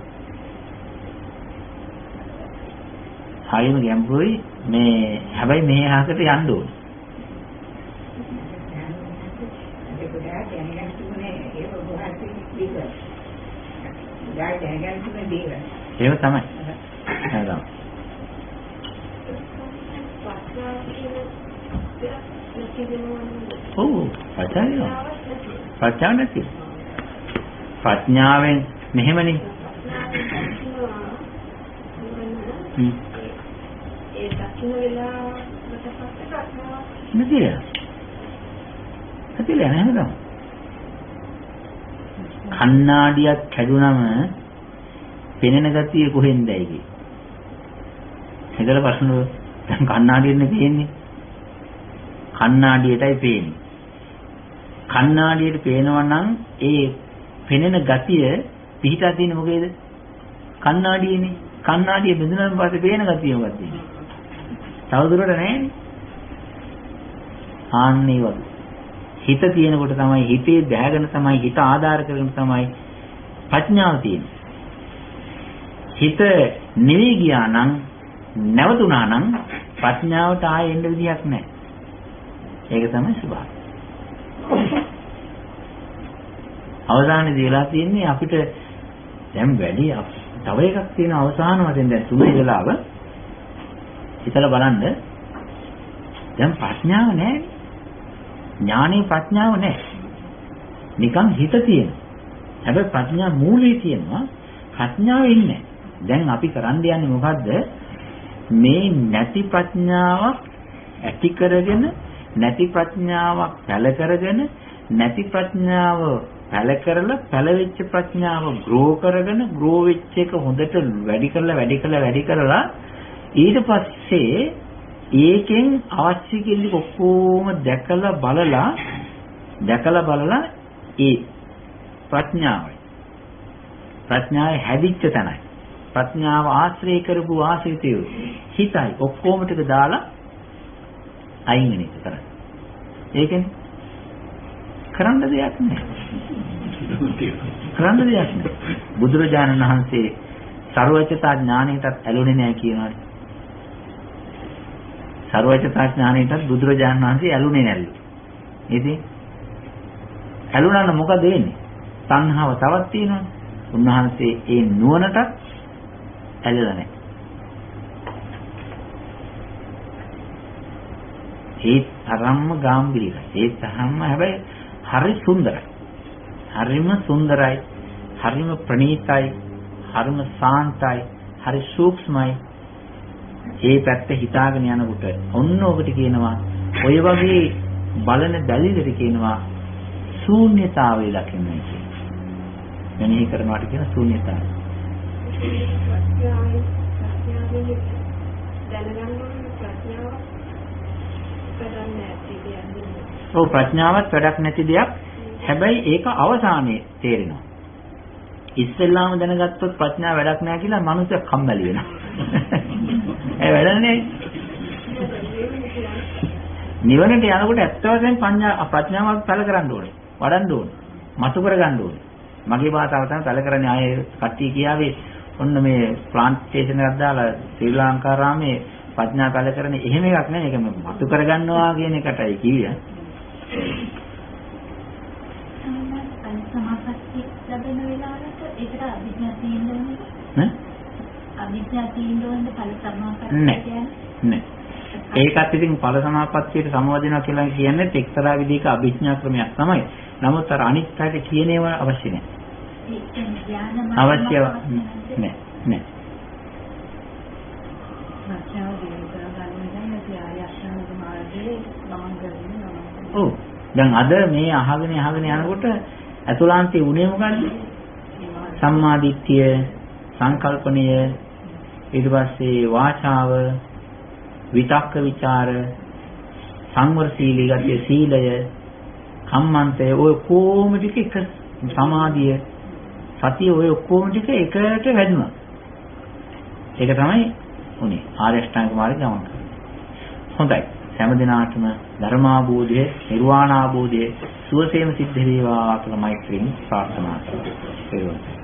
හරිම ගැඹුරුයි. මේ හැබැයි මේ අහකට යන්න ඕනේ. ඒක තමයි. ඔව් ප්‍රඥාව. ප්‍රඥාව නැති. ප්‍රඥාවෙන් මෙහෙමනේ. ඒ දකින්න වෙලාවට පස්සේ ප්‍රඥාව නැතිලා. නැතිලා නේද? කණ්ණාඩියක් කැඩුනම පෙනෙන ගතිය කොහෙන්ද ඇයිගේ? හිතලා ප්‍රශ්න දැන් කණ්ණාඩියෙන්නේ පේන්නේ. කණ්ණාඩියටයි පේන්නේ. කණ්ණාඩියට පේනවා නම් ඒ පෙනෙන ගතිය පිහිටා තියෙන්නේ මොකේද? කණ්ණාඩියනේ. කණ්ණාඩිය බෙදුනන් පස්සේ පේන ගතිය මොකක්ද තියෙන්නේ? තවදුරට නැහැනේ. ආන්නේ වගේ. හිත තියෙනකොට තමයි හිතේ දැහැගෙන තමයි හිත ආධාර කරගෙන තමයි ප්‍රඥාව තියෙන්නේ. හිත නිවි ගියා නම් නැවතුණා නම් ප්‍රඥාවට ආයෙ එන්න විදියක් නැහැ. ඒක තමයි ස්වභාවය. අවසානයේදී වෙලා තියෙන්නේ අපිට දැන් වැඩි තව එකක් තියෙන අවසාන වශයෙන් දැන් තුනේ වෙලාව හිතලා බලන්න දැන් ප්‍රඥාව නැහැ. ඥානේ ප්‍රඥාව නැහැ. නිකන් හිත තියෙන. හැබැයි ප්‍රඥා මූලයේ තියෙනවා. ප්‍රඥාව ඉන්නේ. දැන් අපි කරන්න යන්නේ මොකද්ද? මේ නැති ප්‍රඥාවක් ඇති කරගෙන නැති ප්‍රඥාවක් පැල කරගෙන නැති ප්‍රඥාව පැල කරලා පැල වෙච්ච ප්‍රඥාව ග්‍රෝ කරගෙන ග්‍රෝ වෙච්ච එක හොඳට වැඩි කරලා ඊට පස්සේ ඒකෙන් අවශ්‍ය කෙල්ල ඔක්කොම දැකලා බලලා ඒ ප්‍රඥාවේ හැදිච්ච තැනයි ප්‍රඥාව ආශ්‍රය කරපු ආශ්‍රිතය හිතයි ඔක්කොම ටික දාලා අයින් වෙන එක කරන්නේ. ඒකනේ කරන්න දෙයක් නැහැ. කරන්න දෙයක් නැහැ. බුදුරජාණන් වහන්සේ ਸਰවචතා ඥාණයටත් ඇලුනේ නැහැ කියනවා. ਸਰවචතා ඥාණයටත් බුදුරජාණන් වහන්සේ ඇලුනේ නැල්ලු. ඉතින් ඇලුනා නම් මොකද වෙන්නේ? තණ්හාව තවත් තියෙනවනේ. උන්වහන්සේ ඒ නුවණටත් ඇලලා නැහැ. ඒ තරම්ම ගැඹිරයි. ඒ තරම්ම හැබැයි හරි සුන්දරයි. හරිම සුන්දරයි. හරිම ප්‍රණීතයි. හරිම සාන්තයි. හරි සූක්ෂමයි. ඒ පැත්ත හිතාගෙන යනකොට ඔන්න ඔකට කියනවා ඔය වගේ බලන බැලිලට කියනවා ශූන්‍යතාවය දකින්නයි කියන්නේ. මෙනෙහි කරනවාට කියන ශූන්‍යතාවය. ඔව් ප්‍රඥාවත් වැඩක් නැති දෙයක්. හැබැයි ඒක අවසානයේ තේරෙනවා. ඉස්සෙල්ලාම දැනගත්තොත් ප්‍රඥාව වැඩක් නැහැ කියලා මනුස්සය කම්මැලි වෙනවා. ඒ වැඩන්නේ. නිවනට යනකොට ඇත්ත වශයෙන්ම ප්‍රඥාවක් පළ කරන්න ඕනේ. වඩන්න ඕනේ. මතු කරගන්න ඕනේ. මගේ භාෂාව තමයි පළ කරන්නේ ආයේ කට්ටිය කියාවේ ඔන්න මේ ප්ලාන්ටේෂන් එකක් දාලා ශ්‍රී ලංකාරාමේ ප්‍රඥා පළ කරන්නේ එහෙම එකක් නෙවෙයි. ඒක මතු කරගන්නවා කියන එකටයි කිව්වේ. සමාපatti ලැබෙන වෙලාවට ඒකට අභිඥා තියෙනවද? ඈ? අභිඥා තියෙනවද ඵල සමාපatti කියන්නේ? නෑ. ඒකත් ඉතින් ඵල සමාපත්තියට සමවදිනවා කියලා කියන්නේ එක්තරා විදිහක අභිඥා ක්‍රමයක් තමයි. නමුත් අර අනිත් පැයට කියන ඒවා අවශ්‍ය නෑ. ඒ කියන්නේ ඥාන අවශ්‍ය නෑ. ප්‍රඥාව දිනු කරගන්න නම් අපි ආයශානක මාර්ගයේ ගමන් කරන්නේ. ඔව්. දැන් අද මේ අහගෙන යනකොට අතුලාන්තයේ උනේ මොකද්ද? සම්මා දිට්ඨිය, සංකල්පණය, ඊට පස්සේ වාචාව, විතක්ක ਵਿਚාර, සංවරශීලී ගතිය, සීලය, කම්මන්තය, ඔය කොහොම ටික එක සමාධිය, සතිය ඔය කොහොම ටික එකට වැඩුණා. ඒක තමයි උනේ ආර්ය අෂ්ටාංග මාර්ගය ගමන් කරන්නේ. හොඳයි. හැම දිනාටම ධර්මාභෝධය, නිර්වාණාභෝධය සුවසේම සිද්ධ වේවා කියලා මෛත්‍රියෙන් ප්‍රාර්ථනා කරනවා.